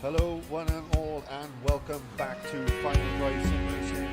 Hello one and all, and welcome back to Finding Right Sim Racing.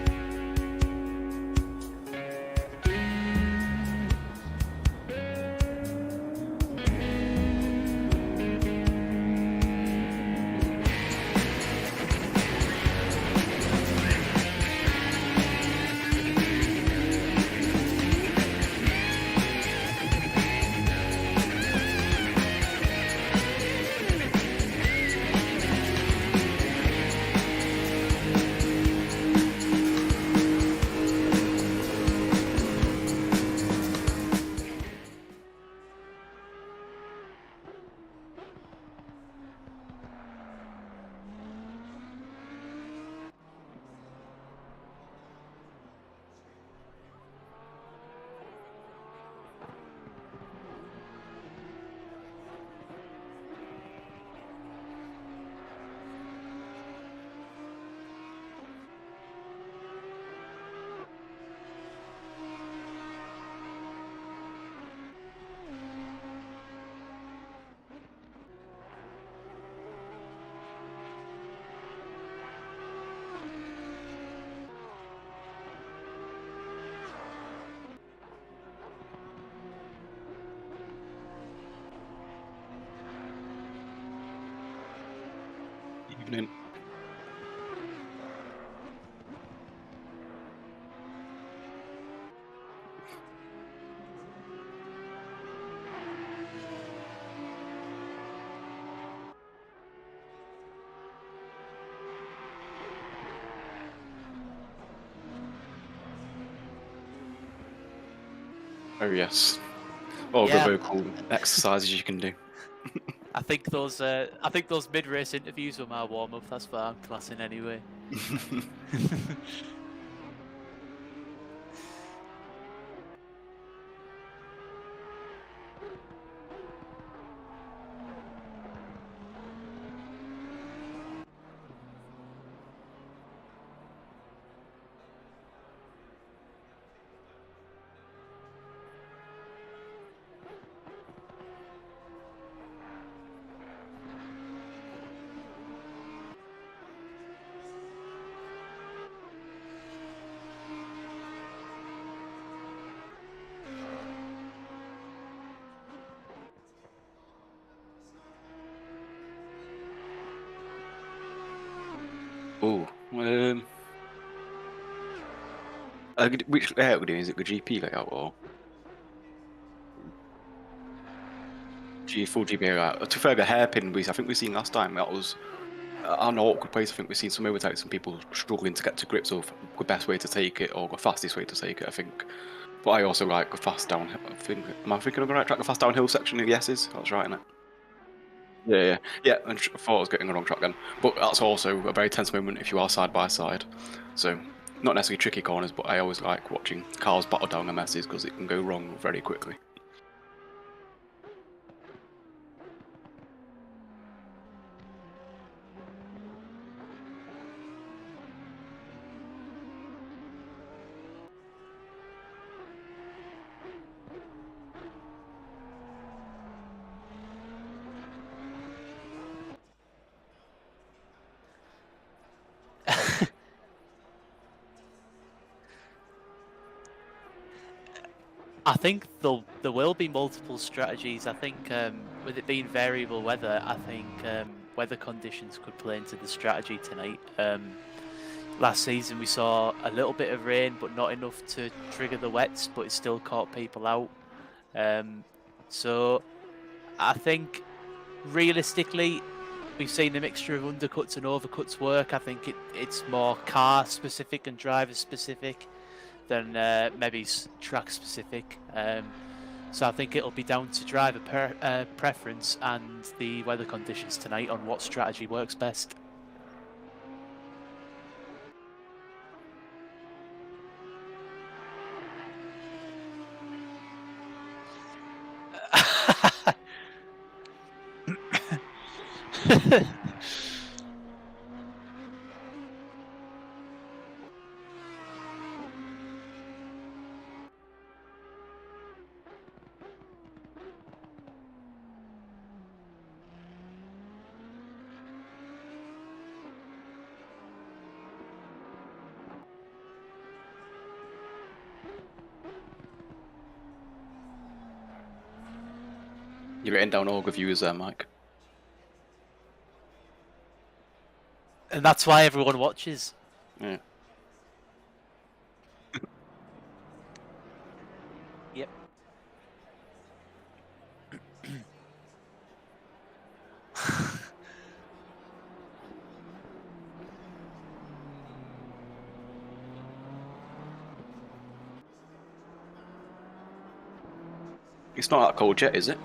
Evening. Oh yes, all Yeah. the vocal exercises you can do. I think those mid-race interviews were my warm-up. That's what I'm classing anyway. Oh, which layout we're doing? Is it the GP layout or full GP layout? To be fair, the hairpin I think we've seen last time, that was an awkward place. I think we've seen some overtakes and people struggling to get to grips of the best way to take it or the fastest way to take it, I think. But I also like the fast downhill. Am I thinking of the right track? The fast downhill section of the S's? That's right, isn't it? Yeah. And I thought I was getting the wrong track then. But that's also a very tense moment if you are side by side. So, not necessarily tricky corners, but I always like watching cars battle down the messes because it can go wrong very quickly. I think there will be multiple strategies. I think with it being variable weather, I think weather conditions could play into the strategy tonight. Last season we saw a little bit of rain, but not enough to trigger the wets, but it still caught people out. So I think realistically, we've seen a mixture of undercuts and overcuts work. I think it's more car specific and driver specific than maybe track specific. So I think it'll be down to driver preference and the weather conditions tonight on what strategy works best. You're getting down all the viewers there, Mike. And that's why everyone watches. Yeah. Yep. It's not that cold yet, is it?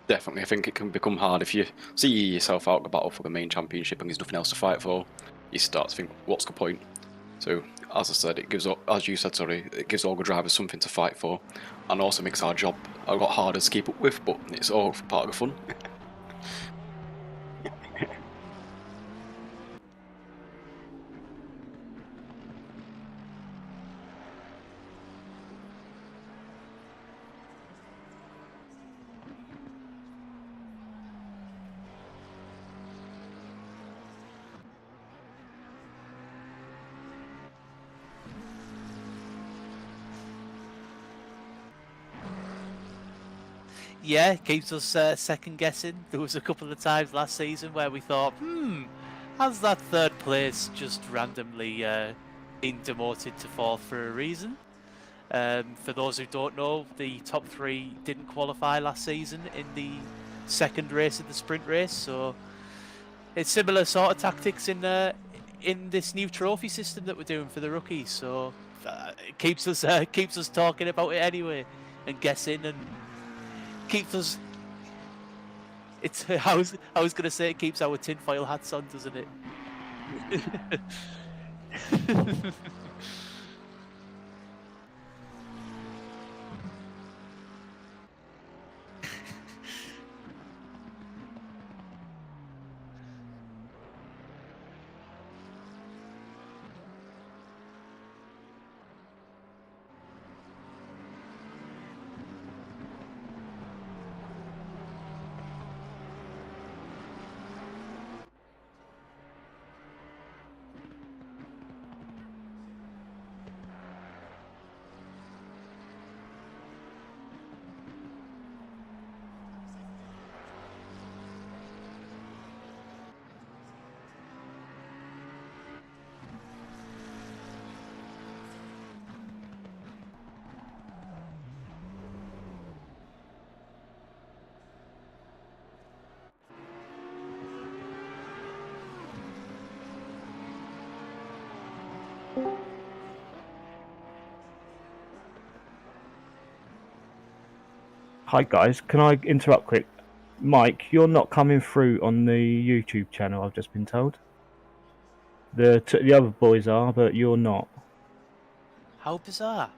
Definitely, I think it can become hard if you see yourself out the battle for the main championship and there's nothing else to fight for. You start to think, what's the point? So, as I said, it gives, as you said, sorry, it gives all the drivers something to fight for, and also makes our job a lot harder to keep up with. But it's all part of the fun. Yeah, keeps us second guessing. There was a couple of times last season where we thought, has that third place just randomly been demoted to fourth for a reason? For those who don't know, the top three didn't qualify last season in the second race of the sprint race, so it's similar sort of tactics in this new trophy system that we're doing for the rookies. So it keeps us talking about it anyway and guessing and keeps us. It's I was gonna say it keeps our tinfoil hats on, doesn't it? Hi guys, can I interrupt quick? Mike, you're not coming through on the YouTube channel, I've just been told. The other boys are, but you're not. How bizarre.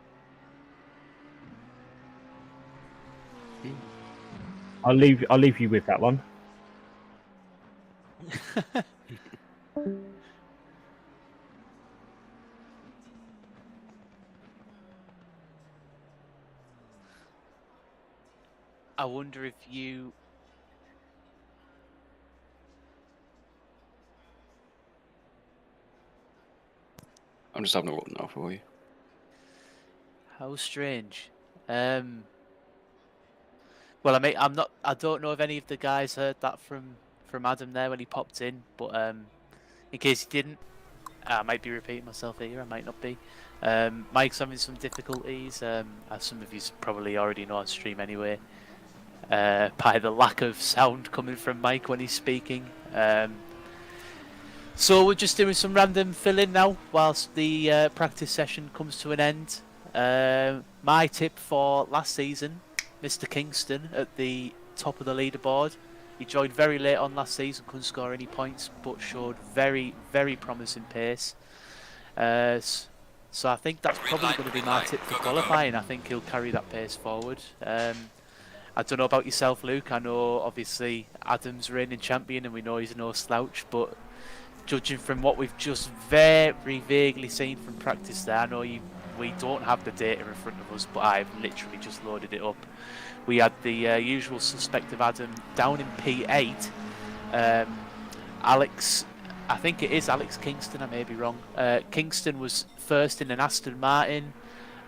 I'll leave you with that one. I wonder if you. I'm just having a look now for you. How strange. Well, I don't know if any of the guys heard that from Adam there when he popped in, but in case he didn't, I might be repeating myself here. I might not be. Mike's having some difficulties, as some of you probably already know on stream anyway, by the lack of sound coming from Mike when he's speaking. So we're just doing some random fill-in now whilst the practice session comes to an end. My tip for last season, Mr. Kingston at the top of the leaderboard. He joined very late on last season, couldn't score any points, but showed very, very promising pace. So I think that's probably going to be my tip for qualifying. I think he'll carry that pace forward. I don't know about yourself, Luke. I know obviously Adam's reigning champion and we know he's no slouch, but judging from what we've just very vaguely seen from practice there, I know we don't have the data in front of us, but I've literally just loaded it up. We had the usual suspect of Adam down in P8. Alex, I think it is Alex Kingston, I may be wrong. Kingston was first in an Aston Martin.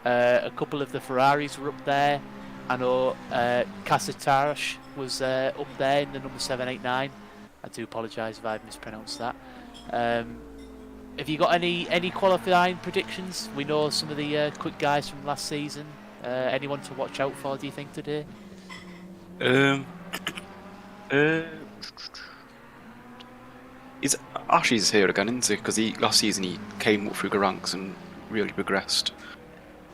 A couple of the Ferraris were up there. I know Casatarash was up there in the number 789. I do apologise if I've mispronounced that. Have you got any qualifying predictions? We know some of the quick guys from last season. Anyone to watch out for, do you think, today? Is Ashley's here again, isn't he? Because last season he came up through the ranks and really progressed.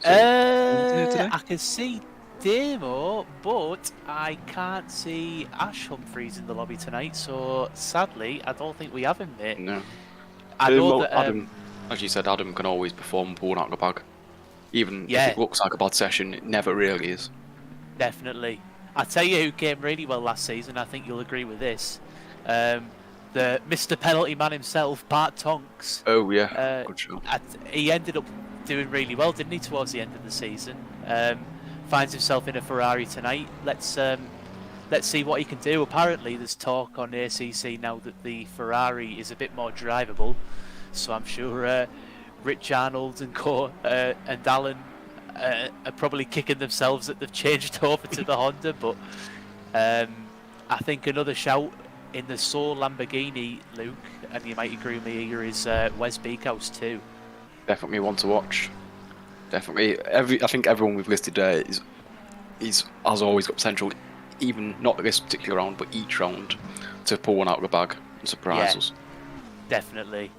So, I can see demo, but I can't see Ash Humphreys in the lobby tonight, so sadly, I don't think we have him, mate. No. I know that. Adam, as you said, Adam can always perform pulling out the bag. Even if Yeah. it looks like a bad session, it never really is. Definitely. I tell you who came really well last season. I think you'll agree with this. The Mr. Penalty Man himself, Bart Tonks. Oh yeah, good show. He ended up doing really well, didn't he, towards the end of the season? Finds himself in a Ferrari tonight. Let's see what he can do. Apparently, there's talk on ACC now that the Ferrari is a bit more drivable. So I'm sure Rich Arnold and and Alan are probably kicking themselves that they've changed over to the Honda. But I think another shout in the Soul Lamborghini, Luke, and you might agree with me here, is Wes Beekhouse too. Definitely one to watch. Definitely. I think everyone we've listed there has always got potential, even not this particular round, but each round, to pull one out of the bag and surprise us. Definitely.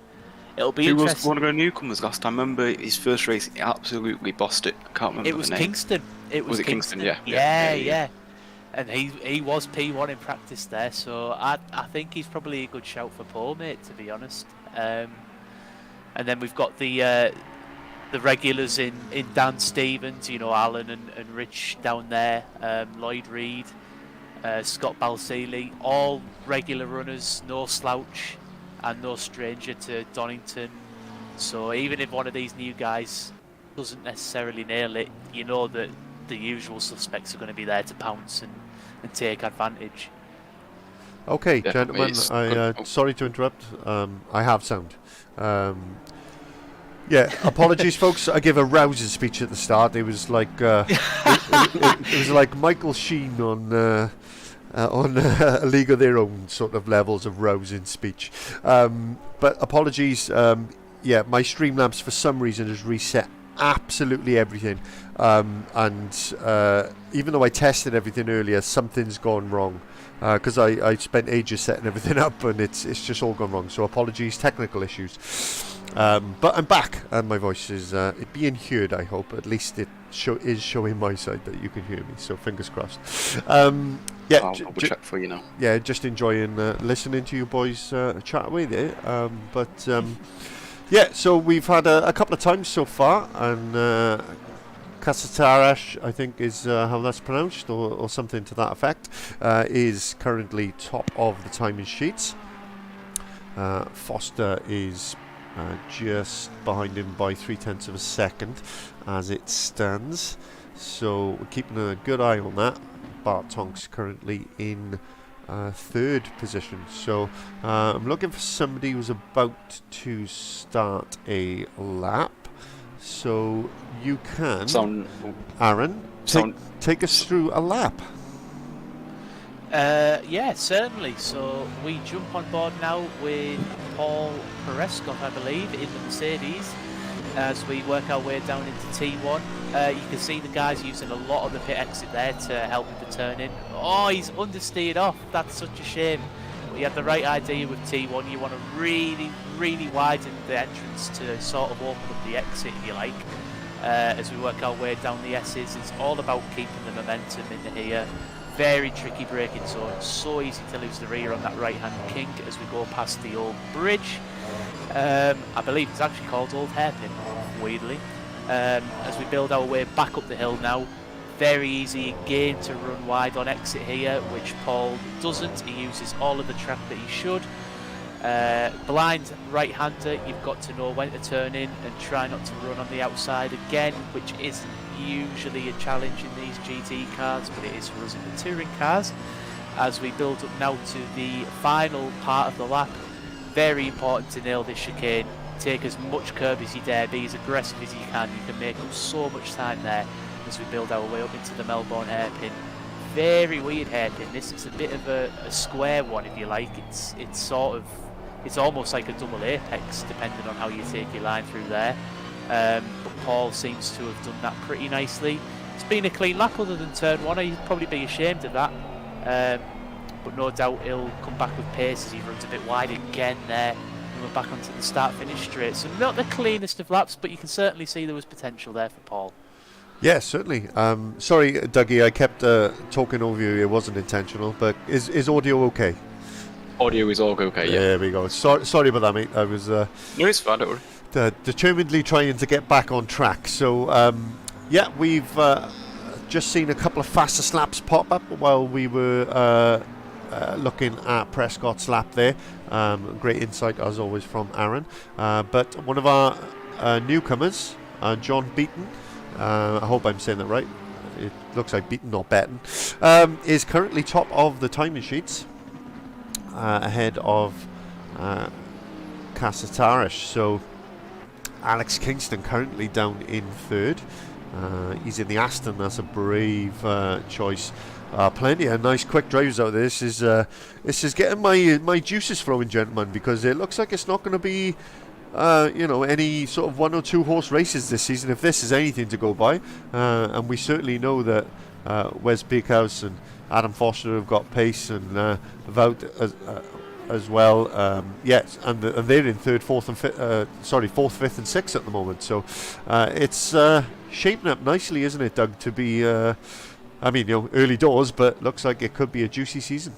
It'll be Who was interesting. one of the newcomers last time? Remember his first race, he absolutely bossed it. I can't remember It was the name. Kingston. Was it Kingston? Yeah. Yeah. And he was P1 in practice there, so I think he's probably a good shout for pole, mate, to be honest. And then we've got the regulars in Dan Stevens, Alan and Rich down there, Lloyd Reed, Scott Balseeley, all regular runners, no slouch and no stranger to Donington. So even if one of these new guys doesn't necessarily nail it, you know that the usual suspects are going to be there to pounce and take advantage. Okay, Definitely. gentlemen, sorry to interrupt. I have sound. Yeah, apologies, folks. I gave a rousing speech at the start. It was like it was like Michael Sheen on a League of Their Own sort of levels of rousing speech. But apologies. Yeah, my Streamlabs for some reason has reset absolutely everything. And even though I tested everything earlier, something's gone wrong. Because I spent ages setting everything up and it's just all gone wrong. So apologies, technical issues. But I'm back and my voice is being heard, I hope. At least it is showing my side that you can hear me. So fingers crossed. Yeah, I'll double check for you now. Yeah, just enjoying listening to you boys chat away there. Yeah, so we've had a couple of times so far, and Kasatarash, I think is how that's pronounced, or something to that effect, is currently top of the timing sheets. Foster is just behind him by 0.3 of a second as it stands. So we're keeping a good eye on that. Bart Tonks currently in third position. So I'm looking for somebody who's about to start a lap. So you can, Aaron, take us through a lap. Yeah, certainly. So we jump on board now with Paul Prescott, I believe, in the Mercedes as we work our way down into T1. You can see the guys using a lot of the pit exit there to help him to turn in. Oh, he's understeered off. That's such a shame. But you had the right idea with T1. You want to really, really widen the entrance to sort of open up the exit, if you like. As we work our way down the S's, it's all about keeping the momentum in here. Very tricky braking zone, so easy to lose the rear on that right-hand kink as we go past the old bridge. I believe it's actually called Old Hairpin, weirdly. As we build our way back up the hill now, very easy again to run wide on exit here, which Paul doesn't. He uses all of the track that he should. Blind right-hander, you've got to know when to turn in and try not to run on the outside again, which isn't usually a challenge in these GT cars, but it is for us in the touring cars. As we build up now to the final part of the lap, very important to nail this chicane. Take as much curb as you dare, be as aggressive as you can. You can make up so much time there as we build our way up into the Melbourne hairpin. Very weird hairpin. This is a bit of a square one, if you like. It's almost like a double apex, depending on how you take your line through there. But Paul seems to have done that pretty nicely. It's been a clean lap other than turn one. He'd probably be ashamed of that. But no doubt he'll come back with pace as he runs a bit wide again there. And we're back onto the start-finish straight. So not the cleanest of laps, but you can certainly see there was potential there for Paul. Yeah, certainly. Sorry, Dougie, I kept talking over you. It wasn't intentional, but is audio okay? Audio is all okay, yeah. There we go. Sorry about that, mate. I was No, it's fine, don't worry. determinedly trying to get back on track. So, yeah, we've just seen a couple of faster slaps pop up while we were looking at Prescott's lap there. Great insight, as always, from Aaron. But one of our newcomers, John Beaton, I hope I'm saying that right. It looks like Beaton, not Betten, is currently top of the timing sheets, ahead of Casatarish. So Alex Kingston currently down in third. He's in the Aston. That's a brave choice. Plenty of nice quick drives out there. This is getting my juices flowing, gentlemen, because it looks like it's not going to be any sort of 1 or 2 horse races this season, if this is anything to go by. And we certainly know that Wes Beekhouse and Adam Foster have got pace, and Wout as well. Yes, and they're in third, fourth, and fourth, fifth, and sixth at the moment. So it's shaping up nicely, isn't it, Doug? To be, early doors, but looks like it could be a juicy season.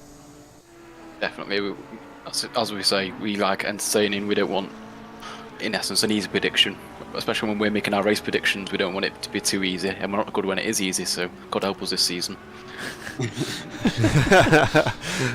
Definitely. As we say, we like entertaining. We don't want, in essence, an easy prediction. Especially when we're making our race predictions, we don't want it to be too easy, and we're not good when it is easy. So God help us this season.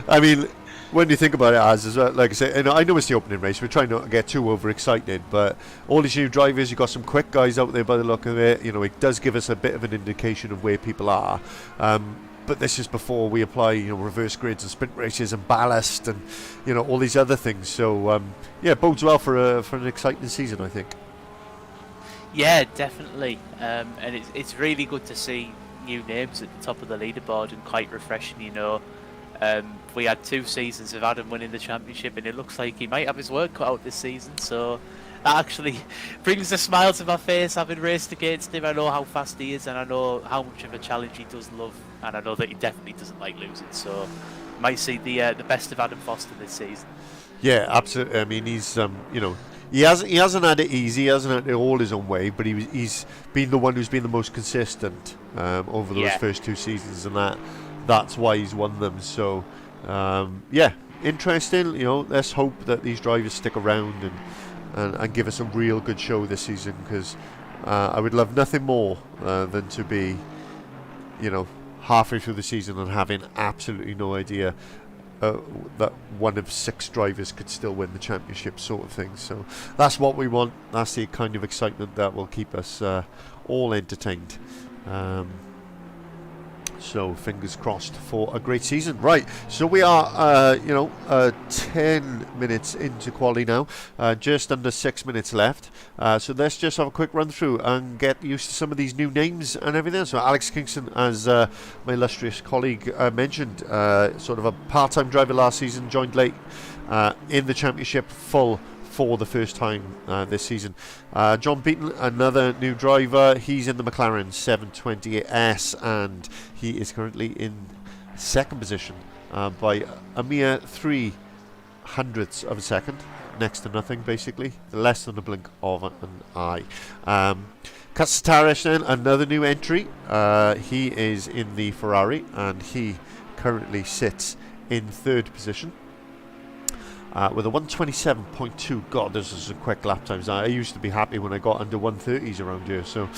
I mean, when you think about it, as well, like I say, and I know it's the opening race, we're trying not to get too overexcited, but all these new drivers, you've got some quick guys out there by the look of it. It does give us a bit of an indication of where people are. But this is before we apply, reverse grids and sprint races and ballast and, all these other things. So, bodes well for an exciting season, I think. Yeah, definitely. And it's really good to see new names at the top of the leaderboard, and quite refreshing, We had 2 seasons of Adam winning the championship, and it looks like he might have his work cut out this season. So that actually brings a smile to my face, having raced against him. I know how fast he is, and I know how much of a challenge he does love, and I know that he definitely doesn't like losing. So might see the best of Adam Foster this season. Yeah, absolutely. I mean, he's he hasn't had it easy. He hasn't had it all his own way, but he's been the one who's been the most consistent over those first 2 seasons, and that's why he's won them. So interesting. Let's hope that these drivers stick around and give us a real good show this season, because I would love nothing more than to be halfway through the season and having absolutely no idea that one of 6 drivers could still win the championship, sort of thing. So that's what we want. That's the kind of excitement that will keep us all entertained. So fingers crossed for a great season. Right, so we are 10 minutes into quali now, just under 6 minutes left. So let's just have a quick run through and get used to some of these new names and everything. So Alex Kingston, as my illustrious colleague mentioned, sort of a part-time driver last season, joined late in the championship full for the first time this season. John Beaton, another new driver. He's in the McLaren 720S, and he is currently in second position by a mere 0.03 of a second. Next to nothing, basically. Less than a blink of an eye. Casatarish, then, another new entry. He is in the Ferrari, and he currently sits in third position. With a 127.2. God, this is a quick lap times. I used to be happy when I got under 130s around here, so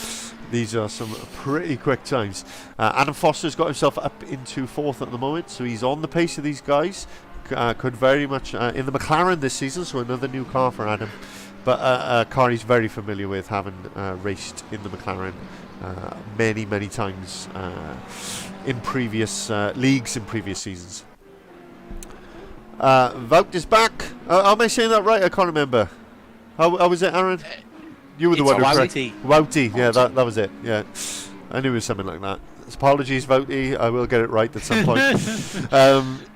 these are some pretty quick times. Adam Foster's got himself up into 4th at the moment, so he's on the pace of these guys. Could very much in the McLaren this season, so another new car for Adam, but a car he's very familiar with, having raced in the McLaren many times in previous leagues in previous seasons. Wout is back. Am I saying that right? I can't remember. How was it, Aaron? You were the one who correct. Wouty. Yeah, that was it. Yeah, I knew it was something like that. Apologies, Wouty. I will get it right at some point.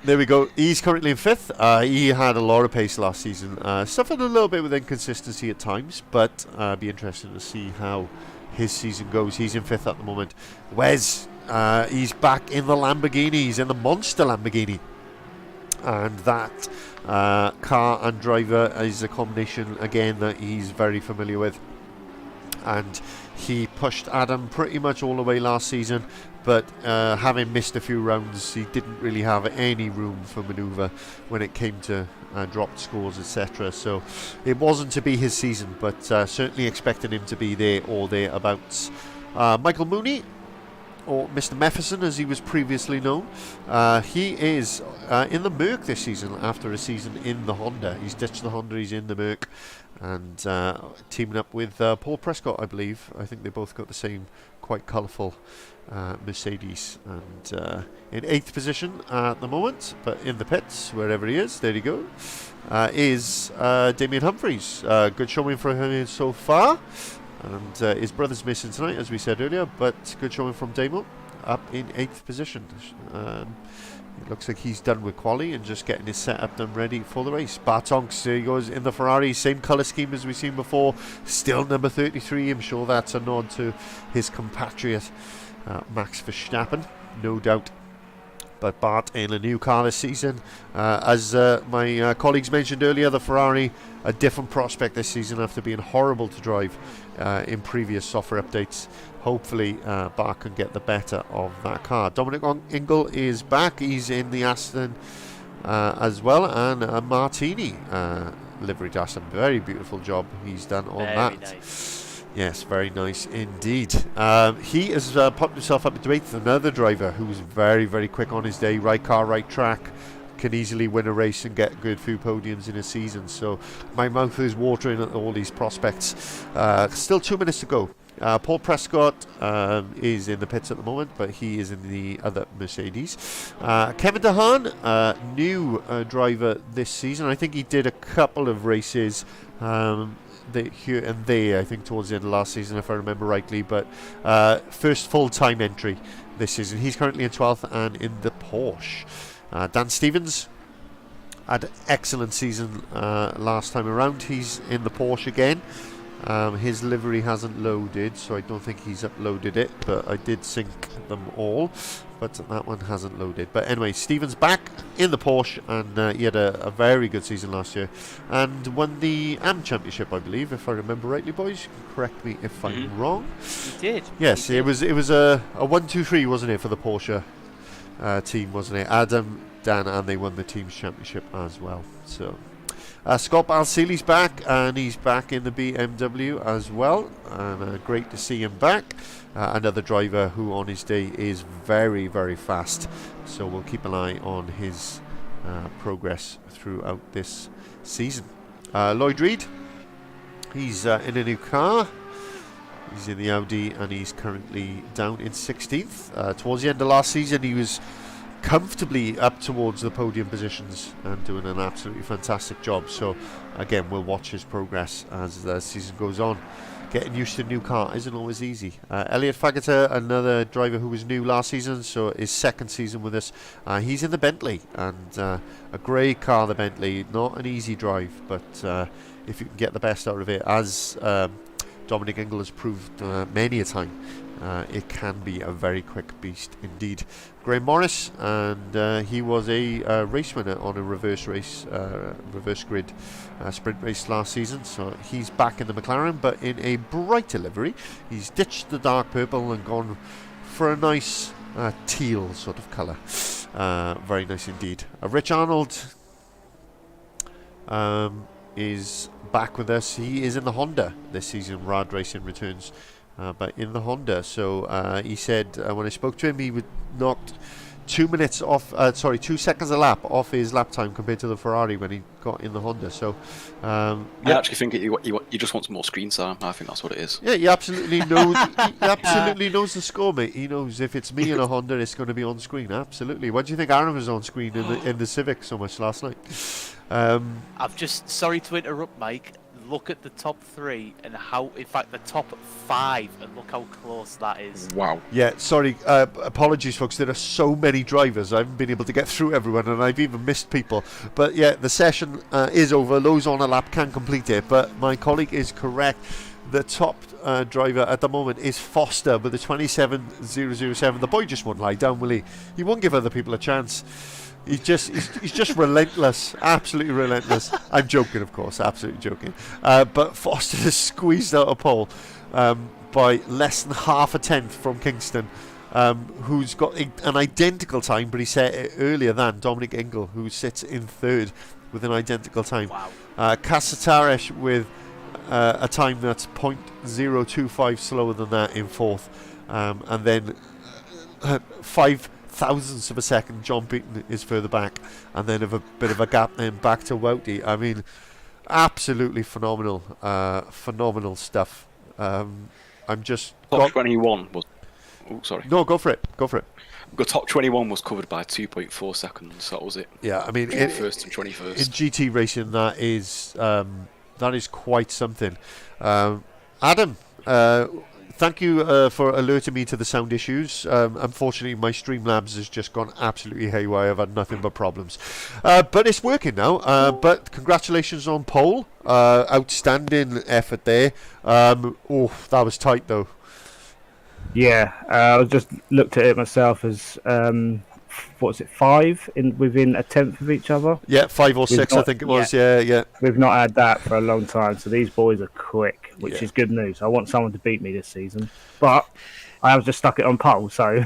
There we go. He's currently in 5th. He had a lot of pace last season. Suffered a little bit with inconsistency at times, but be interesting to see how his season goes. He's in 5th at the moment. Wes, he's back in the Lamborghini. He's in the monster Lamborghini. And that car and driver is a combination, again, that he's very familiar with. and he pushed Adam pretty much all the way last season, but having missed a few rounds, he didn't really have any room for manoeuvre when it came to dropped scores, etc. So it wasn't to be his season, but certainly expecting him to be there or thereabouts. Michael Mooney, or Mr. Mefferson as he was previously known, he is in the Merc this season after a season in the Honda. He's ditched the Honda, he's in the Merc, and teaming up with Paul Prescott, I believe. I think they both got the same quite colourful Mercedes, and in 8th position at the moment, but in the pits, wherever he is, there you go, is Damien Humphries. Good showing for him so far. And his brother's missing tonight, as we said earlier, but good showing from Damo, up in 8th position. It looks like he's done with quali and just getting his setup done ready for the race. Bartonks, there he goes in the Ferrari, same colour scheme as we've seen before, still number 33. I'm sure that's a nod to his compatriot Max Verstappen, no doubt. But Bart in a new car this season. As my colleagues mentioned earlier, the Ferrari, a different prospect this season after being horrible to drive in previous software updates. Hopefully Bart can get the better of that car. Dominic Ingle is back. He's in the Aston as well, and Martini liveried Aston. Very beautiful job he's done on that. Nice. Yes, very nice indeed. He has popped himself up into 8th. Another driver who's very, very quick on his day. Right car, right track. Can easily win a race and get good few podiums in a season. So my mouth is watering at all these prospects. Still 2 minutes to go. Paul Prescott is in the pits at the moment, but he is in the other Mercedes. Kevin DeHaan, new driver this season. I think he did a couple of races here and there, I think towards the end of last season, if I remember rightly, but first full-time entry this season. He's currently in 12th and in the Porsche. Dan Stevens had an excellent season last time around. He's in the Porsche again. His livery hasn't loaded, so I don't think he's uploaded it, but I did sync them all, but that one hasn't loaded. But anyway, Stevens back in the Porsche, and he had a very good season last year and won the AM Championship, I believe, if I remember rightly, boys. Correct me if I'm wrong. He did. Yes, he it was a 1-2-3, wasn't it, for the Porsche team, wasn't it? Adam, Dan, and they won the team's championship as well. So Scott Balseely's back, and he's back in the BMW as well, and great to see him back. Another driver who on his day is very, very fast, so we'll keep an eye on his progress throughout this season. Lloyd Reed, he's in a new car. He's in the Audi, and he's currently down in 16th. Towards the end of last season, he was comfortably up towards the podium positions and doing an absolutely fantastic job. So again, we'll watch his progress as the season goes on. Getting used to a new car isn't always easy. Elliot Fagata, another driver who was new last season, so his second season with us. He's in the Bentley, and a great car, the Bentley. Not an easy drive, but if you can get the best out of it, as Dominic Ingle has proved many a time, it can be a very quick beast indeed. Graham Morris, and he was a race winner on a reverse grid sprint race last season, so he's back in the McLaren, but in a brighter livery. He's ditched the dark purple and gone for a nice teal sort of colour. Very nice indeed. Rich Arnold is back with us. He is in the Honda this season. Rad Racing returns, but in the Honda. So he said when I spoke to him, he would knocked 2 seconds a lap off his lap time compared to the Ferrari when he got in the Honda. So I actually think he just wants more screen time. I think that's what it is. Yeah, he absolutely knows. He absolutely knows the score, mate. He knows if it's me in a Honda, it's going to be on screen. Absolutely. What do you think Aaron was on screen in the Civic so much last night? I've just, sorry to interrupt, Mike. Look at the top 3 and how, in fact, the top 5, and look how close that is. Wow. Yeah, sorry. Apologies, folks. There are so many drivers. I haven't been able to get through everyone, and I've even missed people. But yeah, the session is over. Those on a lap can complete it. But my colleague is correct. The top driver at the moment is Foster with the 27007. The boy just won't lie down, will he? He won't give other people a chance. He's just relentless, absolutely relentless. I'm joking, of course, absolutely joking. But Foster has squeezed out a pole. by less than half a tenth from Kingston, who's got an identical time, but he set it earlier than Dominic Ingle, who sits in third with an identical time. Wow. Kasataresh with a time that's 0.025 slower than that in fourth, and then 5 thousandths of a second John Beaton is further back, and then a bit of a gap then back to Wouty. I mean, absolutely phenomenal stuff. I'm just top 21 was. Oh, sorry. No, go for it. The top 21 was covered by 2.4 seconds. That was it. Yeah, I mean, first and 21st. In GT racing, that is quite something. Adam, thank you for alerting me to the sound issues. Unfortunately, my Streamlabs has just gone absolutely haywire. I've had nothing but problems. But it's working now. But congratulations on pole. Outstanding effort there. That was tight, though. Yeah, I just looked at it myself as, 5 within a tenth of each other. Yeah, 5 or 6, I think it was. Yeah. We've not had that for a long time, so these boys are quick, which is good news. I want someone to beat me this season, but I have just stuck it on pole, so...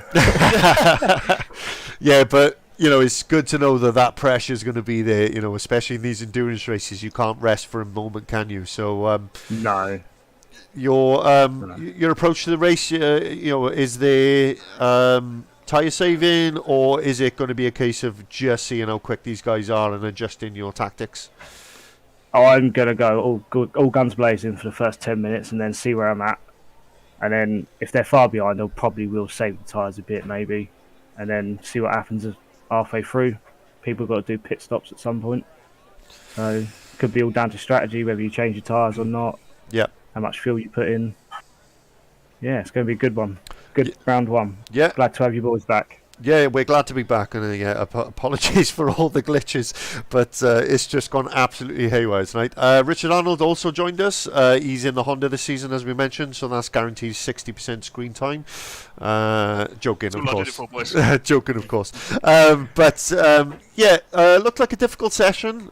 Yeah, but, it's good to know that pressure is going to be there, especially in these endurance races. You can't rest for a moment, can you? So, no. Your approach to the race, is there tyre saving, or is it going to be a case of just seeing how quick these guys are and adjusting your tactics? I'm going to go all guns blazing for the first 10 minutes and then see where I'm at. And then if they're far behind, they'll probably will save the tyres a bit maybe, and then see what happens halfway through. People have got to do pit stops at some point. So it could be all down to strategy, whether you change your tyres or not. Yeah. How much fuel you put in. Yeah, it's going to be a good one. Good round one. Yeah. Glad to have you boys back. Yeah, we're glad to be back, and apologies for all the glitches, but it's just gone absolutely haywire tonight. Richard Arnold also joined us. He's in the Honda this season, as we mentioned, so that's guaranteed 60% screen time. Joking, of course. Joking, of course. Looked like a difficult session,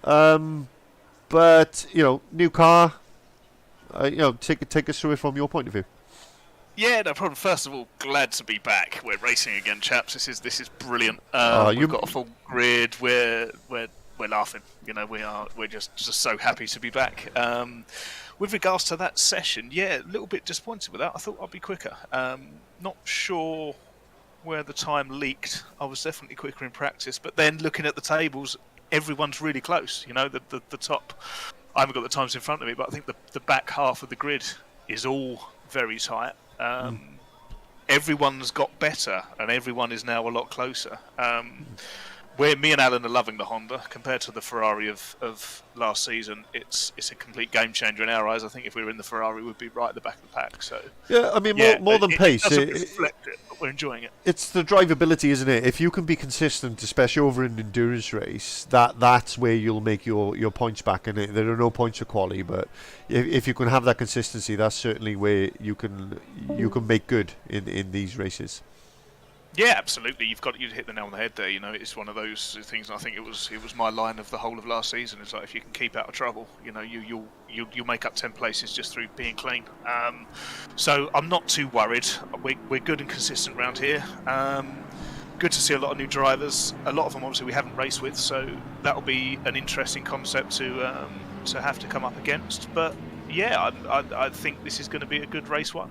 but new car. Take us through it from your point of view. Yeah, no problem. First of all, glad to be back. We're racing again, chaps. This is brilliant. We've got a full grid. We're laughing. We're just so happy to be back. With regards to that session, a little bit disappointed with that. I thought I'd be quicker. Not sure where the time leaked. I was definitely quicker in practice, but then looking at the tables, everyone's really close. The top. I haven't got the times in front of me, but I think the back half of the grid is all very tight. Everyone's got better, and everyone is now a lot closer. Where me and Alan are loving the Honda compared to the Ferrari of last season, it's a complete game changer in our eyes. I think if we were in the Ferrari, we'd be right at the back of the pack. So yeah, I mean more than pace. It doesn't reflect it, but we're enjoying it. It's the drivability, isn't it? If you can be consistent, especially over an endurance race, that's where you'll make your points back. And there are no points for quality, but if you can have that consistency, that's certainly where you can make good in these races. Yeah, absolutely. You'd hit the nail on the head there. It's one of those things. And I think it was my line of the whole of last season. It's like if you can keep out of trouble, you'll make up 10 places just through being clean. So I'm not too worried. We're good and consistent around here. Good to see a lot of new drivers. A lot of them obviously we haven't raced with, so that'll be an interesting concept to have to come up against. But yeah, I think this is going to be a good race one.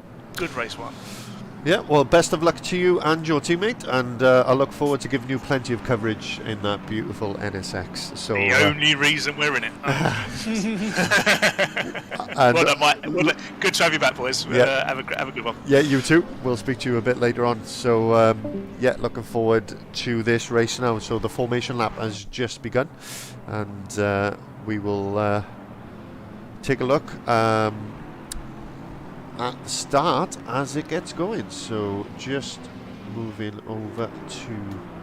Yeah, well, best of luck to you and your teammate, and I look forward to giving you plenty of coverage in that beautiful NSX. So the only reason we're in it. Good to have you back, boys. Yeah. Have a good one. Yeah, you too. We'll speak to you a bit later on. So looking forward to this race now. So the formation lap has just begun, and we will take a look at the start as it gets going. So just moving over to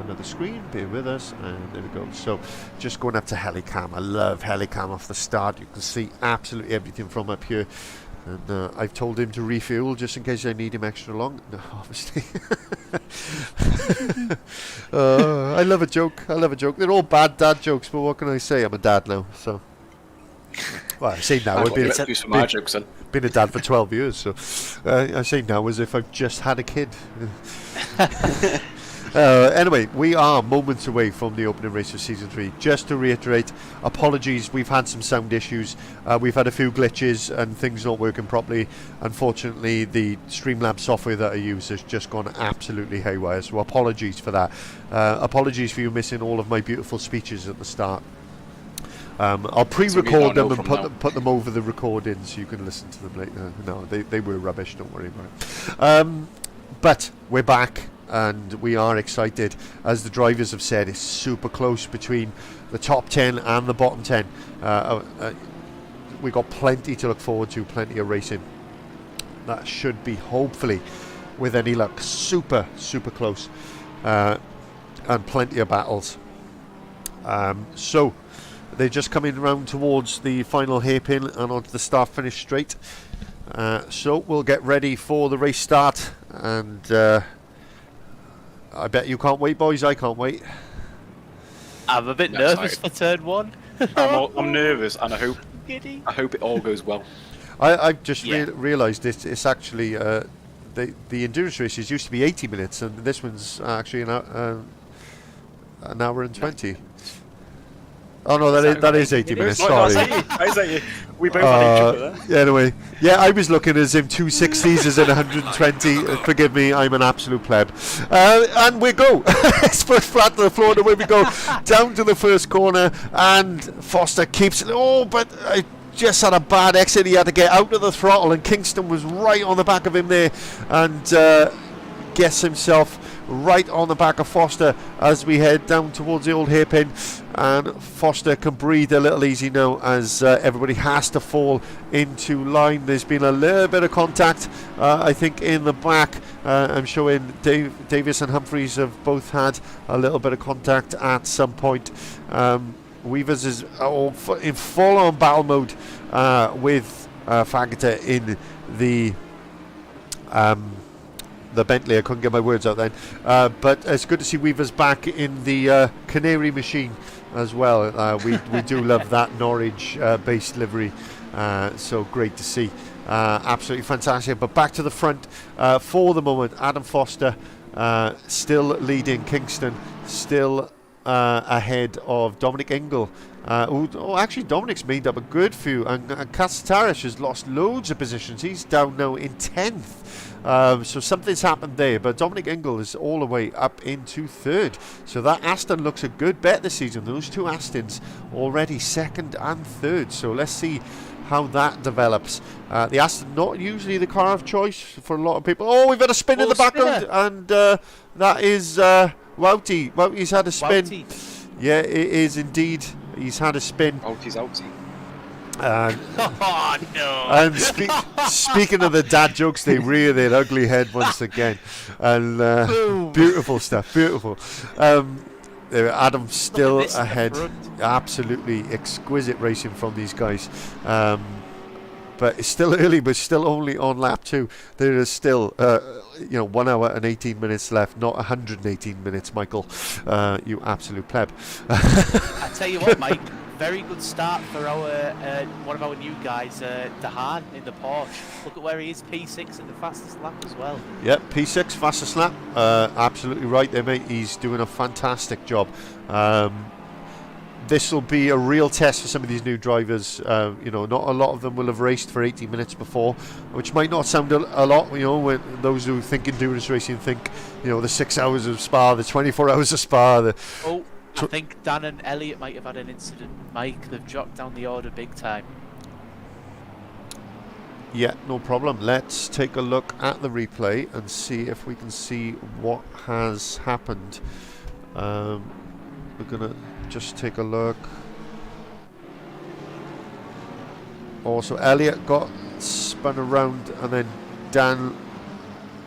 another screen, bear with us, and there we go. So just going up to Helicam. I love Helicam off the start. You can see absolutely everything from up here, and I've told him to refuel just in case I need him extra long. No, obviously. I love a joke. They're all bad dad jokes, but what can I say? I'm a dad now, so Well, I say now, I've Let's do some more jokes then. been a dad for 12 years, so I say now as if I've just had a kid. Anyway, we are moments away from the opening race of Season 3. Just to reiterate, apologies, we've had some sound issues. We've had a few glitches and things not working properly. Unfortunately, the Streamlabs software that I use has just gone absolutely haywire, so apologies for that. Apologies for you missing all of my beautiful speeches at the start. I'll pre-record them and put them over the recording so you can listen to them later. No, they were rubbish, don't worry about it. But we're back. And we are excited. As the drivers have said, it's super close between the top 10 and the bottom 10. We've got plenty to look forward to, plenty of racing. That should be, hopefully, with any luck, super close. And plenty of battles. So, they're just coming round towards the final hairpin and onto the start-finish straight. So, we'll get ready for the race start. And I bet you can't wait, boys. I can't wait. I'm a bit nervous for turn 1. I'm nervous, and I hope it all goes well. I've just realised it's actually the endurance races used to be 80 minutes, and this one's actually an hour and 20. Oh no, that is 80 minutes. Sorry. Is that you? We both had each other there. Anyway, yeah, I was looking as if 260s is in 120. Forgive me, I'm an absolute pleb. And we go. It's flat to the floor, and away we go down to the first corner. And Foster keeps it. Oh, but I just had a bad exit. He had to get out of the throttle, and Kingston was right on the back of him there, and gets himself right on the back of Foster as we head down towards the old hairpin. And Foster can breathe a little easy now as everybody has to fall into line. There's been a little bit of contact, I think, in the back. I'm showing Davis and Humphreys have both had a little bit of contact at some point. Weavers is in full-on battle mode with Faggoter in the Bentley. I couldn't get my words out then. But it's good to see Weavers back in the Canary machine as well. We do love that Norwich-based livery. So great to see. Absolutely fantastic. But back to the front for the moment. Adam Foster still leading Kingston. Still ahead of Dominic Ingle. Actually, Dominic's made up a good few. And Casatarish has lost loads of positions. He's down now in 10th. So something's happened there, but Dominic Ingle is all the way up into 3rd. So that Aston looks a good bet this season. Those two Astons already 2nd and 3rd. So let's see how that develops. The Aston, not usually the car of choice for a lot of people. Oh, we've had a spin in the background, and that is Wouty. Wouty's had a spin. Wouty. Yeah, it is indeed. He's had a spin. Wouty's outy. Oh no! And speaking of the dad jokes, they rear their ugly head once again, and beautiful stuff, beautiful. Adam's still ahead. Absolutely exquisite racing from these guys. But it's still early, but still only on lap 2. There is still 1 hour and 18 minutes left, not 118 minutes, Michael. You absolute pleb. I tell you what, Mike. Very good start for our one of our new guys, Dahan in the Porsche. Look at where he is, P6 at the fastest lap as well. Yep, P6 fastest lap. Absolutely right there, mate. He's doing a fantastic job. This will be a real test for some of these new drivers. Not a lot of them will have raced for 80 minutes before, which might not sound a lot. When those who think endurance racing think, the 6 hours of Spa, the 24 hours of Spa. I think Dan and Elliot might have had an incident, Mike. They've dropped down the order big time. Yeah, no problem. Let's take a look at the replay and see if we can see what has happened. We're going to just take a look. Also, Elliot got spun around and then Dan...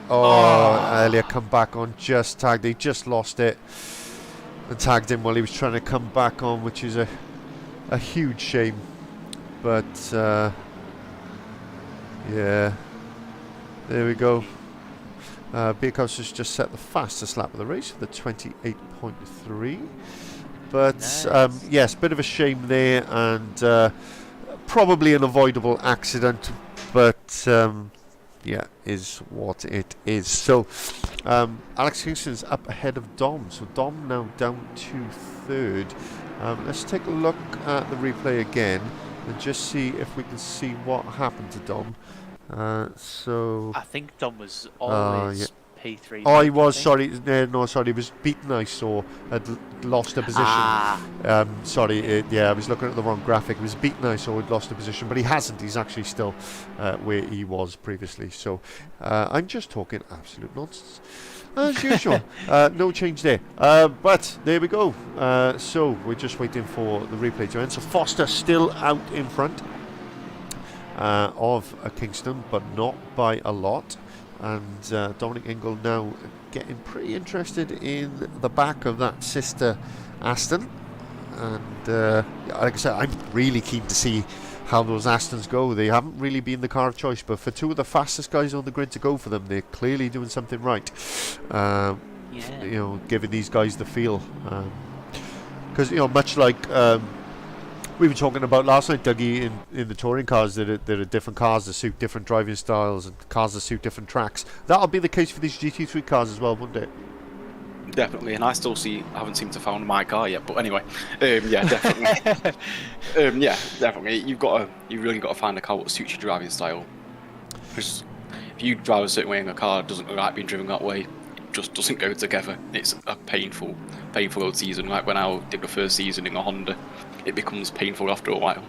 Elliot come back on, just tagged. He just lost it. And tagged him while he was trying to come back on, which is a huge shame. But yeah, there we go. Beerhouse has just set the fastest lap of the race with a 28.3. But nice. Yes, bit of a shame there, and probably an avoidable accident, but yeah, is what it is. So Alex Kingston's up ahead of Dom, so Dom now down to third. Let's take a look at the replay again and just see if we can see what happened to Dom. So I think Dom was always yeah. P3. Oh, he was, sorry. No, sorry, he was beaten, I saw. Had lost a position. Sorry, yeah, I was looking at the wrong graphic. He was beaten, I saw, he'd lost a position, but he hasn't. He's actually still where he was previously. So I'm just talking absolute nonsense. As usual. No change there. But there we go. So we're just waiting for the replay to end. So Foster still out in front of Kingston, but not by a lot. And Dominic Ingle now getting pretty interested in the back of that sister Aston. And like I said, I'm really keen to see how those Astons go. They haven't really been the car of choice, but for two of the fastest guys on the grid to go for them, they're clearly doing something right. Yeah. You know, giving these guys the feel. Because, you know, much like we were talking about last night, Dougie, in the touring cars, there are different cars that suit different driving styles and cars that suit different tracks. That'll be the case for these GT3 cars as well, won't it? Definitely, and I haven't seemed to found my car yet. But anyway, yeah, definitely. Yeah, definitely. You really got to find a car that suits your driving style. Because if you drive a certain way and a car doesn't like being driven that way, it just doesn't go together. It's a painful old season. Like when I did the first season in a Honda, it becomes painful after a while.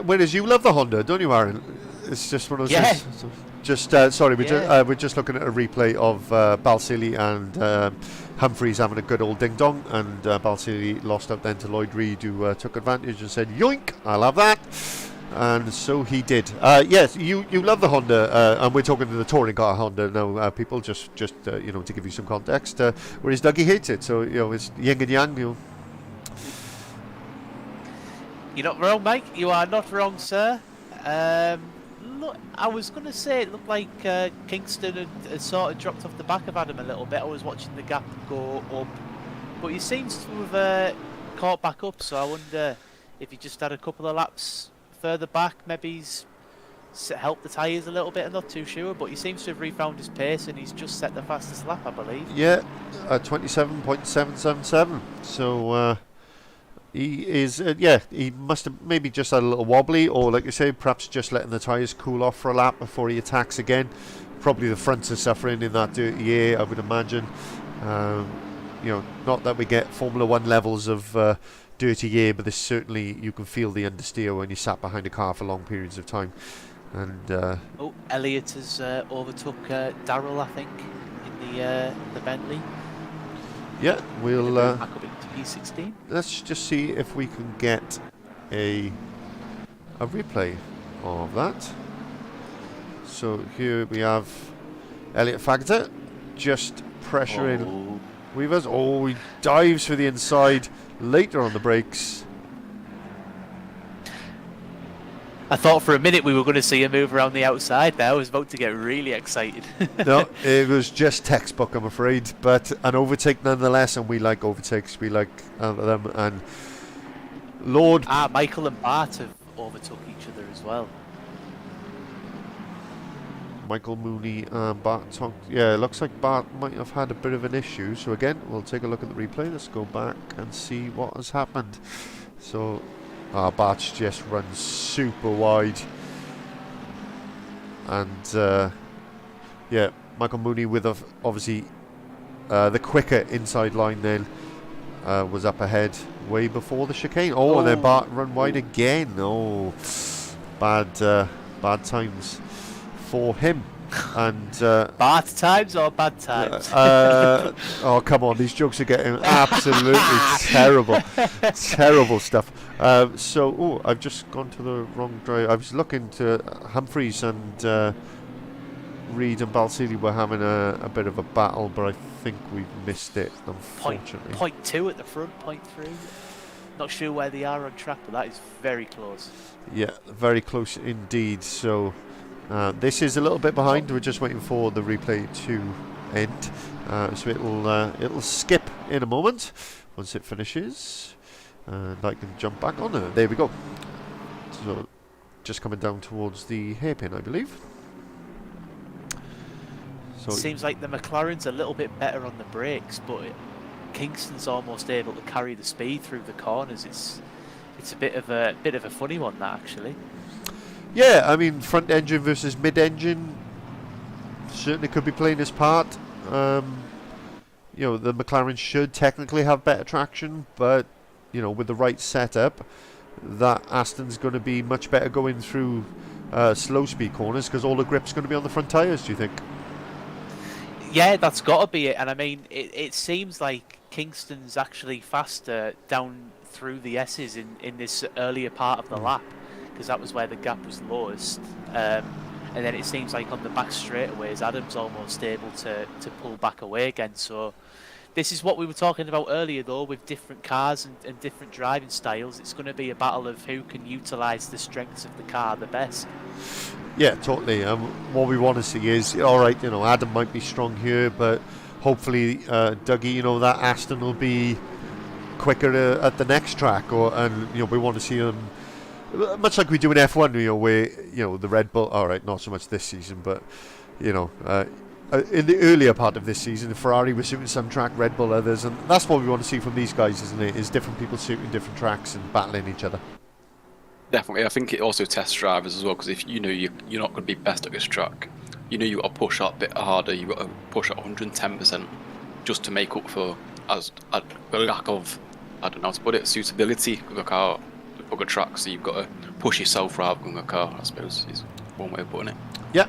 Whereas you love the Honda, don't you, Aaron? It's just one of those things. Just sorry, we're just looking at a replay of Balsillie and Humphreys having a good old ding dong, and Balsillie lost out then to Lloyd Reed, who took advantage and said, "Yoink, I'll have that," and so he did. Yes, you love the Honda, and we're talking to the touring car Honda now. People just you know, to give you some context, whereas Dougie hates it, so you know it's yin and yang. You know. You're not wrong, Mike. You are not wrong, sir. Look, I was going to say it looked like Kingston had sort of dropped off the back of Adam a little bit. I was watching the gap go up, but he seems to have caught back up. So I wonder if he just had a couple of laps further back, maybe he's helped the tyres a little bit. I'm not too sure, but he seems to have refound his pace and he's just set the fastest lap, I believe. Yeah, 27.777. So. He is, yeah, he must have maybe just had a little wobbly, or like you say, perhaps just letting the tyres cool off for a lap before he attacks again. Probably the fronts are suffering in that dirty air, I would imagine. You know, not that we get Formula 1 levels of dirty air, but this certainly, you can feel the understeer when you sat behind a car for long periods of time. And Elliott has overtook Darrell, I think, in the Bentley. Yeah, we'll back up into P16. Let's just see if we can get a replay of that. So here we have Elliott Fagter just pressuring Weavers. Oh, he dives for the inside later on the brakes. I thought for a minute we were going to see him move around the outside there. I was about to get really excited. No, it was just textbook, I'm afraid. But an overtake nonetheless, and we like overtakes. We like them. And Lord... Michael and Bart have overtook each other as well. Michael Mooney and Bart Tonk. Yeah, it looks like Bart might have had a bit of an issue. So again, we'll take a look at the replay. Let's go back and see what has happened. So... Bart's just runs super wide, and yeah, Michael Mooney with obviously the quicker inside line then was up ahead way before the chicane. And then Bart run wide again. Bad times for him. And Bart times or bad times? Oh, come on, these jokes are getting absolutely terrible stuff. So I've just gone to the wrong drive. I was looking to Humphreys and Reed and Balsillie were having a bit of a battle, but I think we've missed it, unfortunately. Point 2 at the front, point 3. Not sure where they are on track, but that is very close. Yeah, very close indeed. So this is a little bit behind. We're just waiting for the replay to end. So it'll skip in a moment once it finishes. And I can jump back on it. There we go. So just coming down towards the hairpin, I believe. So Seems like the McLaren's a little bit better on the brakes, but Kingston's almost able to carry the speed through the corners. It's a bit of a funny one, that, actually. yeah, I mean, front engine versus mid engine certainly could be playing its part. You know, the McLaren should technically have better traction, but you know, with the right setup, that Aston's going to be much better going through slow speed corners because all the grip's going to be on the front tyres. Do you think? Yeah, that's got to be it. And I mean, it seems like Kingston's actually faster down through the S's in this earlier part of the lap, because that was where the gap was lowest. And then it seems like on the back straightaways, Adam's almost able to pull back away again. So this is what we were talking about earlier, though, with different cars and different driving styles. It's going to be a battle of who can utilise the strengths of the car the best. Yeah, totally. What we want to see is, all right, you know, Adam might be strong here, but hopefully, Dougie, you know, that Aston will be quicker at the next track, and you know, we want to see them much like we do in F1, you know, where you know the Red Bull. All right, not so much this season, but you know, in the earlier part of this season, Ferrari was suiting some track, Red Bull others, and that's what we want to see from these guys, isn't it? Is different people suiting different tracks and battling each other. Definitely, I think it also tests drivers as well, because if you know you're not going to be best at this track, you know you got to push up a bit harder, you got to push at 110% just to make up for a lack of, I don't know how to put it, suitability with a car with other tracks. So you've got to push yourself rather than a car, I suppose, is one way of putting it. Yeah.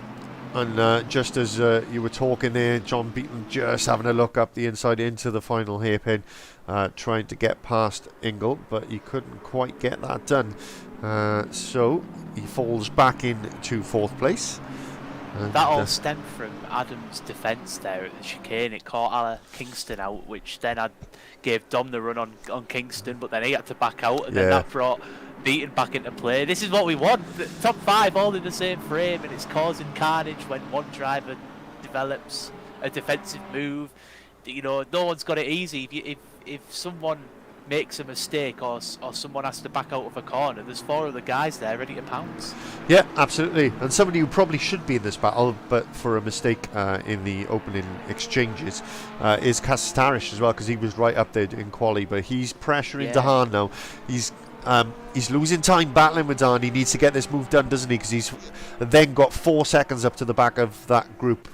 And just as you were talking there, John Beaton just having a look up the inside into the final hairpin, trying to get past Ingle, but he couldn't quite get that done. So he falls back into fourth place. And that all stemmed from Adam's defence there at the chicane. It caught Kingston out, which then gave Dom the run on Kingston, but then he had to back out, and then that brought Beaton back into play. This is what we want. The top five all in the same frame, and it's causing carnage when one driver develops a defensive move. You know, no one's got it easy. If someone makes a mistake or someone has to back out of a corner, there's four other guys there ready to pounce. Yeah, absolutely. And somebody who probably should be in this battle, but for a mistake in the opening exchanges, is Kastarish as well, because he was right up there in quali, but he's pressuring Dahan now. He's losing time battling with Dahan. He needs to get this move done, doesn't he? Because he's then got 4 seconds up to the back of that group,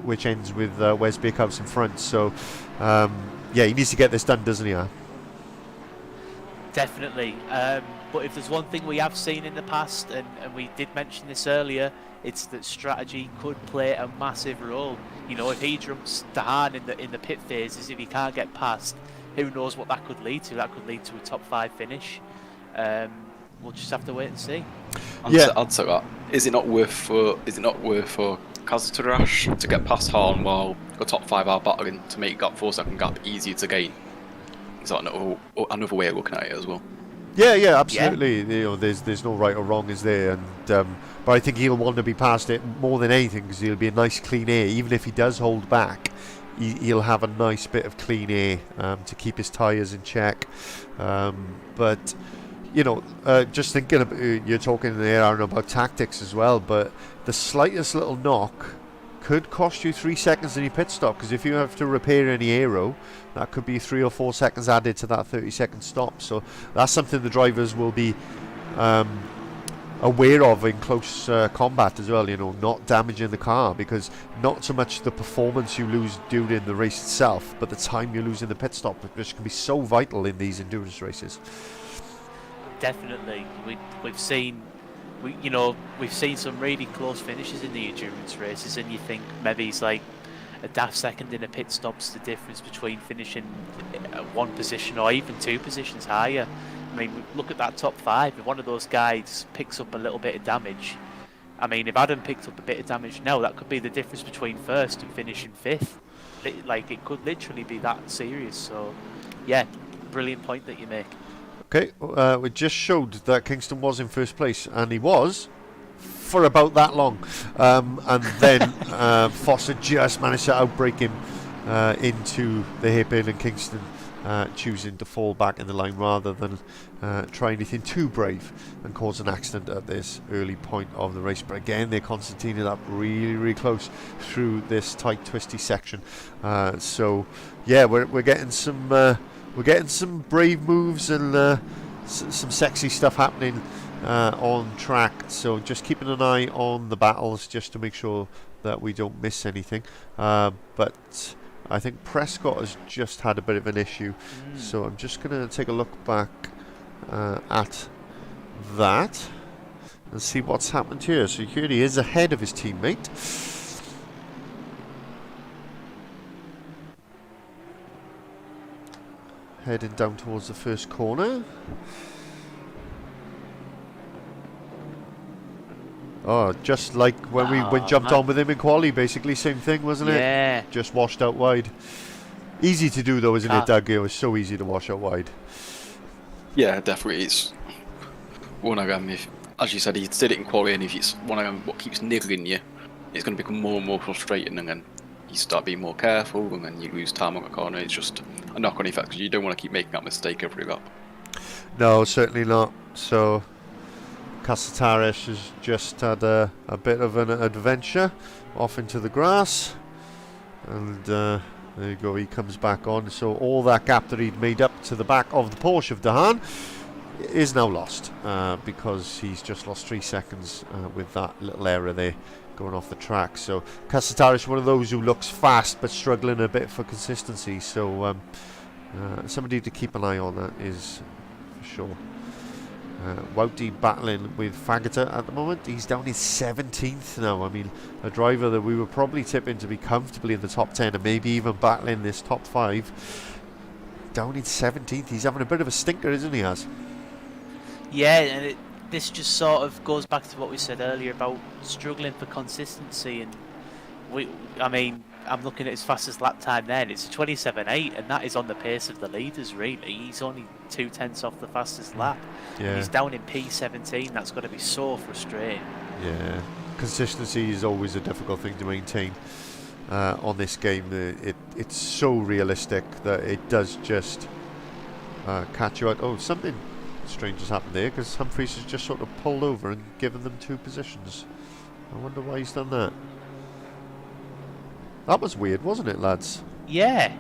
which ends with Wes Bakehouse in front. So, yeah, he needs to get this done, doesn't he? Definitely. But if there's one thing we have seen in the past, and we did mention this earlier, it's that strategy could play a massive role. You know, if he jumps Dahan in the pit phases, if he can't get past, who knows what that could lead to? That could lead to a top 5 finish. We'll just have to wait and see. I'd say that. Is it not worth for Kastarish to get past Hahn while the top 5 are battling to make that 4-second gap easier to gain? Is that another way of looking at it as well? Yeah, absolutely. Yeah. You know, there's no right or wrong, is there? And but I think he'll want to be past it more than anything, because he'll be a nice clean air. Even if he does hold back, he'll have a nice bit of clean air to keep his tyres in check. But you know, just thinking about, you're talking there, Aaron, about tactics as well. But the slightest little knock could cost you 3 seconds in your pit stop, because if you have to repair any aero, that could be 3 or 4 seconds added to that 30-second stop. So that's something the drivers will be aware of in close combat as well, you know, not damaging the car, because not so much the performance you lose during the race itself, but the time you lose in the pit stop, which can be so vital in these endurance races. Definitely. We've seen some really close finishes in the endurance races, and you think maybe it's like a daft second in a pit stop's the difference between finishing at 1 position or even 2 positions higher. I mean, look at that top 5. If one of those guys picks up a little bit of damage, I mean, if Adam picked up a bit of damage now, that could be the difference between 1st and finishing 5th. Like, it could literally be that serious. So, yeah, brilliant point that you make. Okay, we just showed that Kingston was in first place, and he was for about that long. And then Foster just managed to outbrake him into the hairpin, and Kingston choosing to fall back in the line rather than try anything too brave and cause an accident at this early point of the race. But again, they're concertining up really, really close through this tight, twisty section. So yeah, we're getting some brave moves and some sexy stuff happening on track. So just keeping an eye on the battles just to make sure that we don't miss anything. But I think Prescott has just had a bit of an issue. So I'm just going to take a look back at that and see what's happened here. So here he is ahead of his teammate. Heading down towards the first corner. Oh, just like when we jumped on with him in quali, basically same thing, wasn't it? Yeah. Just washed out wide. Easy to do though, isn't it, Doug? It was so easy to wash out wide. Yeah, definitely. It's one of them. If, as you said, he did it in quali, and if it's one of them what keeps niggling you, it's going to become more and more frustrating, and then you start being more careful, and then you lose time on the corner. It's just a knock-on effect because you don't want to keep making that mistake every lap. No, certainly not. So Casatares has just had a bit of an adventure off into the grass, and there you go, he comes back on. So all that gap that he'd made up to the back of the Porsche of Dahan is now lost because he's just lost 3 seconds with that little error there going off the track. So Casatares, one of those who looks fast but struggling a bit for consistency, so somebody to keep an eye on, that is for sure. Wouty battling with Fagota at the moment. He's down in 17th now. I mean, a driver that we were probably tipping to be comfortably in the top 10 and maybe even battling this top 5, down in 17th. He's having a bit of a stinker, isn't he, Az? Yeah, and this just sort of goes back to what we said earlier about struggling for consistency. And I mean, I'm looking at his fastest lap time then. It's 27.8, and that is on the pace of the leaders, really. He's only 0.2 off the fastest lap. Yeah. He's down in P17. That's got to be so frustrating. Yeah. Consistency is always a difficult thing to maintain on this game. It's so realistic that it does just catch you out. Oh, something strange has happened there because Humphries has just sort of pulled over and given them 2 positions. I wonder why he's done that. That was weird, wasn't it, lads? Yeah.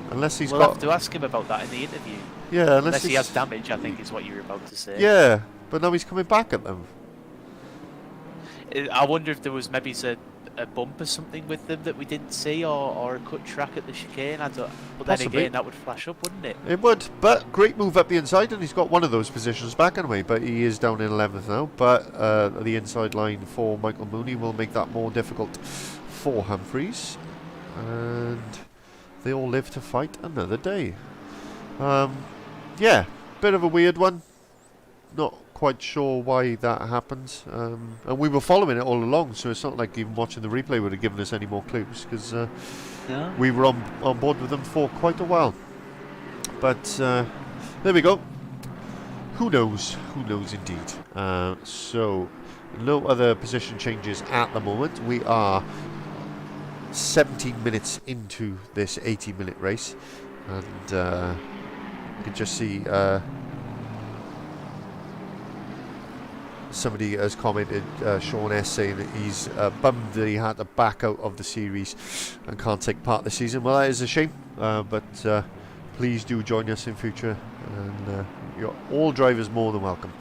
Unless he's we'll got... have to ask him about that in the interview. Yeah, unless he has damage, I think is what you were about to say. Yeah, but now he's coming back at them. I wonder if there was maybe a bump or something with them that we didn't see, or a cut track at the chicane. But Possibly. then again, that would flash up, wouldn't it? It would, but great move up the inside, and he's got one of those positions back anyway, but he is down in 11th now. But the inside line for Michael Mooney will make that more difficult for Humphries, and they all live to fight another day. Yeah, bit of a weird one. Not quite sure why that happened, and we were following it all along, so it's not like even watching the replay would have given us any more clues, because No. we were on board with them for quite a while. But there we go. Who knows? Who knows indeed. So no other position changes at the moment. We are 17 minutes into this 80-minute race, and you can just see somebody has commented, Sean S, saying that he's bummed that he had to back out of the series and can't take part this season. Well, that is a shame, but please do join us in future, and you're all drivers more than welcome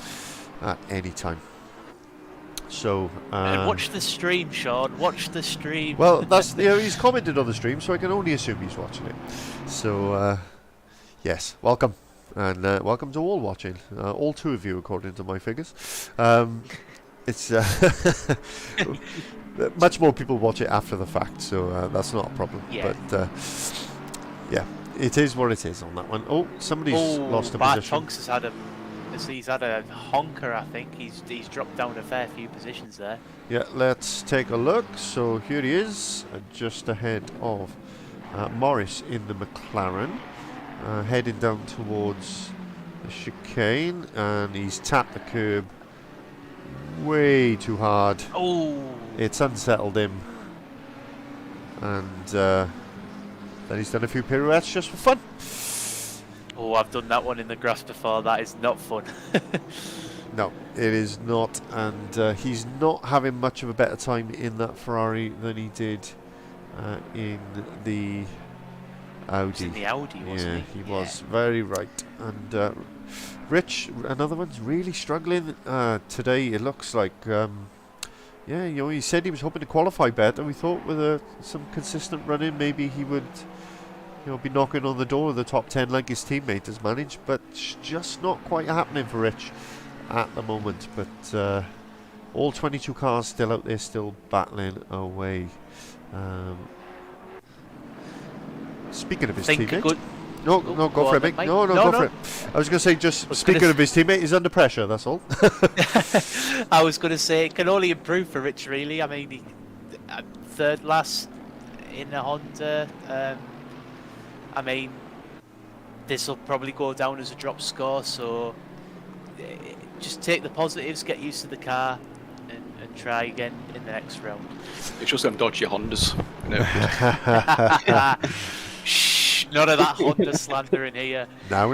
at any time. So and watch the stream, Sean. Watch the stream. Well, that's he's commented on the stream, so I can only assume he's watching it. So yes, welcome. And welcome to all watching, all 2 of you according to my figures. It's much more people watch it after the fact, so that's not a problem. Yeah. But yeah, it is what it is on that one. Oh, somebody's lost a position. Tonks he's had a honker, I think. He's dropped down a fair few positions there. Yeah, let's take a look. So here he is, just ahead of Morris in the McLaren. Heading down towards the chicane, and he's tapped the curb way too hard. Oh! It's unsettled him, and Then he's done a few pirouettes just for fun. Oh, I've done that one in the grass before. That is not fun. No, it is not, and he's not having much of a better time in that Ferrari than he did in the Audi. In the Audi, wasn't he was very right. And Rich, another one's really struggling today. It looks like, he said he was hoping to qualify better. We thought with some consistent running, maybe he would, be knocking on the door of the top 10 like his teammate has managed, but it's just not quite happening for Rich at the moment. But all 22 cars still out there, still battling away. Speaking of his teammate, no, go for it, mate. No, go for it. I was going to say, just speaking of his teammate, he's under pressure. That's all. I was going to say it can only improve for Rich, really. I mean, he, third last in a Honda. I mean, this will probably go down as a drop score. So just take the positives, get used to the car, and try again in the next round. It's just them dodgy Hondas. Shh, none of that Honda slander in here. No.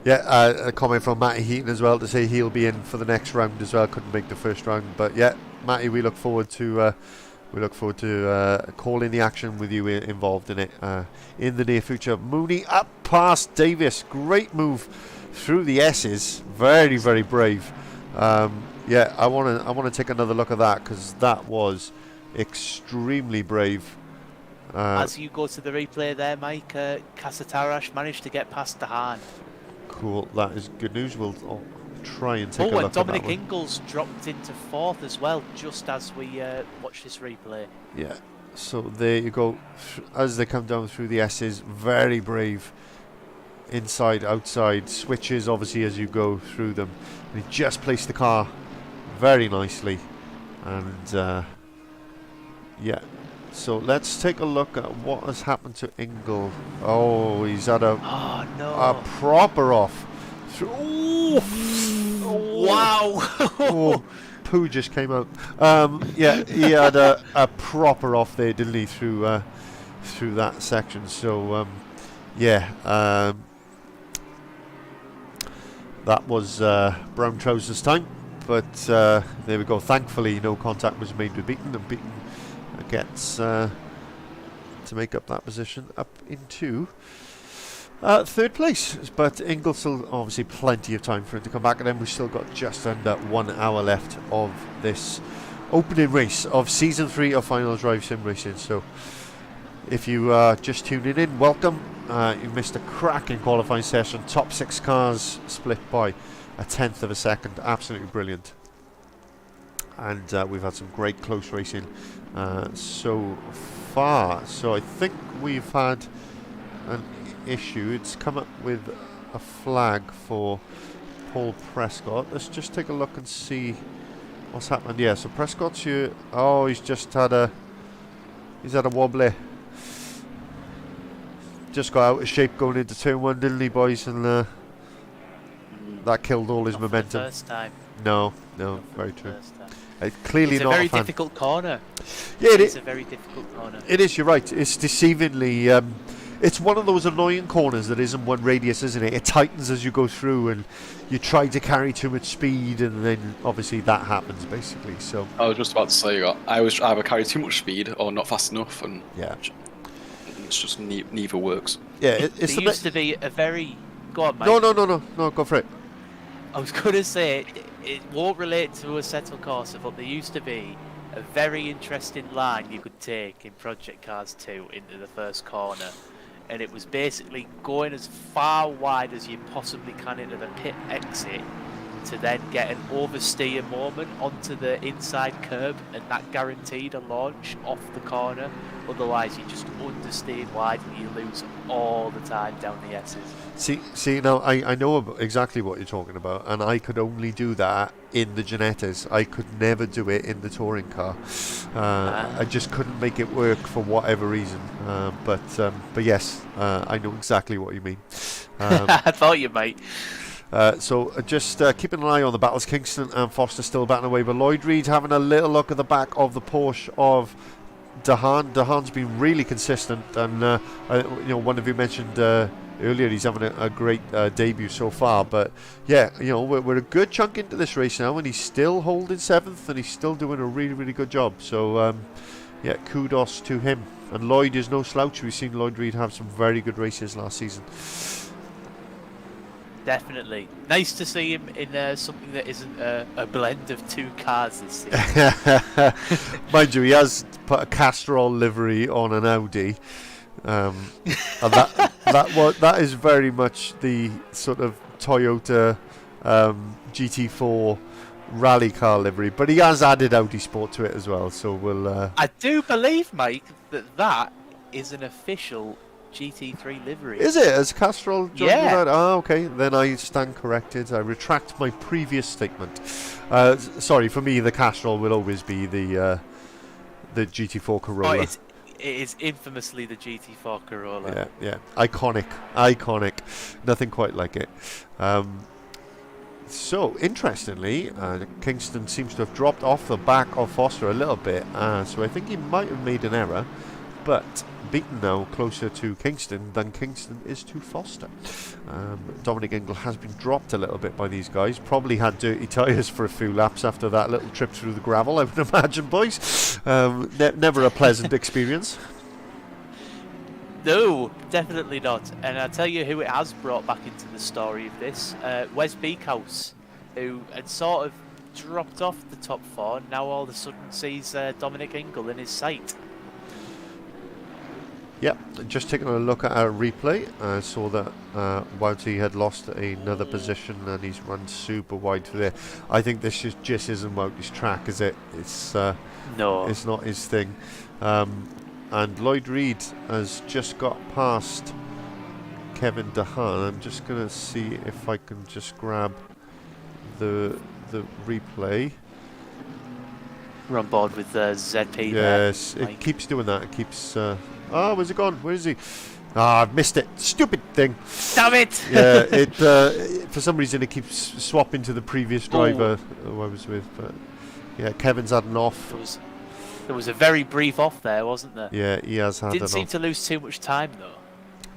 A comment from Matty Heaton as well to say he'll be in for the next round as well. Couldn't make the first round, but yeah, Matty, we look forward to calling the action with you involved in it in the near future. Mooney up past Davis, great move through the S's, very very brave. I want to take another look at that because that was extremely brave. As you go to the replay there, Mike, Casatarash managed to get past Dahan. Cool, that is good news. We'll try and take a look and Dominic at that one. Ingles dropped into fourth as well, just as we watch this replay. Yeah, so there you go. As they come down through the S's, very brave. Inside, outside, switches obviously as you go through them. And he just placed the car very nicely. And so let's take a look at what has happened to Ingle. Oh, he's had a proper off. Wow. Poo just came out. He had a proper off there, didn't he, through that section. So that was brown trousers time. But there we go. Thankfully, no contact was made with Beaton, and Beaton gets to make up that position up into third place. But Ingles still obviously plenty of time for him to come back, and then we've still got just under 1 hour left of this opening race of season 3 of Final Drive Sim Racing. So if you are just tuning in, welcome. You missed a cracking qualifying session. Top 6 cars split by a tenth of a second. Absolutely brilliant. And we've had some great close racing so far. So I think we've had an issue. It's come up with a flag for Paul Prescott. Let's just take a look and see what's happened. Yeah, so Prescott's here. Oh, he's had a wobbly. Just got out of shape going into turn 1, didn't he, boys? And that killed all his momentum. First time. No, very true. Clearly it's not a very fan. difficult corner. Yeah, it's a very difficult corner. It is, you're right. It's deceivingly... it's one of those annoying corners that isn't one radius, isn't it? It tightens as you go through, and you try to carry too much speed, and then obviously that happens, basically. So I was just about to say that. I was either carry too much speed or not fast enough, and it's just neither works. Yeah, there used to be a very... Go on, Mike. No, go for it. I was going to say, it won't relate to Assetto Corsa, but there used to be a very interesting line you could take in Project Cars 2 into the first corner, and it was basically going as far wide as you possibly can into the pit exit to then get an oversteer moment onto the inside curb, and that guaranteed a launch off the corner. Otherwise, you just understeered wide and you lose all the time down the S's. See now, I know exactly what you're talking about, and I could only do that in the Ginettas. I could never do it in the touring car. I just couldn't make it work for whatever reason. But yes, I know exactly what you mean. I thought you might. So just keeping an eye on the battles. Kingston and Foster still batting away, but Lloyd Reed having a little look at the back of the Porsche of Dahan's been really consistent, and one of you mentioned earlier he's having a great debut so far. But yeah, we're a good chunk into this race now, and he's still holding 7th, and he's still doing a really, really good job. So yeah, kudos to him. And Lloyd is no slouch. We've seen Lloyd Reid have some very good races last season. Definitely. Nice to see him in something that isn't a blend of 2 cars this season. Mind you, he has put a Castrol livery on an Audi. And that is very much the sort of Toyota GT4 rally car livery. But he has added Audi Sport to it as well. So we'll... I do believe, Mike, that is an official GT3 livery. Is it? Has Castrol joined Yeah. that? Oh, okay. Then I stand corrected. I retract my previous statement. Sorry, for me, the Castrol will always be the GT4 Corolla. Oh, it is infamously the GT4 Corolla. Yeah. Iconic. Nothing quite like it. So, interestingly, Kingston seems to have dropped off the back of Foster a little bit. So I think he might have made an error. But beaten now closer to Kingston than Kingston is to Foster. Dominic Ingle has been dropped a little bit by these guys. Probably had dirty tyres for a few laps after that little trip through the gravel, I would imagine, boys. Never a pleasant experience. No, definitely not. And I'll tell you who it has brought back into the story of this. Wes Beekhouse, who had sort of dropped off the top 4, now all of a sudden sees Dominic Ingle in his sight. Yep, just taking a look at our replay, I saw that Wouty had lost another position and he's run super wide through there. I think this just isn't Wouty's track, is it? It's No. It's not his thing. And Lloyd Reid has just got past Kevin Dahan. I'm just going to see if I can just grab the replay. We're on board with ZP. Yes, there, it keeps doing that. It keeps... where's it gone? Where is he? I've missed it. Stupid thing. Damn it! Yeah, it for some reason it keeps swapping to the previous driver who I was with. But yeah, Kevin's had an off. There was a very brief off there, wasn't there? Yeah, he has had an off. Didn't seem to lose too much time though.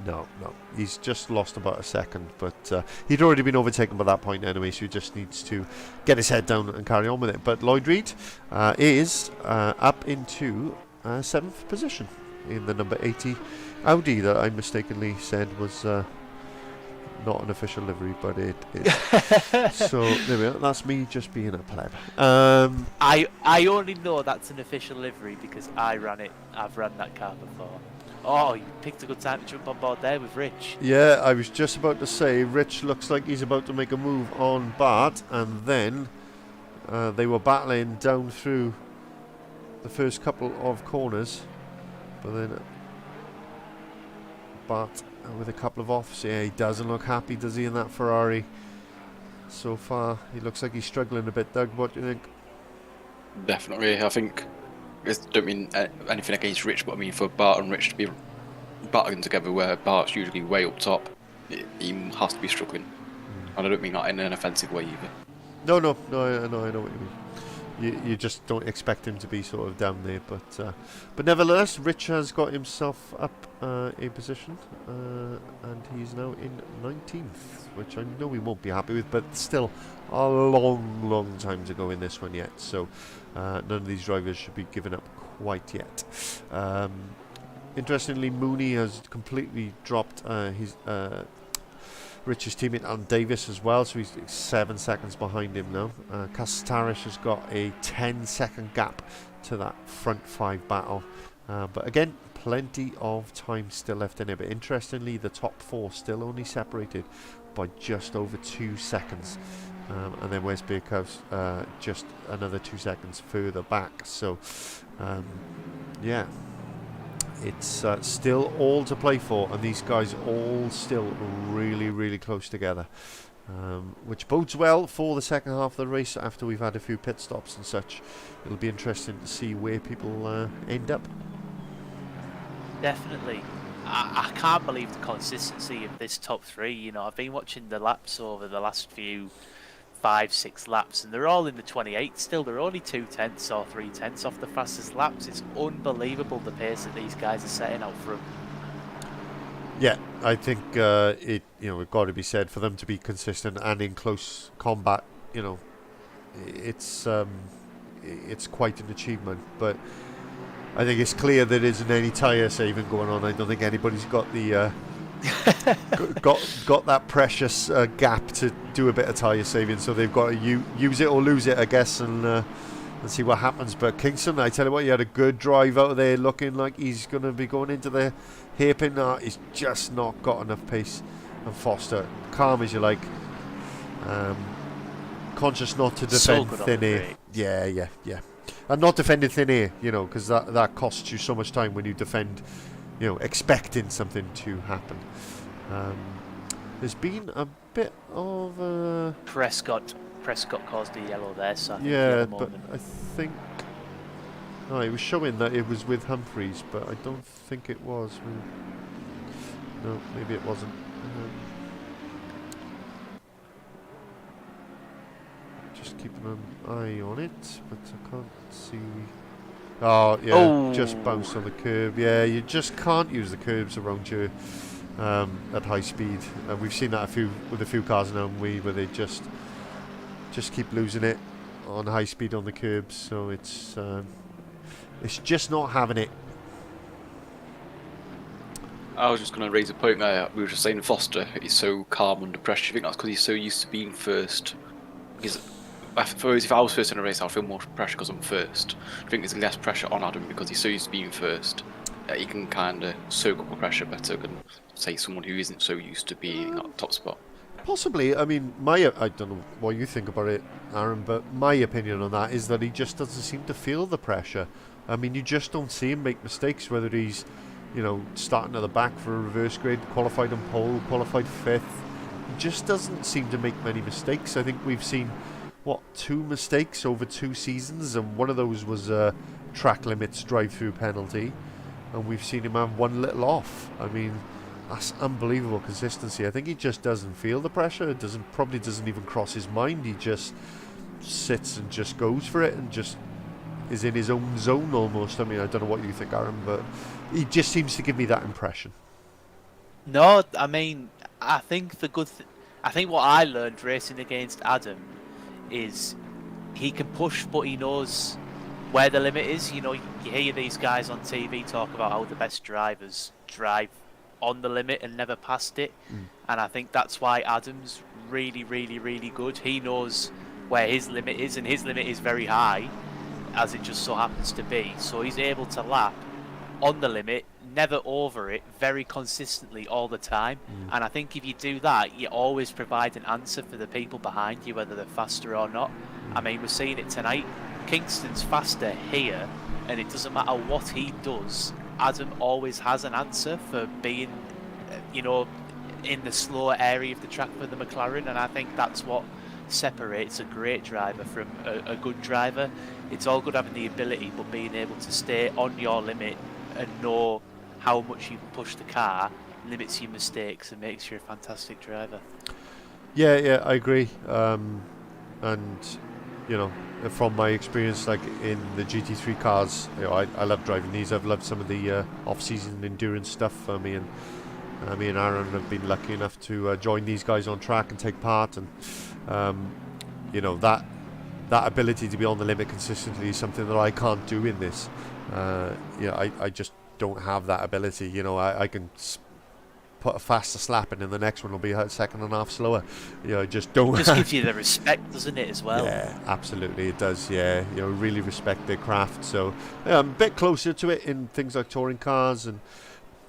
No. He's just lost about a second, but he'd already been overtaken by that point anyway, so he just needs to get his head down and carry on with it. But Lloyd Reid is up into 7th position in the number 80 Audi that I mistakenly said was not an official livery, but it is. So there we are. That's me just being a pleb. I only know that's an official livery because I ran it. I've run that car before. Oh, you picked a good time to jump on board there with Rich. Yeah, I was just about to say, Rich looks like he's about to make a move on Bart, and then they were battling down through the first couple of corners, but then Bart with a couple of offs. Yeah, he doesn't look happy, does he, in that Ferrari? So far, he looks like he's struggling a bit. Doug, what do you think? Definitely, I think. I don't mean anything against Rich, but I mean for Bart and Rich to be battling together where Bart's usually way up top, he has to be struggling. And I don't mean that in an offensive way either. No, I know what you mean. You just don't expect him to be sort of down there, but nevertheless, Rich has got himself up a position, and he's now in 19th, which I know he won't be happy with, but still a long time to go in this one yet, so none of these drivers should be given up quite yet. Interestingly, Mooney has completely dropped his Rich's teammate Alan Davis as well, so he's 7 seconds behind him now. Kastarish has got a 10-second gap to that front 5 battle, but again, plenty of time still left in it. But interestingly, the top 4 still only separated by just over 2 seconds, and then Wes Beerhouse just another 2 seconds further back. So yeah, it's still all to play for, and these guys all still really close together, which bodes well for the second half of the race after we've had a few pit stops and such. It'll be interesting to see where people end up. Definitely. I can't believe the consistency of this top 3. You know, I've been watching the laps over the last few 5-6 laps, and they're all in the 28 still. They're only 2/10 or 3/10 off the fastest laps. It's unbelievable the pace that these guys are setting out front. Yeah, I think it got to be said, for them to be consistent and in close combat, it's quite an achievement. But I think it's clear there isn't any tyre saving going on. I don't think anybody's got the got that precious gap to do a bit of tyre saving, so they've got to use it or lose it, I guess, and see what happens. But Kingston, I tell you what, he had a good drive out of there, looking like he's going to be going into the hairpin. He's just not got enough pace. And Foster, calm as you like, conscious not to defend thin air. Yeah. And not defending thin air, because that costs you so much time when you defend, expecting something to happen. There's been a bit of Prescott caused the yellow there, so but I think it was showing that it was with Humphreys, but I don't think it was. No, maybe it wasn't. Just keeping an eye on it, but I can't see. Oh yeah, just bounced on the curb. Yeah, you just can't use the curbs around you at high speed. We've seen that with a few cars now, where they just keep losing it on high speed on the curbs. So it's just not having it. I was just going to raise a point there. We were just saying Foster is so calm under pressure. I think that's because he's so used to being first. I suppose if I was first in a race, I'll feel more pressure because I'm first. I think there's less pressure on Adam because he's so used to being first. He can kind of soak up the pressure better than, say, someone who isn't so used to being at the top spot. Possibly. I mean, I don't know what you think about it, Aaron, but my opinion on that is that he just doesn't seem to feel the pressure. I mean, you just don't see him make mistakes, whether he's, starting at the back for a reverse grade, qualified on pole, qualified 5th. He just doesn't seem to make many mistakes. I think we've seen, 2 mistakes over 2 seasons, and one of those was a track limits drive-through penalty, and we've seen him have one little off. I mean, that's unbelievable consistency. I think he just doesn't feel the pressure. It probably doesn't even cross his mind. He just sits and just goes for it and just is in his own zone almost. I mean, I don't know what you think, Aaron, but he just seems to give me that impression. No, I mean, I think I think what I learned racing against Adam is he can push, but he knows where the limit is. You hear these guys on TV talk about how the best drivers drive on the limit and never past it, and I think that's why Adam's really, really, really good. He knows where his limit is, and his limit is very high, as it just so happens to be. So he's able to lap on the limit, never over it, very consistently all the time. And I think if you do that, you always provide an answer for the people behind you, whether they're faster or not. I mean, we're seeing it tonight. Kingston's faster here, and it doesn't matter what he does, Adam always has an answer for being, in the slower area of the track for the McLaren, and I think that's what separates a great driver from a good driver. It's all good having the ability, but being able to stay on your limit and know how much you can push the car limits your mistakes and makes you a fantastic driver. Yeah, I agree. And from my experience, like in the GT3 cars, I love driving these. I've loved some of the off-season endurance stuff. Me and Aaron have been lucky enough to join these guys on track and take part, and that ability to be on the limit consistently is something that I can't do in this. I just don't have that ability. I can put a faster slap in, and the next one will be a second and a half slower. I just don't. It just gives you the respect, doesn't it, as well? Yeah, absolutely, it does. Yeah, really respect their craft. So I'm a bit closer to it in things like touring cars and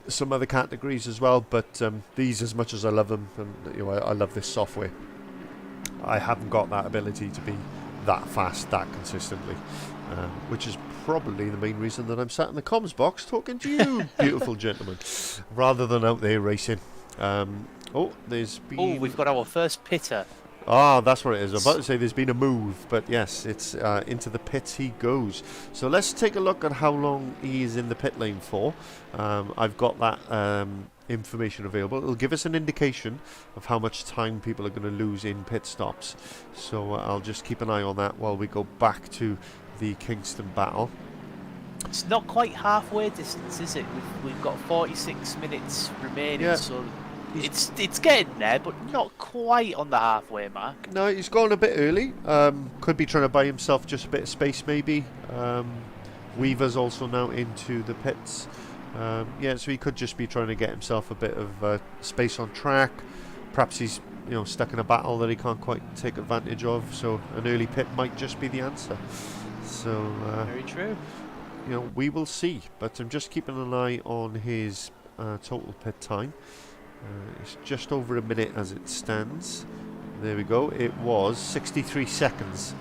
some other categories as well. But these, as much as I love them, and I love this software, I haven't got that ability to be that fast, that consistently, which is probably the main reason that I'm sat in the comms box talking to you, beautiful gentlemen, rather than out there racing. There's been... we've got our first pitter. That's what it is. I'm about to say there's been a move, but yes, it's into the pits he goes. So let's take a look at how long he is in the pit lane for. I've got that information available. It'll give us an indication of how much time people are going to lose in pit stops. So I'll just keep an eye on that while we go back to the Kingston battle. It's not quite halfway distance, is it? We've got 46 minutes remaining, so it's getting there, but not quite on the halfway mark. No, he's gone a bit early. Could be trying to buy himself just a bit of space, maybe. Weaver's also now into the pits. So he could just be trying to get himself a bit of space on track. Perhaps he's stuck in a battle that he can't quite take advantage of. So an early pit might just be the answer. So very true. We will see. But I'm just keeping an eye on his total pit time. It's just over a minute as it stands. There we go. It was 63 seconds.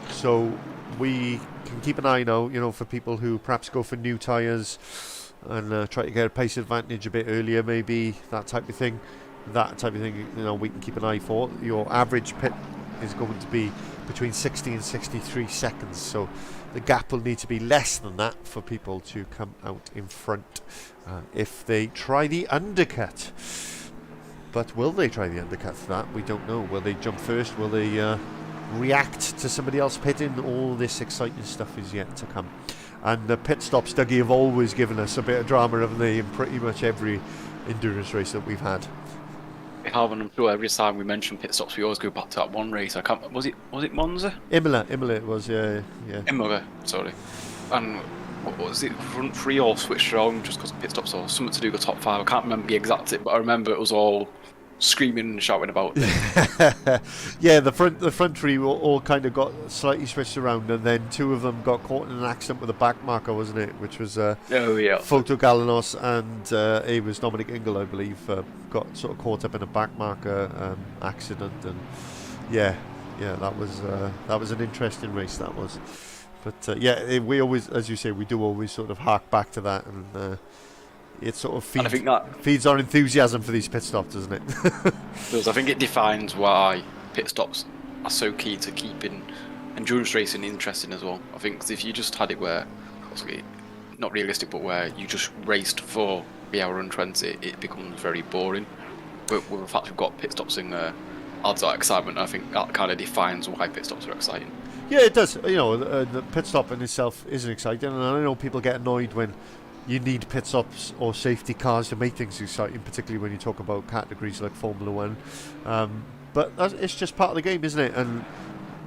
So we can keep an eye now, for people who perhaps go for new tyres and try to get a pace advantage a bit earlier, maybe that type of thing. We can keep an eye for. Your average pit is going to be between 60 and 63 seconds. So the gap will need to be less than that for people to come out in front if they try the undercut. But will they try the undercut for that? We don't know. Will they jump first? Will they react to somebody else pitting? All this exciting stuff is yet to come. And the pit stops, Dougie, have always given us a bit of drama, haven't they, in pretty much every endurance race that we've had. We have, and I'm sure every time we mention pit stops, we always go back to that one race. I can't. Was it Monza? Imola it was, yeah. Imola, sorry. And what was it? Front three all switched around just because of pit stops or something to do with the top five. I can't remember the exact it, but I remember it was all screaming and shouting about it. Yeah, the front three all kind of got slightly switched around, and then two of them got caught in an accident with a back marker, wasn't it? Which was Foto Galanos and it was Dominic Ingle, I believe, got sort of caught up in a back marker accident, and that was an interesting race, that was. But we always, as you say, we do always sort of hark back to that, and it sort of feeds our enthusiasm for these pit stops, doesn't it? Because I think it defines why pit stops are so key to keeping endurance racing interesting as well. I think 'cause if you just had it where, obviously not realistic, but where you just raced for the hour and 20, it becomes very boring. But with the fact we've got pit stops in there, adds that excitement. I think that kind of defines why pit stops are exciting. Yeah, it does. The pit stop in itself isn't exciting, and I know people get annoyed when you need pit stops or safety cars to make things exciting, particularly when you talk about categories like Formula 1. But it's just part of the game, isn't it? And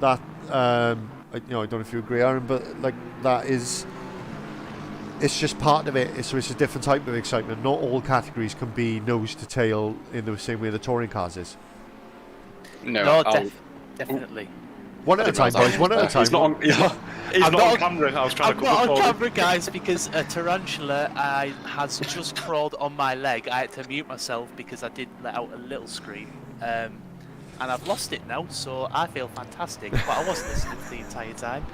that, I don't know if you agree, Aaron, but it's just part of it. So it's a different type of excitement. Not all categories can be nose to tail in the same way the touring cars is. No, definitely. One at a time, boys. One at a time. He's not on camera. I was trying to I'm not on camera, guys, because a tarantula has just crawled on my leg. I had to mute myself because I did let out a little scream, and I've lost it now, so I feel fantastic. But I wasn't listening the entire time.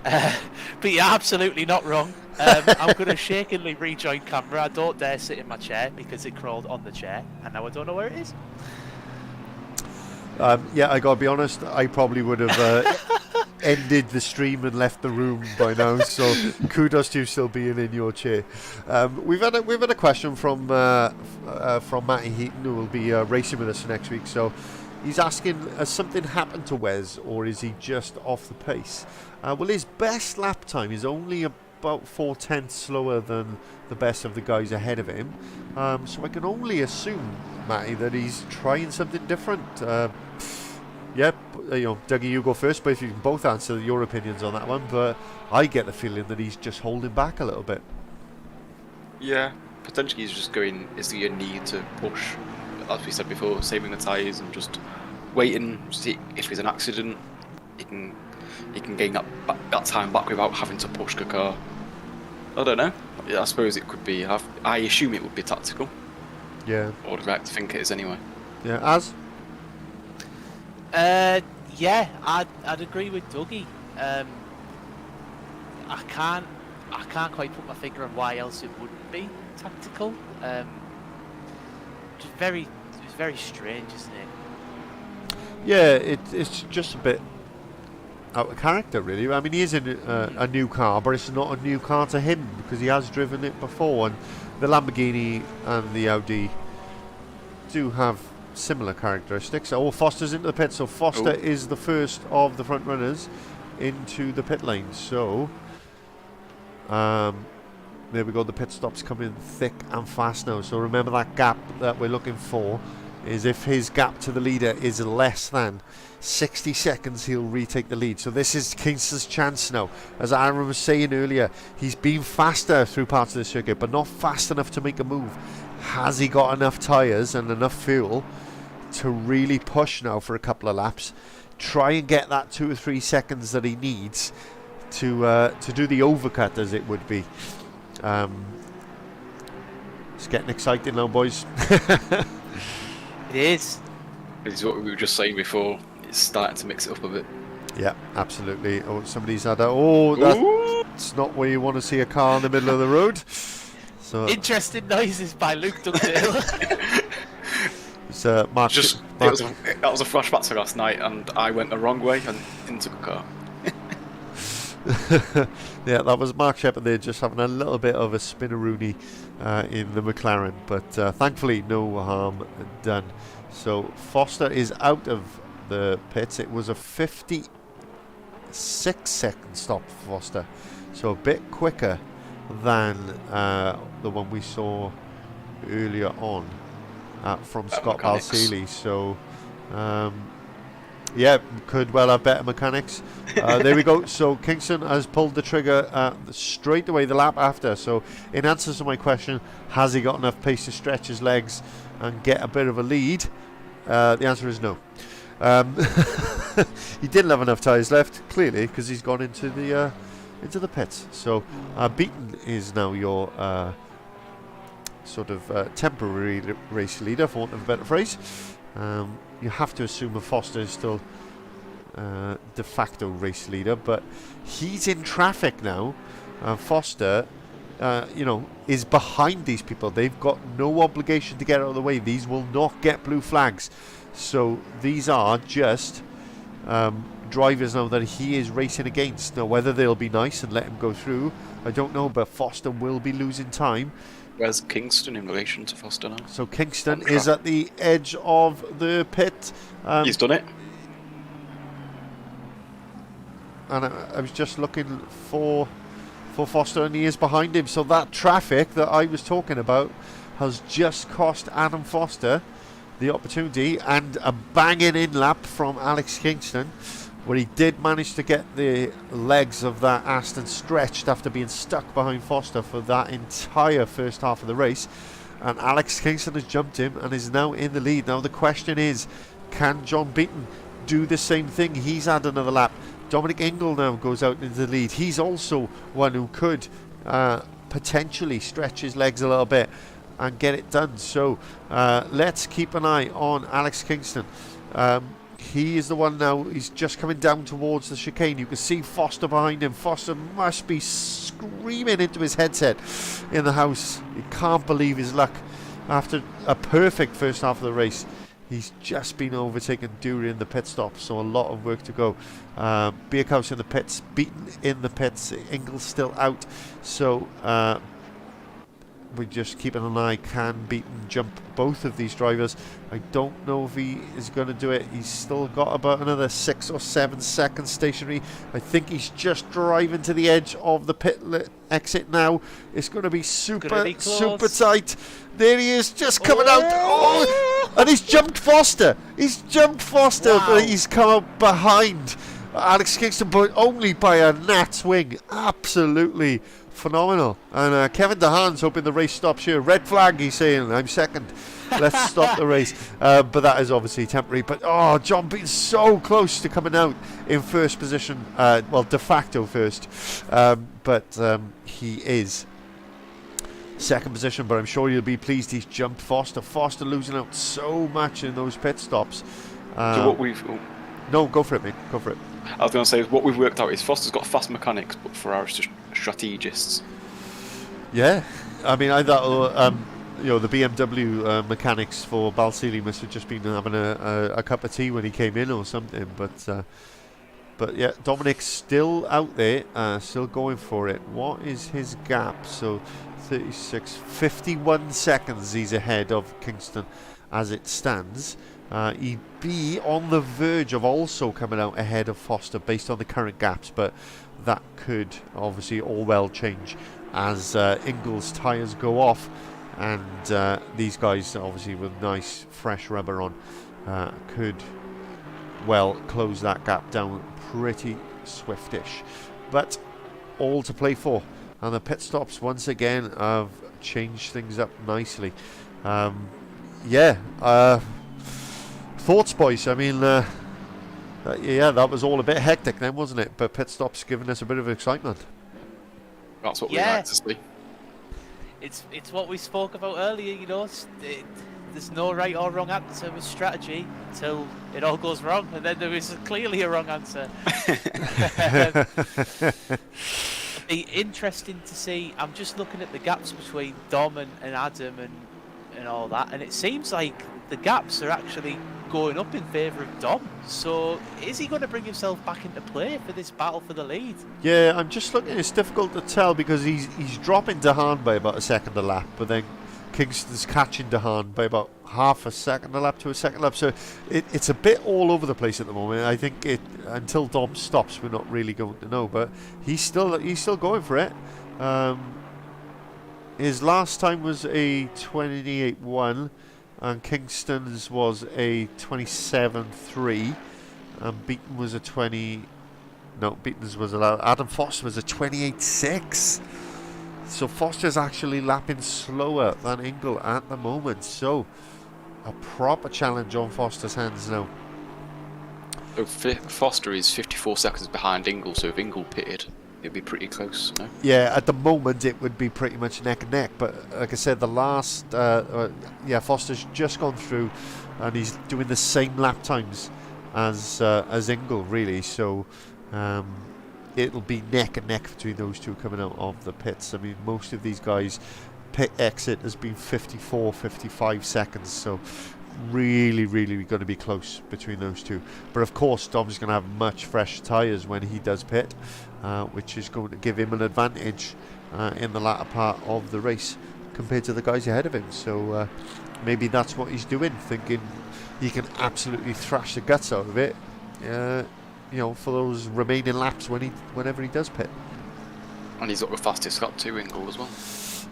But you're absolutely not wrong. I'm going to shakily rejoin camera. I don't dare sit in my chair because it crawled on the chair, and now I don't know where it is. I gotta be honest, I probably would have ended the stream and left the room by now, so kudos to you still being in your chair. We've had a question from Matty Heaton, who will be racing with us next week. So he's asking, has something happened to Wes, or is he just off the pace? Well, his best lap time is only about 4/10 slower than the best of the guys ahead of him. So I can only assume, Matty, that he's trying something different. Dougie, you go first, but if you can both answer your opinions on that one. But I get the feeling that he's just holding back a little bit. Yeah, potentially he's just going, is there a need to push, as we said before, saving the tyres and just waiting, see if there's an accident, he can gain that time back without having to push the car. I don't know. I suppose it could be. I assume it would be tactical. Yeah. Or I'd like to think it is anyway. Yeah, Az? I'd agree with Dougie. I can't quite put my finger on why else it wouldn't be tactical. It's very strange, isn't it? Yeah, it's just a bit out of character, really. I mean, he is in a new car, but it's not a new car to him because he has driven it before. And the Lamborghini and the Audi do have similar characteristics. Oh, Foster's into the pit, so Foster is the first of the front runners into the pit lane. So there we go. The pit stops coming thick and fast now. So remember, that gap that we're looking for is if his gap to the leader is less than 60 seconds, he'll retake the lead. So this is Kingston's chance now. As Aaron was saying earlier, he's been faster through parts of the circuit, but not fast enough to make a move. Has he got enough tyres and enough fuel to really push now for a couple of laps? Try and get that 2 or 3 seconds that he needs to do the overcut, as it would be. It's getting exciting now, boys. It is. This is what we were just saying before. It's starting to mix it up a bit. Yeah, absolutely. Oh, somebody's had a... Oh, that's not where you want to see a car in the middle of the road. So Interesting noises by Luke Dugdale. it's Mark. That was a flashback to last night, and I went the wrong way and into the car. Yeah, that was Mark Shepard there, just having a little bit of a spinneroonie in the McLaren, but thankfully no harm done. So Foster is out of the pits. It was a 56-second stop for Foster, so a bit quicker than the one we saw earlier on from Scott Balseeley. So yeah, could well have better mechanics. There we go. So Kingston has pulled the trigger straight away the lap after. So in answer to my question, has he got enough pace to stretch his legs and get a bit of a lead? The answer is no. He didn't have enough tyres left, clearly, because he's gone into the pits. So Beaton is now your sort of temporary race leader, for want of a better phrase. You have to assume that Foster is still de facto race leader, but he's in traffic now. Foster, is behind these people. They've got no obligation to get out of the way. These will not get blue flags. So these are just drivers now that he is racing against. Now, whether they'll be nice and let him go through, I don't know, but Foster will be losing time. Where's Kingston in relation to Foster now? So Kingston is at the edge of the pit. He's done it. And I was just looking for Foster, and he is behind him. So that traffic that I was talking about has just cost Adam Foster the opportunity, and a banging in lap from Alex Kingston, where he did manage to get the legs of that Aston stretched after being stuck behind Foster for that entire first half of the race. And Alex Kingston has jumped him and is now in the lead. Now the question is, can John Beaton do the same thing? He's had another lap. Dominic Ingle now goes out into the lead. He's also one who could potentially stretch his legs a little bit and get it done. So let's keep an eye on Alex Kingston. He is the one now. He's just coming down towards the chicane. You can see Foster behind him. Foster must be screaming into his headset in the house. He can't believe his luck. After a perfect first half of the race, he's just been overtaken during the pit stop, so a lot of work to go. Bierkhaus in the pits, Beaton in the pits, Ingles still out. So we're just keeping an eye. Can Beaton jump both of these drivers? I don't know if he is going to do it. He's still got about another 6 or 7 seconds stationary. I think he's just driving to the edge of the pit exit now. It's going to be super tight. There he is, just coming out. Oh, and he's jumped Foster. Wow. But he's come up behind Alex Kingston, but only by a gnat's wing. Absolutely phenomenal. And Kevin DeHaan's hoping the race stops here. Red flag, he's saying. I'm second. Let's stop the race. But that is obviously temporary. But John Beaton's so close to coming out in first position. Well, de facto first. But he is second position. But I'm sure you'll be pleased he's jumped Foster. Foster losing out so much in those pit stops. So what we've... No, go for it, mate. Go for it. I was going to say, what we've worked out is Foster's got fast mechanics, but Ferrari's just strategists. Yeah, I mean, I thought the BMW mechanics for Balseeley must have just been having a cup of tea when he came in or something. But But yeah, Dominic's still out there, still going for it. What is his gap? So 51 seconds he's ahead of Kingston as it stands. He'd be on the verge of also coming out ahead of Foster based on the current gaps, but that could obviously all well change as Ingall's tyres go off, and these guys obviously with nice fresh rubber on could well close that gap down pretty swiftish. But all to play for, and the pit stops once again have changed things up nicely. Thoughts, boys? I mean, yeah, that was all a bit hectic then, wasn't it? But pit stops giving us a bit of excitement. That's what we like to see. It's what we spoke about earlier, you know. There's no right or wrong answer with strategy until it all goes wrong, and then there is clearly a wrong answer. Be interesting to see. I'm just looking at the gaps between Dom and Adam and all that, and it seems like the gaps are actually going up in favour of Dom. So is he going to bring himself back into play for this battle for the lead? Yeah, I'm just looking. It's difficult to tell because he's dropping Dehaan by about a second a lap, but then Kingston's catching Dehaan by about half a second a lap to a second lap. So it's a bit all over the place at the moment. I think until Dom stops, we're not really going to know. But he's still going for it. His last time was a 28-1, and Kingston's was a 27-3, and Beaton was a 20. No, Beaton's was allowed. Adam Foster was a 28-6. So Foster's actually lapping slower than Ingall at the moment. So a proper challenge on Foster's hands now. So Foster is 54 seconds behind Ingall, so if Ingall pitted, it'd be pretty close, no? Yeah, at the moment it would be pretty much neck and neck. But like I said, the last, Foster's just gone through, and he's doing the same lap times as Ingall, really. So it'll be neck and neck between those two coming out of the pits. I mean, most of these guys' pit exit has been 54, 55 seconds. So really going to be close between those two. But of course, Dom's going to have much fresh tyres when he does pit, which is going to give him an advantage in the latter part of the race compared to the guys ahead of him. So maybe that's what he's doing, thinking he can absolutely thrash the guts out of it, for those remaining laps whenever he does pit. And he's got the fastest lap too, Ingall, as well.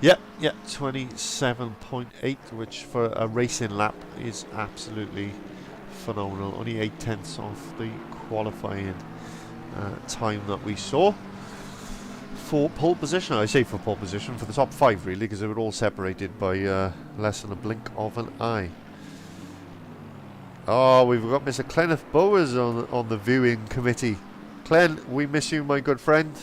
Yeah, 27.8, which for a racing lap is absolutely phenomenal. Only 0.8 off the qualifying time that we saw for pole position. I say for pole position, for the top 5 really, because they were all separated by less than a blink of an eye. Oh, we've got Mr. Clenneth Bowers on the viewing committee. Clen, we miss you, my good friend.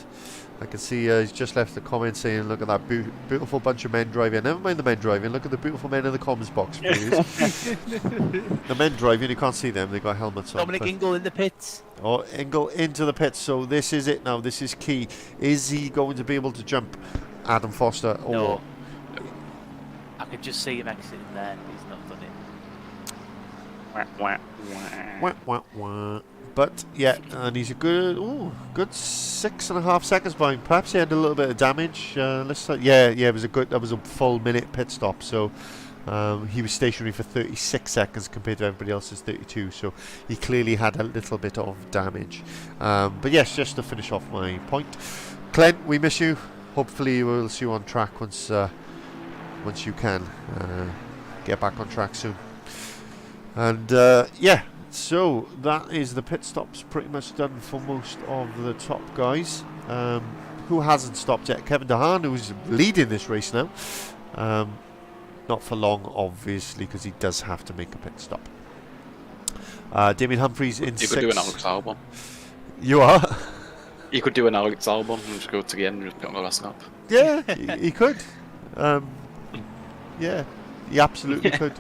I can see he's just left a comment saying, look at that beautiful bunch of men driving. Never mind the men driving, look at the beautiful men in the comms box, please. The men driving, you can't see them, they've got helmets on. Dominic Ingall in the pits. Oh, Ingall into the pits, so this is it now, this is key. Is he going to be able to jump Adam Foster? Or no. I could just see him exiting there, he's not done it. But yeah, and he's a good 6.5 seconds behind. Perhaps he had a little bit of damage. It was a full minute pit stop. So he was stationary for 36 seconds compared to everybody else's 32. So he clearly had a little bit of damage. But yes, just to finish off my point, Clint, we miss you. Hopefully we'll see you on track once you can get back on track soon. And so that is the pit stops pretty much done for most of the top guys. Who hasn't stopped yet? Kevin Dehaan, who's leading this race now. Not for long, obviously, because he does have to make a pit stop. Damien Humphries in 6. You could do an Alex Albon. You are? You could do an Alex Albon and just go to the end and just get on the last lap. Yeah, he could. Yeah, he absolutely could.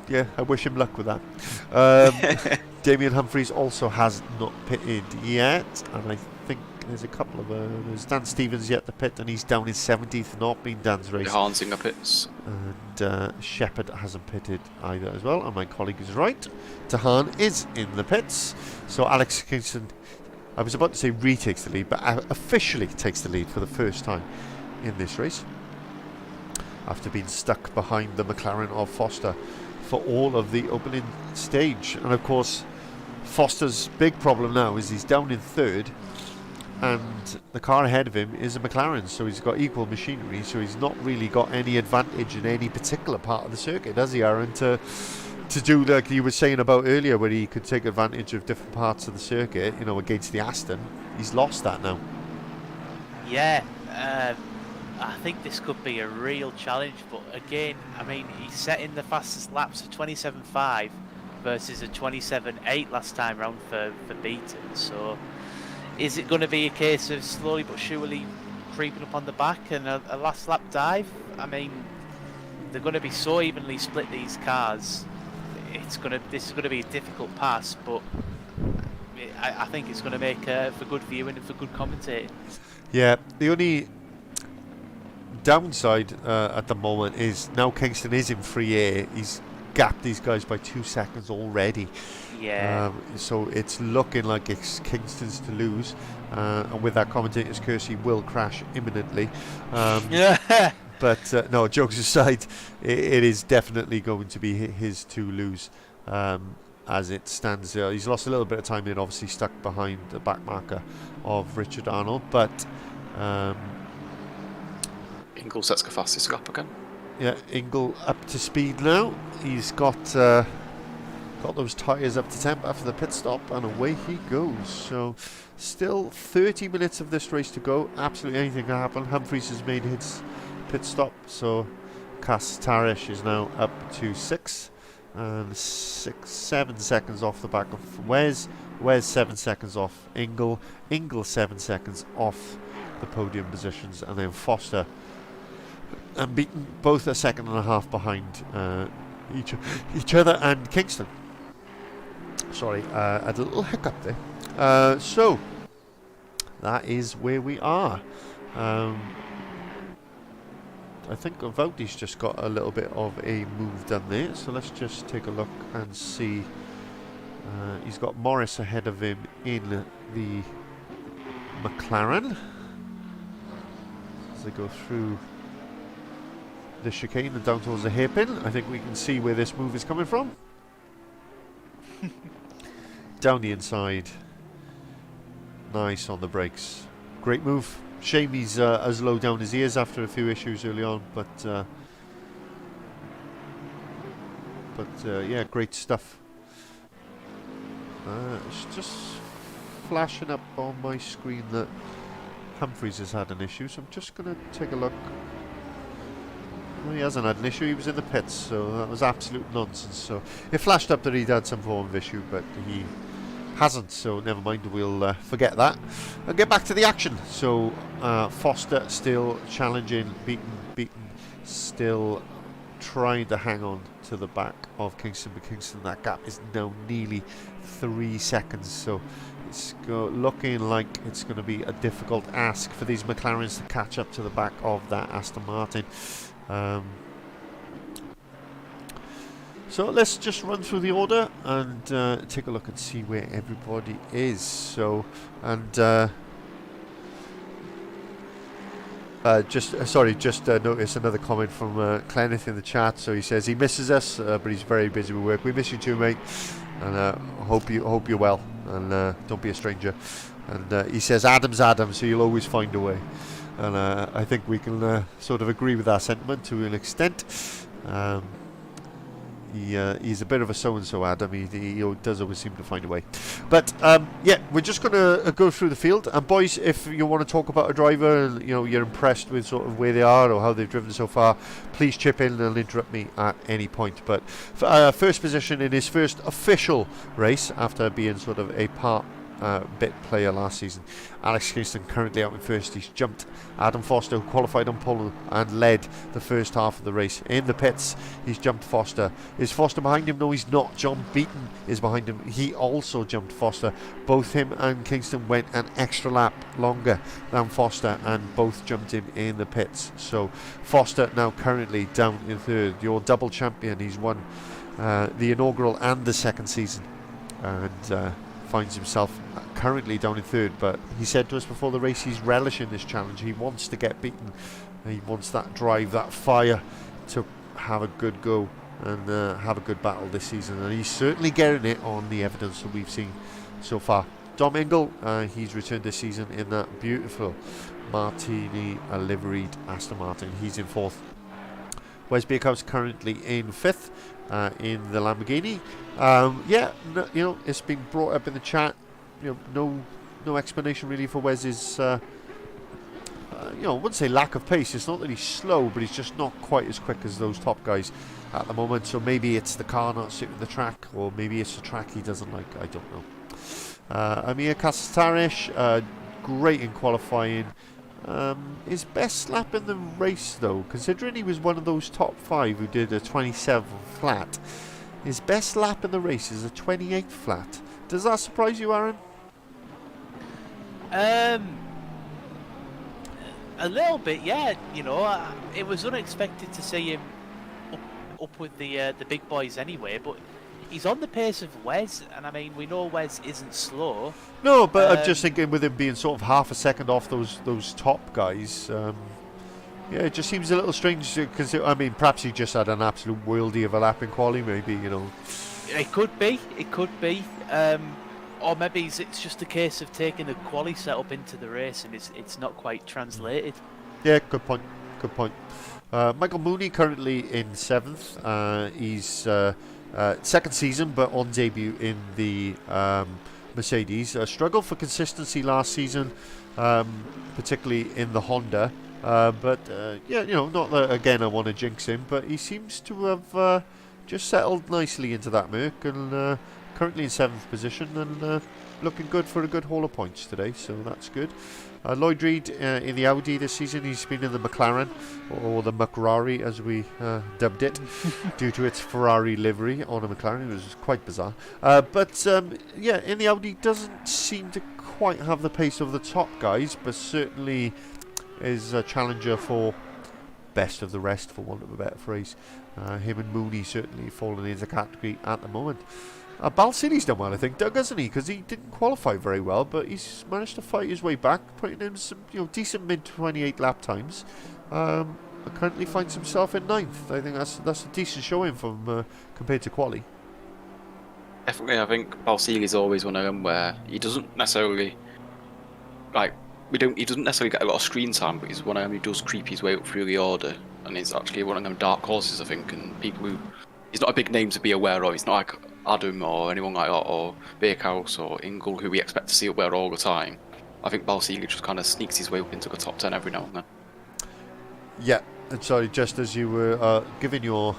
Yeah, I wish him luck with that. Damien Humphries also has not pitted yet, and I think there's a couple of there's Dan Stevens yet to pit, and he's down in 17th, not been Dan's race. Hansinger pits. And Shepherd hasn't pitted either as well, and my colleague is right. Tahan is in the pits, so Alex Kingston, I was about to say retakes the lead, but officially takes the lead for the first time in this race, after being stuck behind the McLaren of Foster for all of the opening stage. And of course, Foster's big problem now is he's down in third, and the car ahead of him is a McLaren, so he's got equal machinery, so he's not really got any advantage in any particular part of the circuit, does he, Aaron, to do like you were saying about earlier, where he could take advantage of different parts of the circuit, you know, against the Aston. He's lost that now. Yeah, I think this could be a real challenge, but again, I mean, he's setting the fastest laps of 27.5 versus a 27.8 last time round for Beaton, so is it going to be a case of slowly but surely creeping up on the back and a last lap dive? I mean, they're going to be so evenly split, these cars. This is going to be a difficult pass, but I think it's going to make for good viewing and for good commentating. Yeah, the only downside at the moment is now Kingston is in free air. He's gapped these guys by 2 seconds already. Yeah. So it's looking like it's Kingston's to lose, and with that commentator's curse, he will crash imminently. Yeah. But no, jokes aside, it is definitely going to be his to lose as it stands. He's lost a little bit of time in, obviously stuck behind the back marker of Richard Arnold, but Ingle sets the fastest lap again. yeah, Ingle up to speed now. He's got those tyres up to temp after the pit stop, and away he goes. So still 30 minutes of this race to go. Absolutely anything can happen. Humphries has made his pit stop, so Cass Tarish is now up to 6 and 7 seconds off the back of Wes. Wes 7 seconds off Ingle. Ingle 7 seconds off the podium positions, and then Foster and Beaton both a second and a half behind each other, and Kingston. Sorry, I had a little hiccup there. So that is where we are. I think Vouty's just got a little bit of a move done there, so let's just take a look and see. He's got Morris ahead of him in the McLaren as they go through the chicane and down towards the hairpin. I think we can see where this move is coming from. Down the inside. Nice on the brakes. Great move. Shame he's as low down as he is after a few issues early on, but yeah, great stuff. It's just flashing up on my screen that Humphries has had an issue, so I'm just going to take a look. Well, he hasn't had an issue, he was in the pits, so that was absolute nonsense. So it flashed up that he'd had some form of issue, but he hasn't, so never mind, we'll forget that and get back to the action. So Foster still challenging Beaton still trying to hang on to the back of Kingston, but Kingston, that gap is now nearly 3 seconds, so it's looking like it's going to be a difficult ask for these McLarens to catch up to the back of that Aston Martin. So let's just run through the order and take a look and see where everybody is. So, and just notice another comment from Clenneth in the chat. So he says he misses us, but he's very busy with work. We miss you too, mate, and hope you're well, and don't be a stranger. And he says Adam's Adam, so you'll always find a way. And I think we can sort of agree with that sentiment to an extent. He's a bit of a so-and-so Adam. He does always seem to find a way. But yeah, we're just going to go through the field. And boys, if you want to talk about a driver and you're impressed with sort of where they are or how they've driven so far, please chip in and interrupt me at any point. But first position in his first official race after being sort of a part bit player last season. Alex Kingston currently out in first. He's jumped Adam Foster, who qualified on pole and led the first half of the race. In the pits, he's jumped Foster. Is Foster behind him? No, he's not. John Beaton is behind him. He also jumped Foster. Both him and Kingston went an extra lap longer than Foster, and both jumped him in the pits. So Foster now currently down in third. Your double champion. He's won the inaugural and the second season, and finds himself currently down in third. But he said to us before the race he's relishing this challenge. He wants to get beaten. He wants that drive, that fire to have a good go and have a good battle this season, and he's certainly getting it on the evidence that we've seen so far. Dom Ingle, he's returned this season in that beautiful Martini liveried Aston Martin. He's in fourth. Wes Beerhouse currently in fifth in the Lamborghini. It's been brought up in the chat. No explanation really for Wes's I wouldn't say lack of pace. It's not that he's slow, but he's just not quite as quick as those top guys at the moment. So maybe it's the car not suiting the track, or maybe it's the track he doesn't like. I don't know. Amir Kasatarish, great in qualifying. His best lap in the race, though, considering he was one of those top 5 who did a 27 flat, his best lap in the race is a 28 flat. Does that surprise you, Aaron? A little bit, yeah. It was unexpected to see him up with the big boys anyway, but he's on the pace of Wes, and I mean, we know Wes isn't slow. No, but I'm just thinking with him being sort of half a second off those top guys, it just seems a little strange, because I mean, perhaps he just had an absolute worldie of a lap in quali, maybe, It could be, or maybe it's just a case of taking the quali setup into the race and it's not quite translated. Yeah, good point. Michael Mooney currently in 7th. He's second season, but on debut in the Mercedes. Struggled for consistency last season, particularly in the Honda. Not that, again, I want to jinx him, but he seems to have just settled nicely into that Merc, and currently in 7th position, and looking good for a good haul of points today, so that's good. Lloyd Reed in the Audi this season. He's been in the McLaren, or the McRari as we dubbed it, due to its Ferrari livery on a McLaren. It was quite bizarre. In the Audi doesn't seem to quite have the pace of the top guys, but certainly is a challenger for best of the rest, for want of a better phrase. Him and Mooney certainly falling into the category at the moment. Balsini's done well, I think, Doug, hasn't he? Because he didn't qualify very well, but he's managed to fight his way back, putting in some decent mid-28 lap times. Currently finds himself in 9th. I think that's a decent showing from compared to quali. Definitely, I think Balsini's always one of them where he doesn't necessarily he doesn't necessarily get a lot of screen time, but he's one of them who does creep his way up through the order, and he's actually one of them dark horses, I think, and people who he's not a big name to be aware of. He's not like Adam or anyone like that, or Bakehouse or Ingle, who we expect to see up there all the time. I think Balsini just kind of sneaks his way up into the top 10 every now and then. Yeah, and sorry, just as you were giving your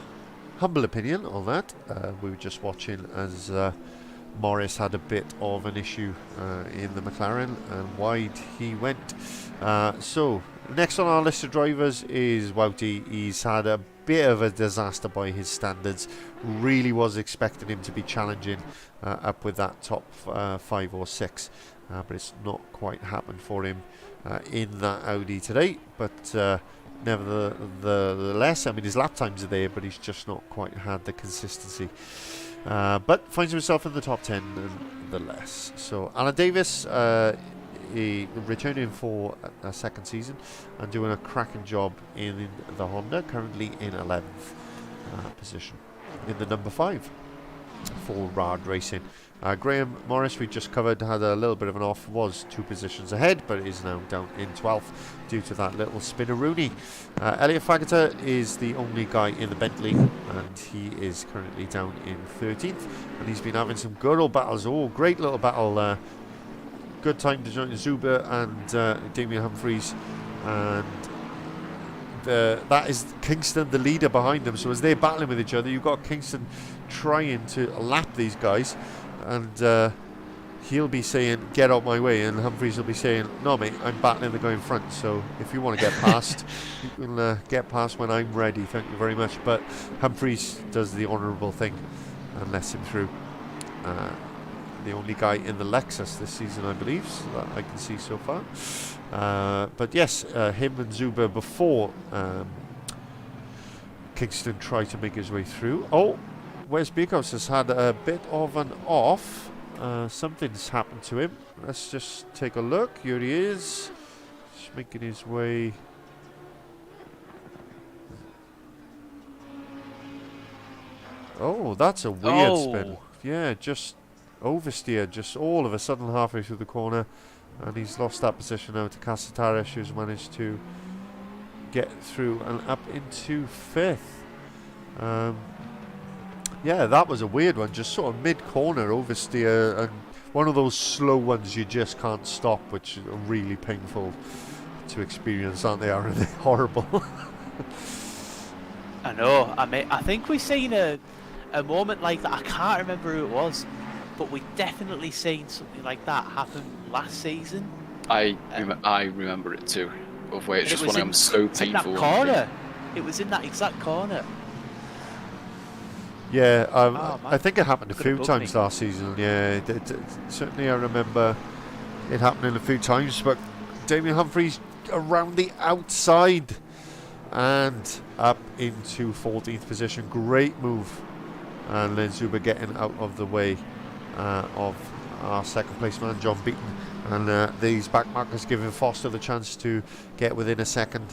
humble opinion on that, we were just watching as Morris had a bit of an issue in the McLaren, and wide he went. So next on our list of drivers is Wouty. He's had a bit of a disaster by his standards. Really was expecting him to be challenging up with that top 5 or 6, but it's not quite happened for him in that Audi today. But nevertheless, I mean, his lap times are there, but he's just not quite had the consistency. But finds himself in the top 10 nonetheless. So Alan Davis, he returning for a second season and doing a cracking job in the Honda, currently in 11th position in the number 5 for Rard Racing. Graham Morris, we just covered, had a little bit of an off, was 2 positions ahead, but is now down in 12th due to that little spinneroonie. Elliot Fagata is the only guy in the Bentley, and he is currently down in 13th, and he's been having some good old battles. Oh, great little battle. Good time to join Zuber and Damien Humphreys, and that is Kingston, the leader, behind them. So as they're battling with each other, you've got Kingston trying to lap these guys, and he'll be saying, get out my way, and Humphries will be saying, no mate, I'm battling the guy in front, so if you want to get past, you can get past when I'm ready, thank you very much. But Humphries does the honourable thing and lets him through. The only guy in the Lexus this season, I believe, so that I can see so far. But yes, him and Zuber before Kingston tried to make his way through. Oh, Wes Beekhouse has had a bit of an off. Something's happened to him. Let's just take a look. Here he is, just making his way. Oh, that's a weird spin. Yeah, just oversteer, just all of a sudden halfway through the corner, and he's lost that position now to Casatares, who's managed to get through and up into 5th. Yeah, that was a weird one, just sort of mid-corner oversteer, and one of those slow ones you just can't stop, which are really painful to experience, aren't they? Aren't they horrible? I know. I mean, I think we've seen a moment like that. I can't remember who it was, but we definitely seen something like that happen last season. I remember it too. Of where it's just one of them so painful. In that corner. It was in that exact corner. Yeah, I think it happened a few times last season. Yeah, certainly I remember it happening a few times. But Damien Humphries around the outside and up into 14th position. Great move. And then Zuber getting out of the way of our second place man, John Beaton. And these back markers giving Foster the chance to get within a second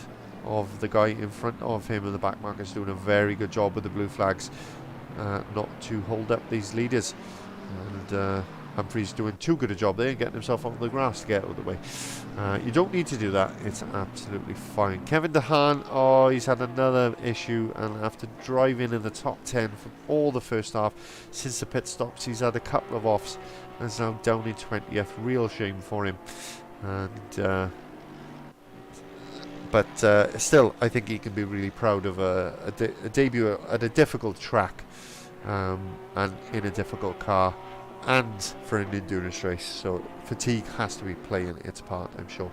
of the guy in front of him. And the back markers doing a very good job with the blue flags not to hold up these leaders. And Humphries doing too good a job there and getting himself onto the grass to get out of the way. You don't need to do that. It's absolutely fine. Kevin DeHaan, oh, he's had another issue, and after driving in the top 10 for all the first half since the pit stops, he's had a couple of offs and is now down in 20th. Real shame for him. And but still, I think he can be really proud of a debut at a difficult track and in a difficult car, and for an endurance race, so fatigue has to be playing its part, I'm sure.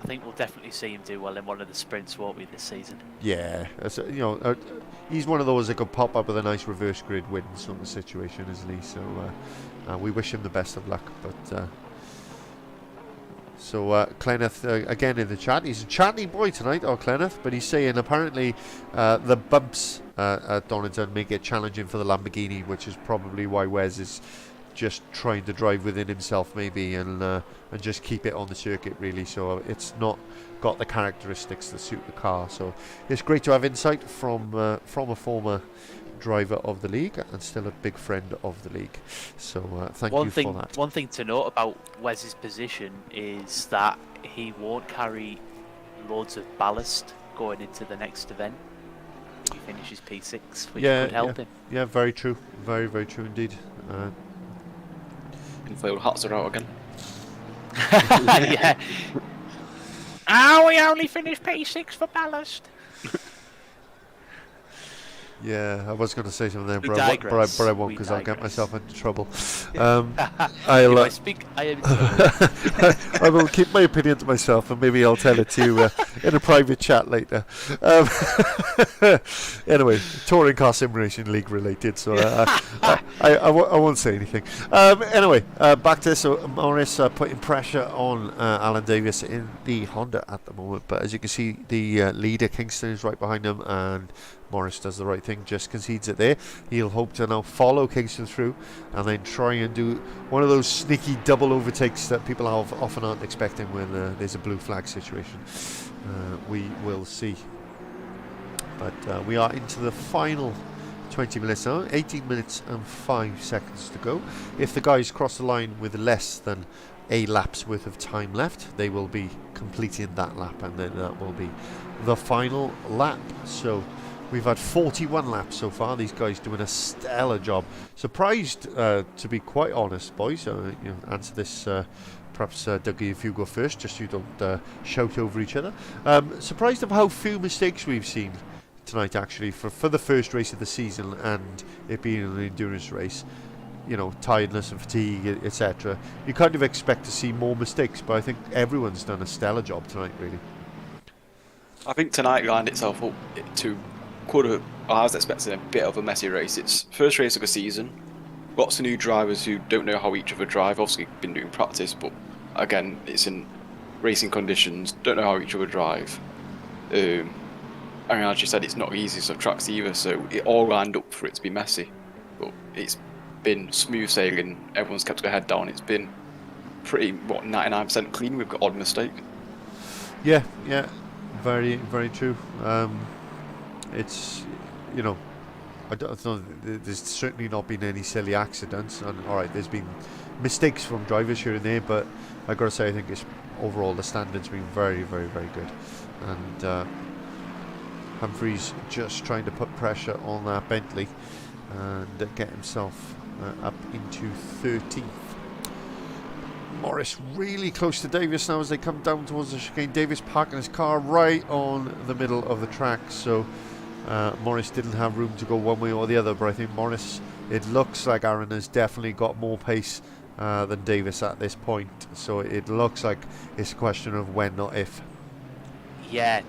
I think we'll definitely see him do well in one of the sprints, won't we, this season? Yeah, you know, he's one of those that could pop up with a nice reverse grid win sort of situation, isn't he? So we wish him the best of luck. But so Clenneth again in the chat. He's a chatty boy tonight, Clenneth, but he's saying apparently the bumps at Donington make it challenging for the Lamborghini, which is probably why Wes is just trying to drive within himself maybe and just keep it on the circuit really, so it's not got the characteristics that suit the car. So it's great to have insight from a former driver of the league and still a big friend of the league, so thank you for that. One thing to note about Wes's position is that he won't carry loads of ballast going into the next event if he finishes P6, which could help him. Yeah, very true, very, very true indeed. Inflatable hats are out again. Yeah. Oh, we only finished P6 for ballast. Yeah, I was going to say something there, but I won't, because I'll get myself into trouble. I will keep my opinion to myself, and maybe I'll tell it to you in a private chat later. Anyway, Touring Car Simulation League related, so I won't say anything. Anyway, back to this. So Morris putting pressure on Alan Davis in the Honda at the moment, but as you can see, the leader Kingston is right behind him, and Morris does the right thing, just concedes it there. He'll hope to now follow Kingston through and then try and do one of those sneaky double overtakes that people often aren't expecting when there's a blue flag situation. We will see. But we are into the final 20 minutes now, 18 minutes and 5 seconds to go. If the guys cross the line with less than a lap's worth of time left, they will be completing that lap, and then that will be the final lap. So we've had 41 laps so far. These guys doing a stellar job. Surprised, to be quite honest, boys. Answer this. Perhaps Dougie, if you go first, just so you don't shout over each other. Surprised of how few mistakes we've seen tonight, actually, for the first race of the season, and it being an endurance race. tiredness and fatigue, etc., you kind of expect to see more mistakes. But I think everyone's done a stellar job tonight, really. I think tonight lined itself up to I was expecting a bit of a messy race. It's first race of the season. Lots of new drivers who don't know how each other drive. Obviously, been doing practice, but again, it's in racing conditions. Don't know how each other drive. As you said, it's not the easiest of tracks either, so it all lined up for it to be messy. But it's been smooth sailing. Everyone's kept their head down. It's been pretty 99% clean with the odd mistake. Yeah, very, very true. It's I don't know. There's certainly not been any silly accidents, and all right, there's been mistakes from drivers here and there, but I gotta say, I think it's overall the standard's been very, very, very good, and Humphreys just trying to put pressure on that Bentley and get himself up into 13th. Morris really close to Davis now as they come down towards the chicane. Davis parking his car right on the middle of the track, so Morris didn't have room to go one way or the other, but I think Morris, it looks like Aaron has definitely got more pace than Davis at this point, so it looks like it's a question of when, not if. Yeah,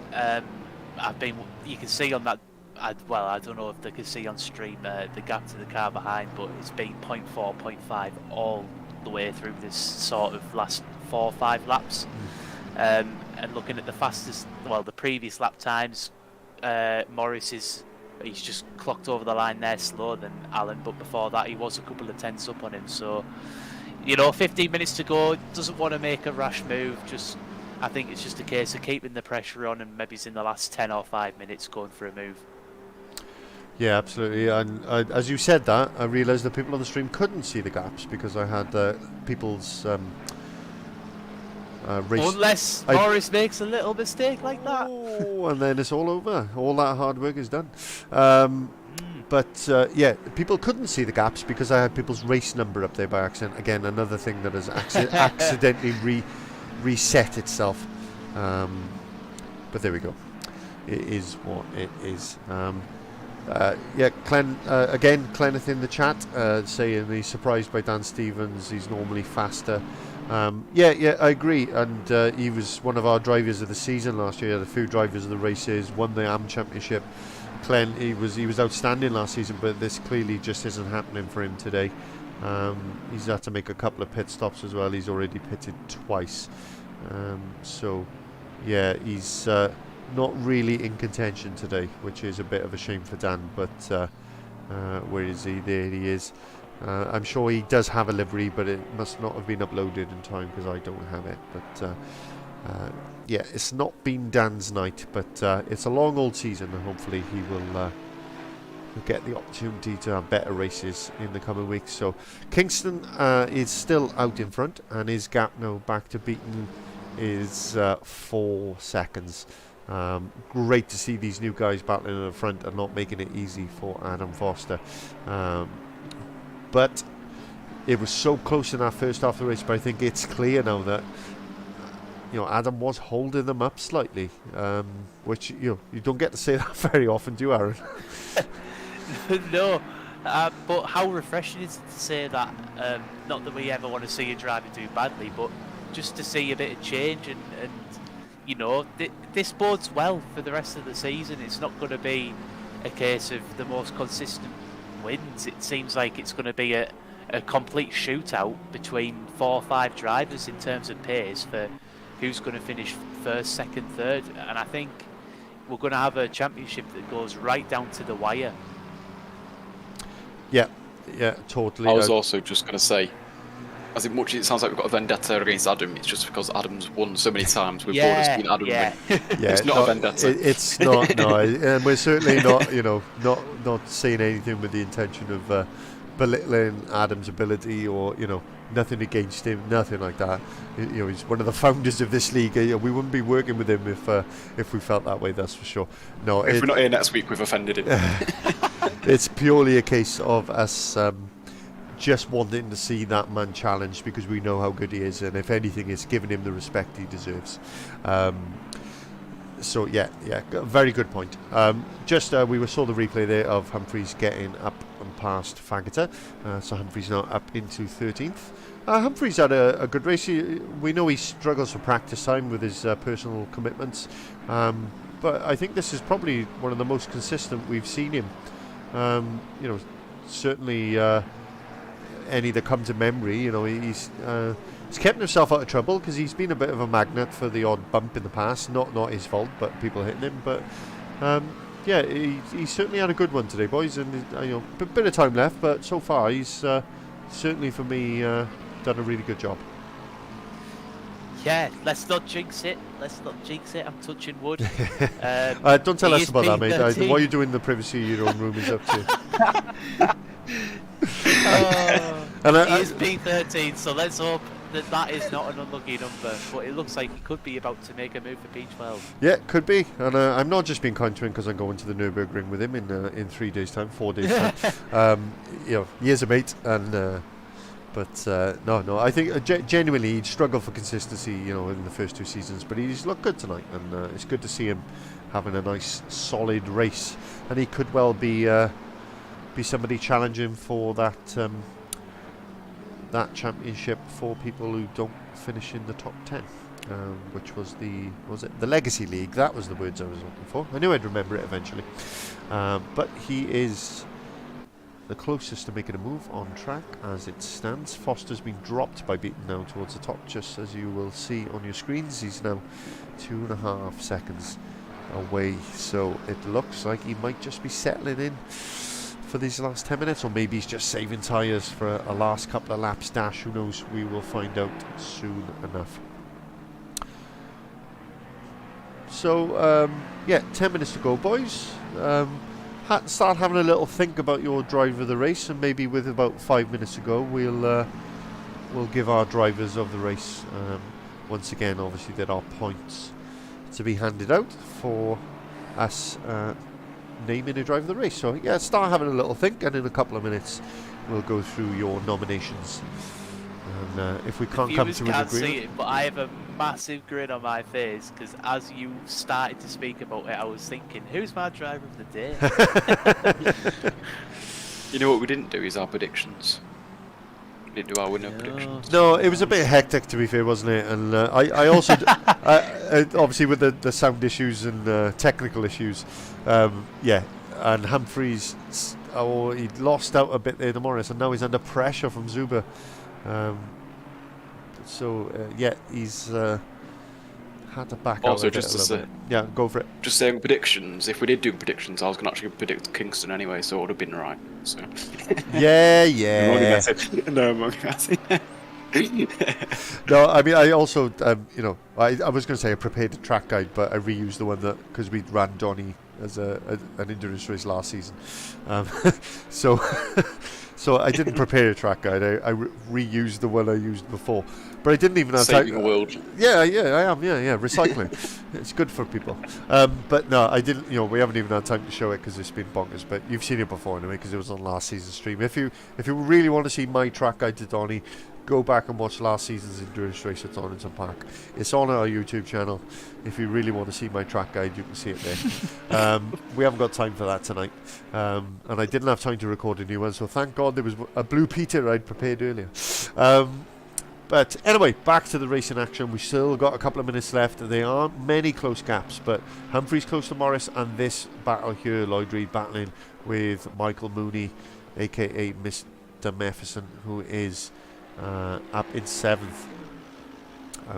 you can see on that, I don't know if they can see on stream the gap to the car behind, but it's been 0.4, 0.5 all the way through this sort of last 4 or 5 laps. And looking at the previous lap times, Morris he's just clocked over the line there slower than Alan, but before that he was a couple of tenths up on him, so 15 minutes to go, doesn't want to make a rash move. I think it's just a case of keeping the pressure on, and maybe it's in the last 10 or 5 minutes going for a move. Yeah, absolutely. And as you said that, I realised that people on the stream couldn't see the gaps because I had people's race. Unless Morris makes a little mistake like that. Oh, and then it's all over. All that hard work is done. But yeah, people couldn't see the gaps because I had people's race number up there by accident. Again, another thing that has accidentally reset itself. But there we go. It is what it is. Yeah, Clenneth in the chat saying he's surprised by Dan Stevens. He's normally faster. Yeah, I agree. And he was one of our drivers of the season last year. The few drivers of the races, won the AM Championship. Clen, he was outstanding last season, but this clearly just isn't happening for him today. He's had to make a couple of pit stops as well. He's already pitted twice. So, yeah, he's not really in contention today, which is a bit of a shame for Dan. But where is he? There he is. I'm sure he does have a livery, but it must not have been uploaded in time because I don't have it. But yeah, it's not been Dan's night, but it's a long old season, and hopefully he will get the opportunity to have better races in the coming weeks. So Kingston is still out in front, and his gap now back to beaten is 4 seconds. Great to see these new guys battling in the front and not making it easy for Adam Foster. But it was so close in that first half of the race, but I think it's clear now that Adam was holding them up slightly, which you don't get to say that very often, do you, Aaron? No, but how refreshing is it to say that? Not that we ever want to see a driver do badly, but just to see a bit of change, and this bodes well for the rest of the season. It's not going to be a case of the most consistent wins. It seems like it's going to be a complete shootout between 4 or 5 drivers in terms of pace for who's going to finish first, second, third, and I think we're going to have a championship that goes right down to the wire. Yeah, totally. I was also just going to say, as much as it sounds like we've got a vendetta against Adam, it's just because Adam's won so many times. We've always been Adam. Yeah, it's not a vendetta. It's not. No, and we're certainly not. Not saying anything with the intention of belittling Adam's ability or nothing against him, nothing like that. He's one of the founders of this league. We wouldn't be working with him if we felt that way. That's for sure. No, if we're not here next week, we've offended him. It's purely a case of us just wanting to see that man challenged because we know how good he is, and if anything, it's giving him the respect he deserves. So yeah, very good point. We saw the replay there of Humphries getting up and past Faggoter, so Humphries now up into 13th. Humphries had a good race. We know he struggles for practice time with his personal commitments, but I think this is probably one of the most consistent we've seen him. Certainly any that come to memory. He's kept himself out of trouble because he's been a bit of a magnet for the odd bump in the past. Not his fault, but people hitting him. But he certainly had a good one today, boys. And a bit of time left, but so far he's certainly for me done a really good job. Yeah, let's not jinx it. I'm touching wood. Don't tell us about that, mate. What you do in the privacy of your own room is up to you. He is P13, so let's hope that is not an unlucky number. But it looks like he could be about to make a move for P12. Yeah, could be. And I'm not just being kind to him because I'm going to the Nürburgring with him in 3 days' time, 4 days' time. He is a mate, and. But no, I think genuinely he'd struggled for consistency, in the first 2 seasons. But he's looked good tonight, and it's good to see him having a nice, solid race. And he could well be somebody challenging for that championship for people who don't finish in the top 10, which was the Legacy League. That was the words I was looking for. I knew I'd remember it eventually. But he is the closest to making a move on track as it stands. Foster's been dropped by Beaton now towards the top, just as you will see on your screens. He's now 2.5 seconds away, so it looks like he might just be settling in for these last 10 minutes, or maybe he's just saving tyres for a last couple of laps dash. Who knows? We will find out soon enough. So 10 minutes to go, boys. Start having a little think about your drive of the race, and maybe with about 5 minutes to go, we'll give our drivers of the race. Once again, obviously there are points to be handed out for us naming a driver of the race. So start having a little think, and in a couple of minutes we'll go through your nominations. And if we can't come to an agreement, see it, but I have a massive grin on my face because as you started to speak about it, I was thinking, who's my driver of the day? You know what we didn't do is our predictions. We didn't do our winner predictions. No, it was a bit hectic, to be fair, wasn't it? And I also obviously with the sound issues and technical issues, and Humphries, he lost out a bit there to Morris, and now he's under pressure from Zuber. He's had to back also, out a bit. Yeah, go for it. Just saying predictions. If we did do predictions, I was going to actually predict Kingston anyway, so it would have been right. So. Yeah. No, I'm only messing. No, I mean, I also, I was going to say I prepared a track guide, but I reused the one because we ran Donny as an endurance race last season. So I didn't prepare a track guide. I reused the one I used before, but I didn't even have saving the world. Yeah, I am. Yeah, recycling. It's good for people. But no, I didn't. We haven't even had time to show it because it's been bonkers. But you've seen it before anyway because it was on last season's stream. If you really want to see my track guide to Donny, go back and watch last season's endurance race at Donington Park. It's on our YouTube channel. If you really want to see my track guide, you can see it there. We haven't got time for that tonight. And I didn't have time to record a new one, so thank God there was a Blue Peter I'd prepared earlier. But anyway, back to the racing action. We still got a couple of minutes left. There aren't many close gaps, but Humphries close to Morris, and this battle here, Lloyd Reed battling with Michael Mooney, aka Mr. Mefferson, who is up in 7th.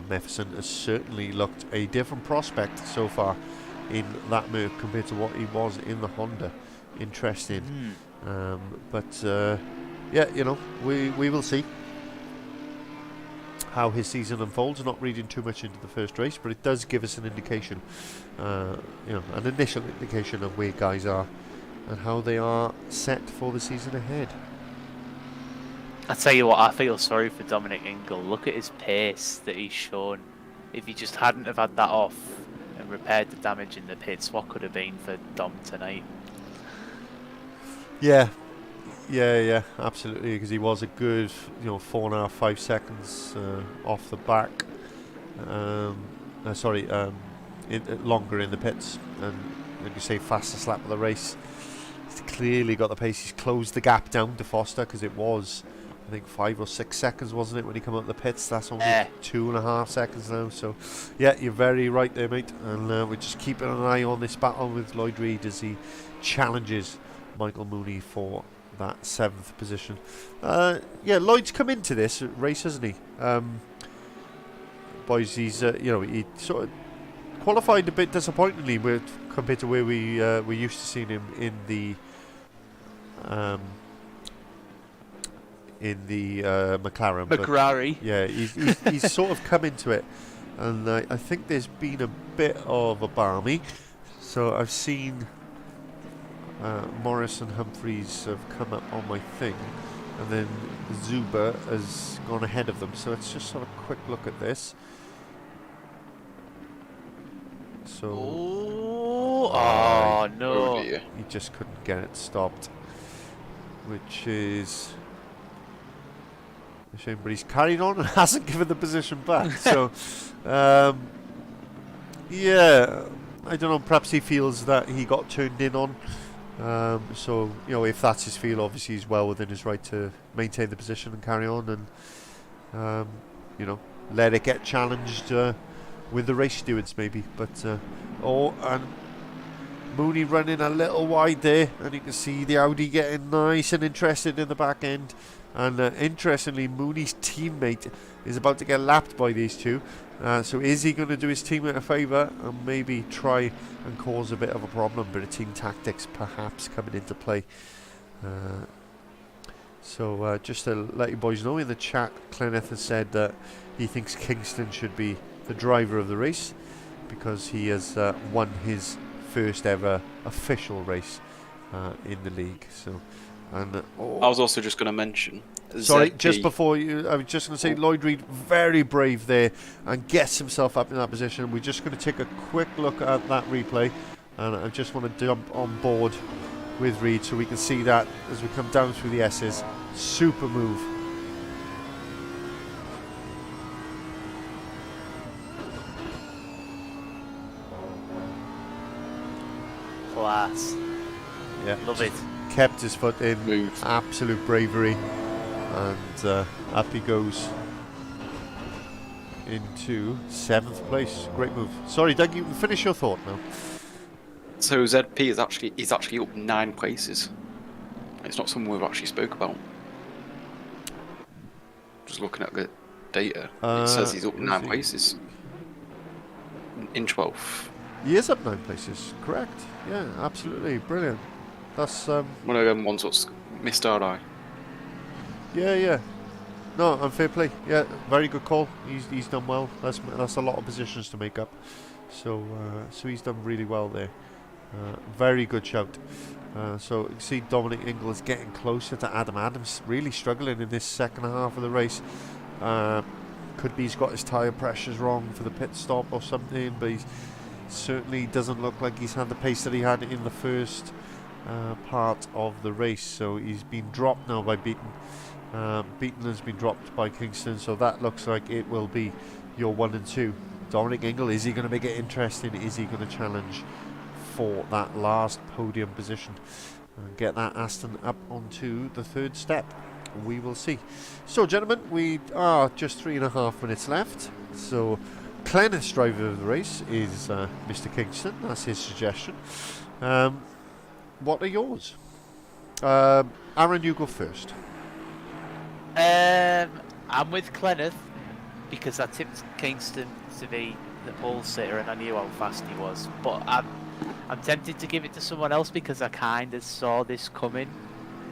Mefferson has certainly looked a different prospect so far in that Merc compared to what he was in the Honda. Interesting. We will see how his season unfolds. Not reading too much into the first race, but it does give us an indication, an initial indication of where guys are and how they are set for the season ahead. I tell you what, I feel sorry for Dominic Ingle. Look at his pace that he's shown. If he just hadn't have had that off and repaired the damage in the pits, what could have been for Dom tonight? Yeah, absolutely. Because he was a good, 4.5, 5 seconds off the back. longer in the pits, and like you say, fastest lap of the race. He's clearly got the pace. He's closed the gap down to Foster, because it was, I think, 5 or 6 seconds, wasn't it, when he came out of the pits? That's only 2.5 seconds now. So, yeah, you're very right there, mate. And we're just keeping an eye on this battle with Lloyd Reid as he challenges Michael Mooney for that 7th position. Yeah, Lloyd's come into this race, hasn't he? Boys, he's he sort of qualified a bit disappointingly compared to where we used to seeing him in the McLaren. McRae. Yeah, he's sort of come into it, and I think there's been a bit of a balmy. So I've seen Morris and Humphreys have come up on my thing, and then Zuber has gone ahead of them. So let's just have a quick look at this. So no, he just couldn't get it stopped, which is a shame, but he's carried on and hasn't given the position back. So yeah, I don't know, perhaps he feels that he got turned in on. So, if that's his feel, obviously he's well within his right to maintain the position and carry on, and let it get challenged with the race stewards maybe. But and Mooney running a little wide there, and you can see the Audi getting nice and interested in the back end. And interestingly, Mooney's teammate is about to get lapped by these two. So is he going to do his teammate a favour and maybe try and cause a bit of a problem? Bit of team tactics perhaps coming into play. So just to let you boys know, in the chat, Clenneth has said that he thinks Kingston should be the driver of the race because he has won his first ever official race in the league. So, and I was also just going to mention. Sorry, just before you, I was just going to say Lloyd Reid very brave there and gets himself up in that position. We're just going to take a quick look at that replay, and I just want to jump on board with Reid so we can see that as we come down through the S's. Super move. Class. Yeah, love it. Kept his foot in. Move. Absolute bravery, and up he goes into 7th place. Great move. Sorry, Doug, you can finish your thought now. So ZP is actually up 9 places. It's not something we've actually spoke about. Just looking at the data, it says he's up 9 places in 12th. He is up 9 places, correct? Yeah, absolutely, brilliant. That's one of them ones that's missed our eye. Yeah. No, and fair play. Yeah, very good call. He's done well. That's a lot of positions to make up. So he's done really well there. Very good shout. So you can see Dominic Ingle is getting closer to Adam Adams, really struggling in this second half of the race. Could be he's got his tyre pressures wrong for the pit stop or something, but he certainly doesn't look like he's had the pace that he had in the first part of the race. So he's been dropped now by Beaton. Beaton has been dropped by Kingston, so that looks like it will be your 1 and 2. Dominic Ingle, is he going to make it interesting? Is he going to challenge for that last podium position and get that Aston up onto the 3rd step? We will see. So gentlemen, we are just 3.5 minutes left. So Clenneth's driver of the race is Mr. Kingston. That's his suggestion. What are yours? Aaron, you go first. I'm with Clenneth because I tipped Kingston to be the pole sitter and I knew how fast he was. But I'm tempted to give it to someone else because I kind of saw this coming.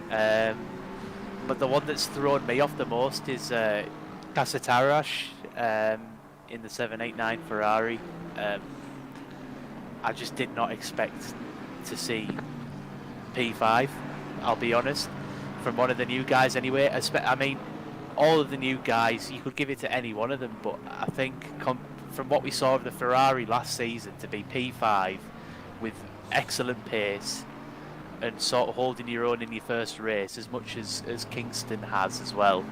But the one that's thrown me off the most is Casatarash in the 789 Ferrari. I just did not expect to see P5, I'll be honest, from one of the new guys anyway. I mean, all of the new guys, you could give it to any one of them, but I think from what we saw of the Ferrari last season, to be P5 with excellent pace and sort of holding your own in your first race as much as Kingston has as well,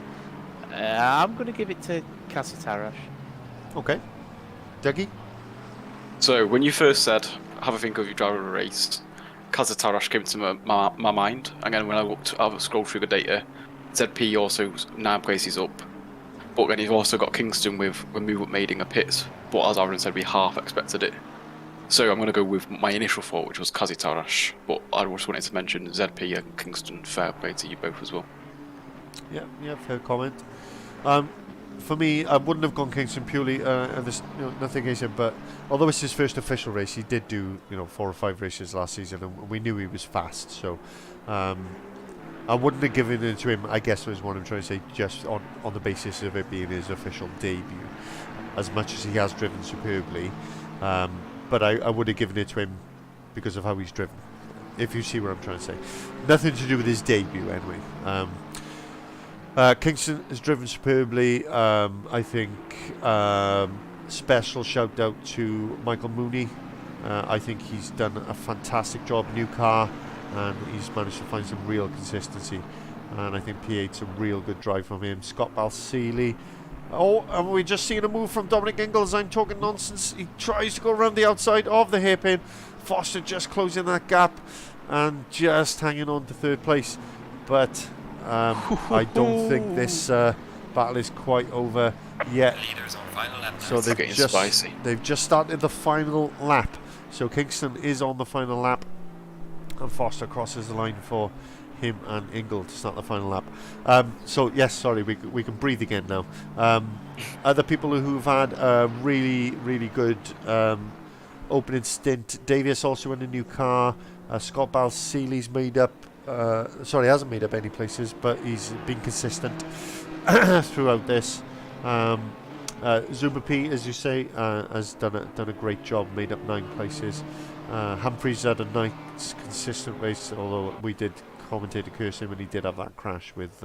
I'm going to give it to Casatarash. Okay. Dougie? So when you first said, have a think of your driver of a race, Kazatarash came to my mind, and then when I scrolled through the data, ZP also 9 places up, but then you've also got Kingston with a move up made in the pits, but as Aaron said, we half expected it. So I'm going to go with my initial thought, which was Kazitarash, but I just wanted to mention ZP and Kingston. Fair play to you both as well. Yeah, fair comment. For me, I wouldn't have gone Kingston purely, and there's nothing against him, but although it's his first official race, he did do 4 or 5 races last season, and we knew he was fast. So I wouldn't have given it to him. I guess was what I'm trying to say, just on the basis of it being his official debut, as much as he has driven superbly. But I would have given it to him because of how he's driven. If you see what I'm trying to say, nothing to do with his debut anyway. Kingston has driven superbly. I think special shout out to Michael Mooney. I think he's done a fantastic job, new car, and he's managed to find some real consistency. And I think P8's a real good drive from him. Scott Balseeley. Oh, and we just seen a move from Dominic Ingalls. I'm talking nonsense. He tries to go around the outside of the hairpin. Foster just closing that gap and just hanging on to 3rd place. But I don't think this battle is quite over yet. So they've just started the final lap. So Kingston is on the final lap, and Foster crosses the line for him and Ingle to start the final lap. So yes, sorry, we can breathe again now. Other people who've had a really good opening stint. Davies also in a new car. Scott Balseeley's made up. Hasn't made up any places, but he's been consistent throughout this. Zuma P, as you say, has done a great job, made up 9 places. Humphreys had a nice consistent race, although we did commentator curse him and he did have that crash with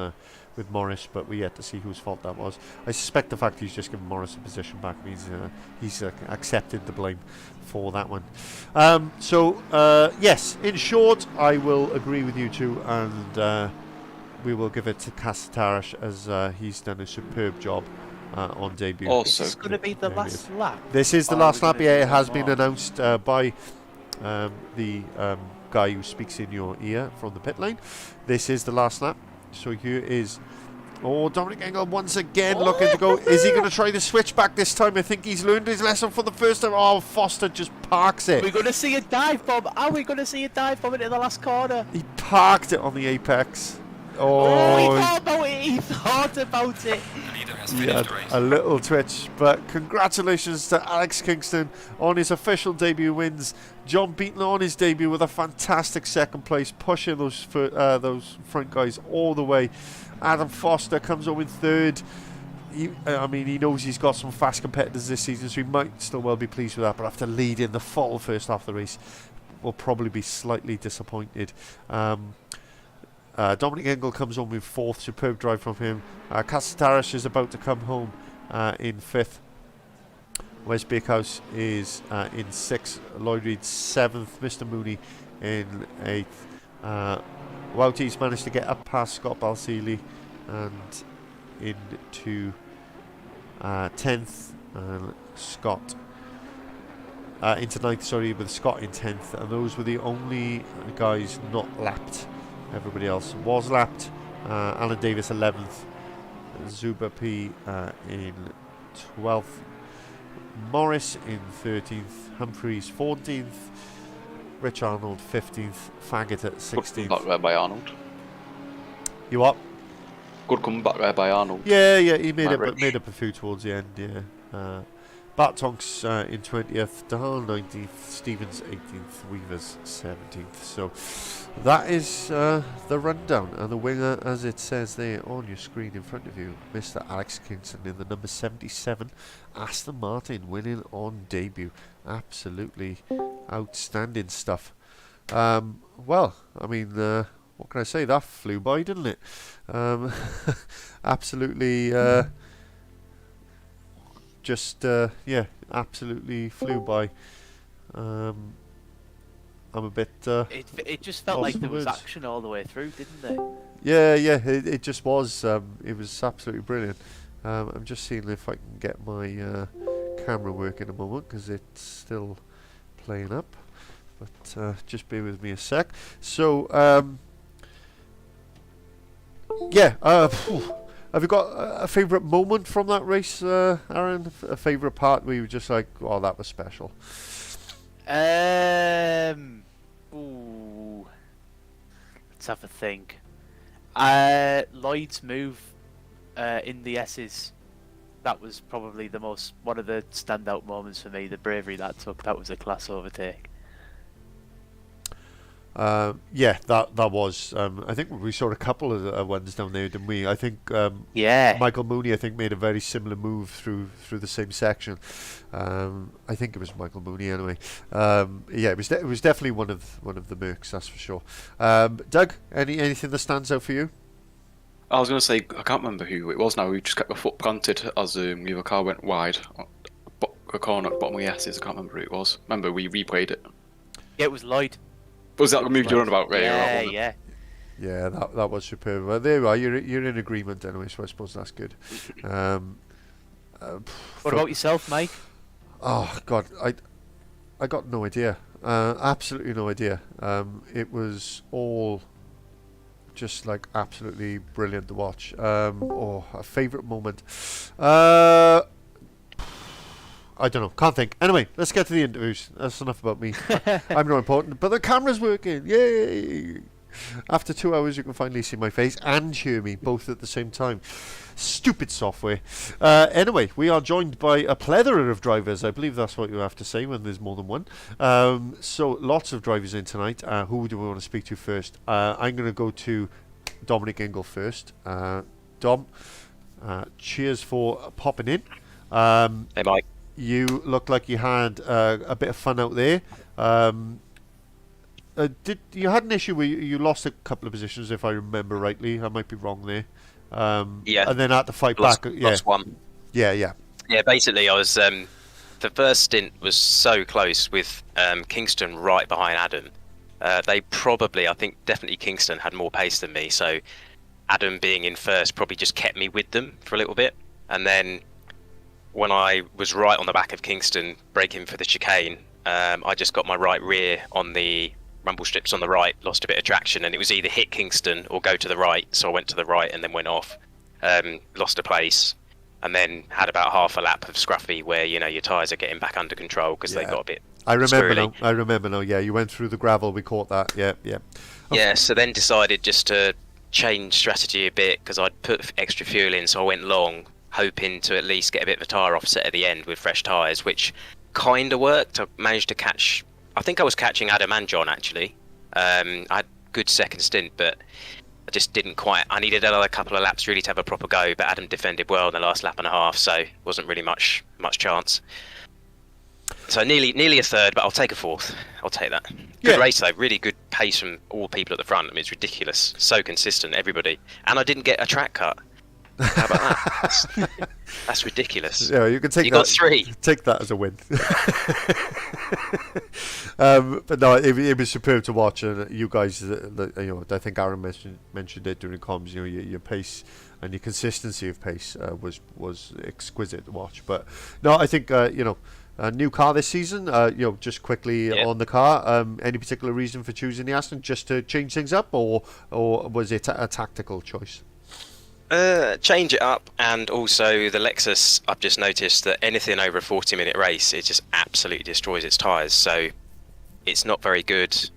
Morris, but we yet to see whose fault that was. I suspect the fact he's just given Morris a position back means he's accepted the blame for that one. Yes, in short, I will agree with you two, and we will give it to Kazatarash as he's done a superb job on debut. Also, is this going to be the last lap? This is the last lap. Yeah, it has been announced by the guy who speaks in your ear from the pit lane. This is the last lap. So here is Dominic Engel once again looking to go. Is he going to try the switchback this time? I think he's learned his lesson for the first time. Oh, Foster just parks it. We're going to see a dive bomb. Are we going to see a dive bomb into the last corner? He parked it on the apex. He thought about it. He had a little twitch, but congratulations to Alex Kingston on his official debut wins. John Beaton on his debut with a fantastic 2nd place, pushing those front guys all the way. Adam Foster comes home in 3rd. He knows he's got some fast competitors this season, so he might still well be pleased with that, but after leading the full first half of the race, will probably be slightly disappointed. Dominic Engel comes home in 4th, superb drive from him. Kazatarash is about to come home in 5th. Wes Bakehouse is in 6th. Lloyd Reed 7th. Mr. Mooney in 8th. Wouty's managed to get up past Scott Balseeley and into 10th. And Scott into 9th, with Scott in 10th. And those were the only guys not lapped. Everybody else was lapped. Alan Davis 11th, Zuba P in 12th, Morris in 13th, Humphreys 14th, Rich Arnold 15th, Faggot at 16th. Good comeback there by Arnold. You what? Good comeback there by Arnold. Yeah, he made up a few towards the end. Yeah. Bart Tonks in 20th, Dahal 19th, Stevens 18th, Weavers 17th. So that is the rundown, and the winner, as it says there on your screen in front of you, Mr. Alex Kingston in the number 77 Aston Martin, winning on debut. Absolutely outstanding stuff. What can I say? That flew by, didn't it? Absolutely. Absolutely flew by. I'm a bit. It just felt like there was action all the way through, didn't it? Yeah, it just was. It was absolutely brilliant. I'm just seeing if I can get my camera working a moment, because it's still playing up, but just bear with me a sec. So, yeah, have you got a favourite moment from that race, Aaron? A favourite part where you were just like, oh, that was special? Ooh, let's have a think. Lloyd's move in the S's. That was probably one of the standout moments for me. The bravery that took. That was a class overtake. Yeah, that was. I think we saw a couple of ones down there, didn't we? I think Yeah. Michael Mooney, I think, made a very similar move through the same section. I think it was Michael Mooney anyway. Yeah, it was definitely one of the Mercs, that's for sure. Doug, anything that stands out for you? I was going to say, I can't remember who it was now, who just kept a foot planted as the other car went wide. A corner at the bottom of the S's, I can't remember who it was. Remember, we replayed it. Yeah, it was Lloyd. Was that the move you're on about, Ray? Yeah. Yeah, that was superb. Well, there you are. You're in agreement anyway, so I suppose that's good. What about yourself, Mike? Oh God, I got no idea. Absolutely no idea. It was all just like absolutely brilliant to watch. A favourite moment. I don't know. Can't think. Anyway, let's get to the interviews. That's enough about me. I'm not important. But the camera's working. Yay! After 2 hours, you can finally see my face and hear me both at the same time. Stupid software. Anyway, we are joined by a plethora of drivers. I believe that's what you have to say when there's more than one. So lots of drivers in tonight. Who do we want to speak to first? I'm going to go to Dominic Ingle first. Dom, cheers for popping in. Hey, Mike. You looked like you had a bit of fun out there. Did you had an issue where you lost a couple of positions, if I remember rightly? I might be wrong there. Yeah. And then had to fight Lost back. Yeah. one. Yeah. Yeah, basically, I was. The first stint was so close with Kingston right behind Adam. They probably, I think, definitely Kingston had more pace than me. So Adam being in first probably just kept me with them for a little bit. And then when I was right on the back of Kingston, braking for the chicane, I just got my right rear on the rumble strips on the right, lost a bit of traction, and it was either hit Kingston or go to the right. So I went to the right and then went off, lost a place, and then had about half a lap of scruffy where your tyres are getting back under control because they got a bit. I remember squirrely. now. I remember now. Yeah, you went through the gravel. We caught that. Yeah. Yeah. So then decided just to change strategy a bit because I'd put extra fuel in, so I went long, hoping to at least get a bit of a tyre offset at the end with fresh tyres, which kind of worked. I managed to catch. I think I was catching Adam and John actually. I had good second stint, but I just didn't quite. I needed another couple of laps really to have a proper go. But Adam defended well in the last lap and a half, so wasn't really much chance. So nearly a third, but I'll take a fourth. I'll take that. Good race though, really good pace from all people at the front. I mean, it's ridiculous, so consistent, everybody. And I didn't get a track cut. How about that? That's ridiculous. Yeah, you can take that. You got three. Take that as a win. But no, it was superb to watch, and you guys, I think Aaron mentioned it during comms. Your pace and your consistency of pace was exquisite to watch. But no, I think a new car this season. Just quickly on the car. Any particular reason for choosing the Aston? Just to change things up, or was it a tactical choice? Change it up, and also the Lexus, I've just noticed that anything over a 40-minute race, it just absolutely destroys its tyres, so it's not very good,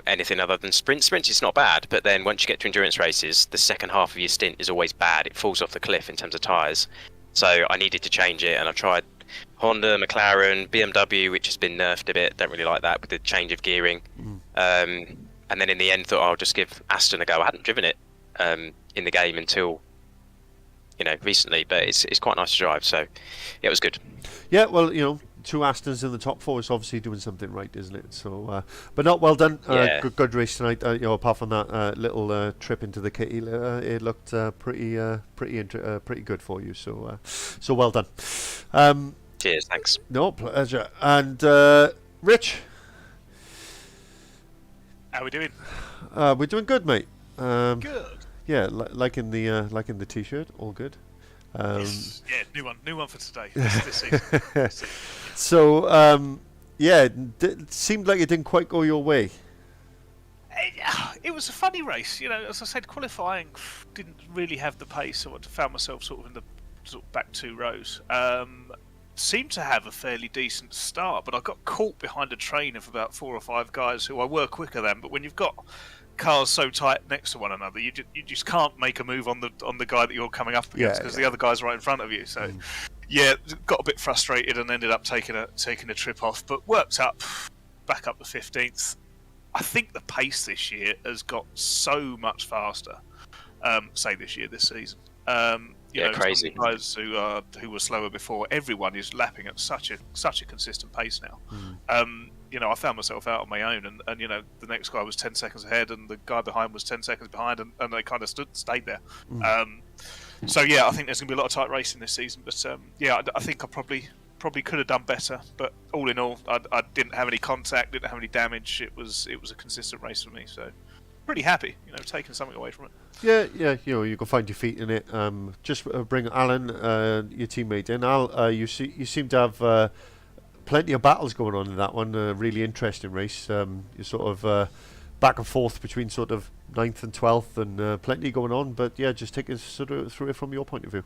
anything other than sprints it's not bad, but then once you get to endurance races, the second half of your stint is always bad. It falls off the cliff in terms of tyres, so I needed to change it, and I've tried Honda, McLaren, BMW, which has been nerfed a bit, don't really like that with the change of gearing, and then in the end thought I'll just give Aston a go. I hadn't driven it in the game until recently, but it's quite nice to drive, so yeah, it was good. Yeah, well, two Astons in the top four is obviously doing something right, isn't it? So but not well done. Good race tonight. Apart from that little trip into the kitty, it looked pretty good for you, so well done. Cheers, thanks. No pleasure. And Rich, how we doing? We're doing good, mate. Good. Yeah, like in the t-shirt, all good. Yes. Yeah, new one for today. This season. So Yeah, it seemed like it didn't quite go your way. It was a funny race, as I said, qualifying didn't really have the pace, so I found myself sort of in the back 2 rows. Seemed to have a fairly decent start, but I got caught behind a train of about 4 or 5 guys who I were quicker than. But when you've got cars so tight next to one another, you just can't make a move on the guy that you're coming up against because the other guy's right in front of you. So yeah, got a bit frustrated and ended up taking a trip off, but worked back up to 15th. I think the pace this year has got so much faster. This season. Crazy. Guys who were slower before, everyone is lapping at such a consistent pace now. I found myself out on my own, and the next guy was 10 seconds ahead, and the guy behind was 10 seconds behind, and they kind of stayed there. So yeah, I think there's going to be a lot of tight racing this season. But I think I probably could have done better. But all in all, I didn't have any contact, didn't have any damage. It was a consistent race for me. So pretty happy, taking something away from it. Yeah, you can find your feet in it. Just bring Alan, your teammate, in. Al, you seem to have plenty of battles going on in that one. Really interesting race. You're sort of back and forth between sort of 9th and 12th, and plenty going on. But yeah, just take us sort of through it from your point of view.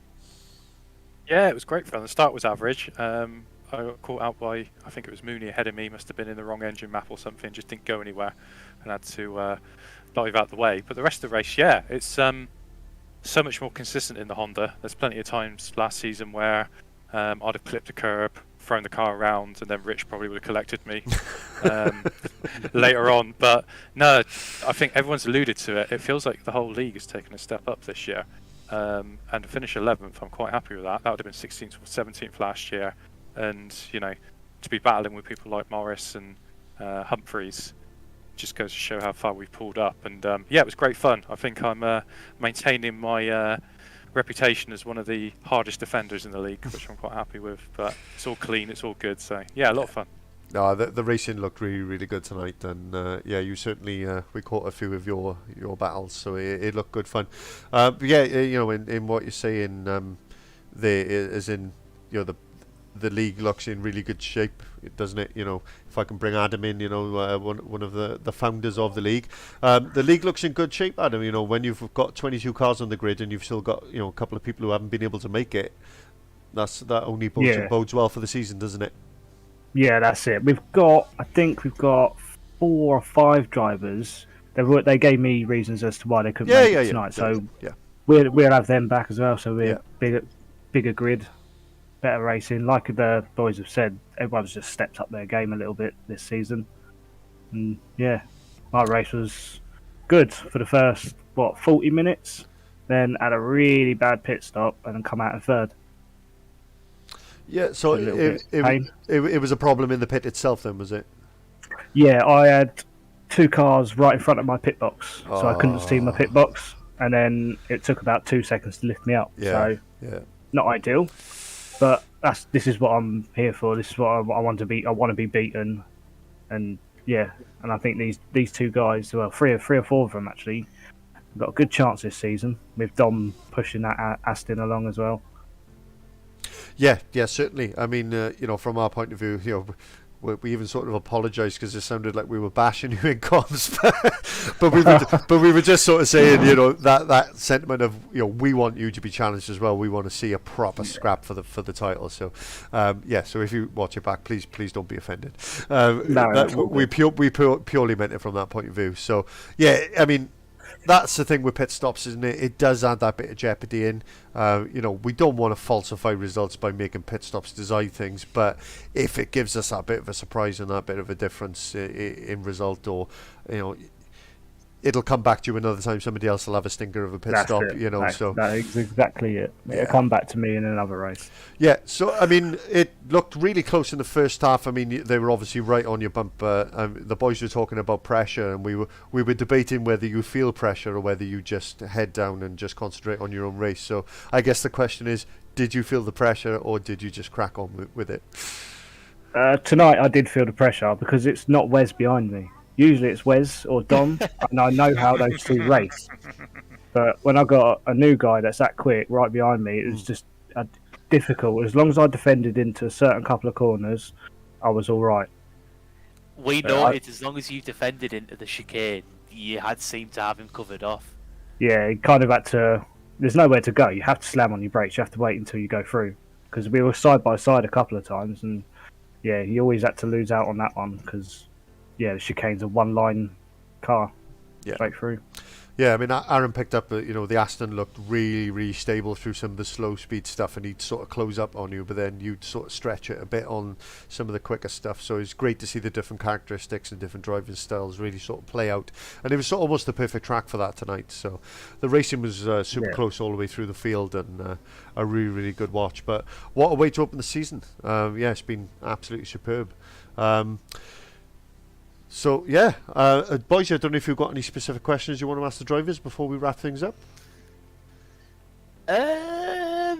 Yeah, it was great fun. The start was average. I got caught out by, I think it was Mooney ahead of me. Must have been in the wrong engine map or something. Just didn't go anywhere, and had to dive out the way. But the rest of the race, yeah, it's so much more consistent in the Honda. There's plenty of times last season where I'd have clipped a curb, thrown the car around, and then Rich probably would have collected me later on. But no, I think everyone's alluded to it. It feels like the whole league has taken a step up this year. And to finish 11th, I'm quite happy with that. That would have been 16th or 17th last year. And, to be battling with people like Morris and Humphreys just goes to show how far we've pulled up. And it was great fun. I think I'm maintaining my reputation as one of the hardest defenders in the league, which I'm quite happy with. But it's all clean, it's all good. So yeah, a lot of fun. No, the racing looked really, really good tonight, and you certainly we caught a few of your battles, so it looked good fun. In what you're saying, the league looks in really good shape, doesn't it? If I can bring Adam in, one of the founders of the league, the league looks in good shape, Adam. When you've got 22 cars on the grid and you've still got a couple of people who haven't been able to make it, that only bodes well for the season, doesn't it? Yeah, that's it. I think we've got 4 or 5 drivers. They gave me reasons as to why they couldn't make it tonight. So we'll have them back as well. So we're bigger grid, better racing. Like the boys have said, everyone's just stepped up their game a little bit this season. And yeah, my race was good for the first 40 minutes. Then had a really bad pit stop and then come out in third. Yeah, so it was a problem in the pit itself then, was it? Yeah, I had 2 cars right in front of my pit box, so I couldn't see my pit box, and then it took about 2 seconds to lift me up. Not ideal, but this is what I'm here for. This is what I want to be. I want to be beaten, and I think these 2 guys, well, three or 4 of them actually, have got a good chance this season with Dom pushing that Aston along as well. Yeah, certainly. I mean, from our point of view, we even sort of apologised because it sounded like we were bashing you in comms, but we were just sort of saying, that sentiment of, we want you to be challenged as well. We want to see a proper scrap for the title. So, so if you watch it back, please don't be offended. We purely meant it from that point of view. So, I mean, that's the thing with pit stops, isn't it? It does add that bit of jeopardy in. We don't want to falsify results by making pit stops decide things, but if it gives us that bit of a surprise and that bit of a difference in result, or it'll come back to you another time. Somebody else will have a stinker of a pit stop, so that is exactly it. It'll come back to me in another race. Yeah, so I mean, it looked really close in the first half. I mean, they were obviously right on your bumper. The boys were talking about pressure, and we were debating whether you feel pressure or whether you just head down and just concentrate on your own race. So I guess the question is, did you feel the pressure, or did you just crack on with it? Tonight I did feel the pressure because it's not Wes behind me. Usually it's Wes or Dom, and I know how those 2 race. But when I got a new guy that's that quick right behind me, it was just difficult. As long as I defended into a certain couple of corners, I was all right. we noted as long as you defended into the chicane, you had seemed to have him covered off. Yeah, he kind of had to. There's nowhere to go. You have to slam on your brakes. You have to wait until you go through. Because we were side by side a couple of times, and yeah, he always had to lose out on that one because the chicane's a one-line car straight through. Yeah, I mean, Aaron picked up, the Aston looked really, really stable through some of the slow speed stuff, and he'd sort of close up on you, but then you'd sort of stretch it a bit on some of the quicker stuff. So it's great to see the different characteristics and different driving styles really sort of play out. And it was almost the perfect track for that tonight. So the racing was super close all the way through the field, and a really, really good watch. But what a way to open the season. It's been absolutely superb. So, boys, I don't know if you've got any specific questions you want to ask the drivers before we wrap things up. I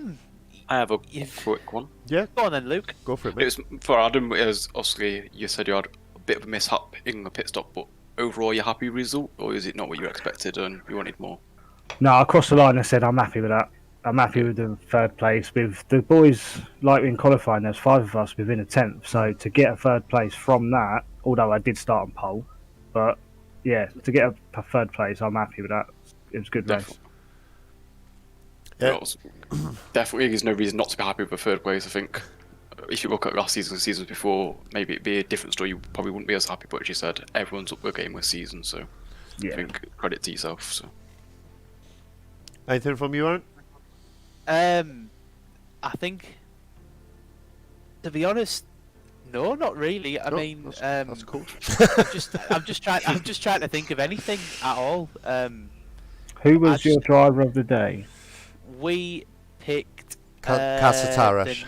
have a quick one. Yeah. Go on then, Luke. Go for it, mate. It was, for Adam, it was obviously, you said you had a bit of a mishap in the pit stop, but overall, you're happy with the result, or is it not what you expected and you wanted more? No, I crossed the line and said I'm happy with that. I'm happy with the third place. With the boys, like in qualifying, there's 5 of us within a 10th. So to get a third place from that, although I did start on pole, but yeah, to get a third place, I'm happy with that. It was a good race. Yeah. Definitely, there's no reason not to be happy with the third place. I think if you look at last season and seasons before, maybe it'd be a different story. You probably wouldn't be as happy, but as you said, everyone's up their game this season, so I think credit to yourself. So. Anything from you, Aaron? I think, to be honest, no, not really. I mean, that's cool. I'm just trying to think of anything at all. Who was your driver of the day? We picked Casatarash.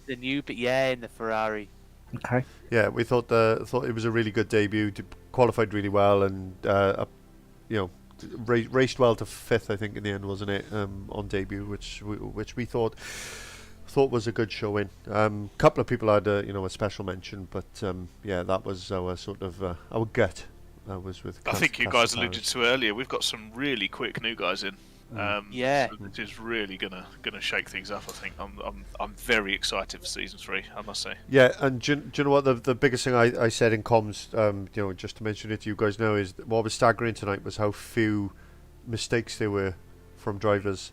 the new, but in the Ferrari. Okay. Yeah, we thought it was a really good debut. Qualified really well, and raced well to 5th, I think, in the end, wasn't it? On debut, which we thought was a good showing. Couple of people had a special mention, but that was our sort of our gut. Was with. I think you guys alluded to earlier. We've got some really quick new guys in. So this is really gonna shake things up. I think I'm very excited for season 3. I must say. Yeah, and do you know what the biggest thing I said in comms, just to mention it to you guys now, is what was staggering tonight was how few mistakes there were from drivers.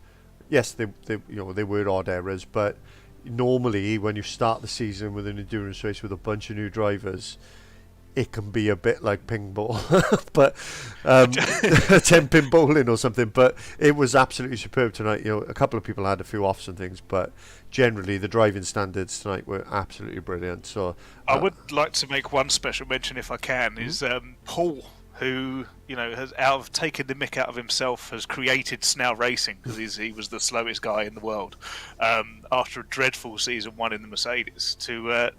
Yes, they were odd errors, but normally when you start the season with an endurance race with a bunch of new drivers, it can be a bit like ping ball, but 10-pin bowling or something. But it was absolutely superb tonight. A couple of people had a few offs and things, but generally the driving standards tonight were absolutely brilliant. So I would like to make one special mention, if I can, is Paul, who has taken the mick out of himself, has created Snell Racing because he was the slowest guy in the world after a dreadful season 1 in the Mercedes to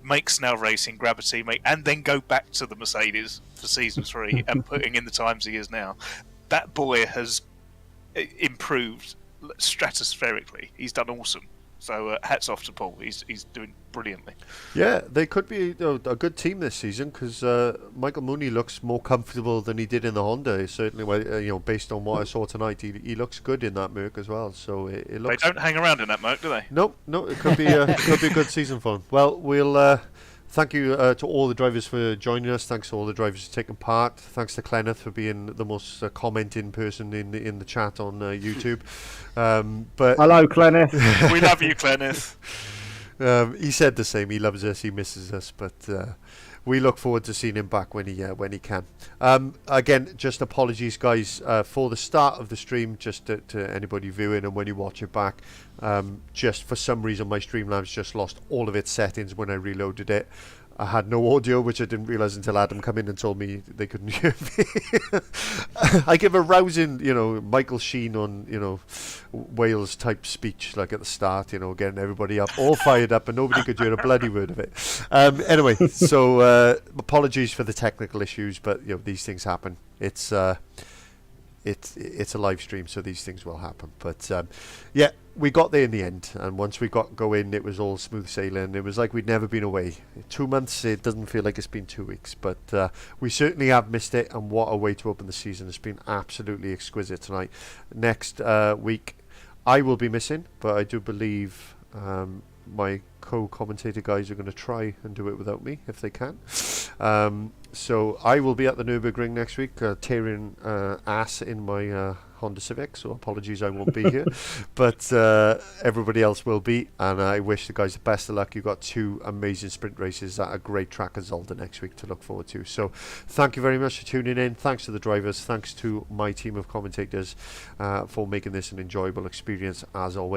make Snell Racing grab a teammate and then go back to the Mercedes for season 3 and putting in the times he is now. That boy has improved stratospherically. He's done awesome. So hats off to Paul. He's doing brilliantly. Yeah, they could be a good team this season because Michael Mooney looks more comfortable than he did in the Honda. Certainly, based on what I saw tonight, he looks good in that Merc as well. So it looks. They don't hang around in that Merc, do they? No. It could be a good season for him. Well, we'll. Thank you to all the drivers for joining us. Thanks to all the drivers for taking part. Thanks to Clenneth for being the most commenting person in the chat on YouTube. But hello, Clenneth. We love you, Clenneth. He said the same. He loves us. He misses us. But we look forward to seeing him back when he can. Again, just apologies, guys, for the start of the stream. Just to anybody viewing and when you watch it back. Just for some reason my Streamlabs just lost all of its settings when I reloaded it. I had no audio, which I didn't realise until Adam come in and told me they couldn't hear me. I give a rousing, Michael Sheen on, Wales type speech, like at the start, getting everybody up, all fired up, and nobody could hear a bloody word of it. Anyway, so apologies for the technical issues, but these things happen. It's a live stream, so these things will happen. But we got there in the end, and once we got going, it was all smooth sailing. It was like we'd never been away. 2 months, it doesn't feel like it's been 2 weeks, but we certainly have missed it, and what a way to open the season. It's been absolutely exquisite tonight. Next week, I will be missing, but I do believe my co-commentator guys are going to try and do it without me if they can. So I will be at the Nürburgring next week, tearing ass in my Honda Civic, so apologies I won't be here, but everybody else will be, and I wish the guys the best of luck. You've got 2 amazing sprint races at a great track as Zolder next week to look forward to. So thank you very much for tuning in. Thanks to the drivers, thanks to my team of commentators for making this an enjoyable experience as always.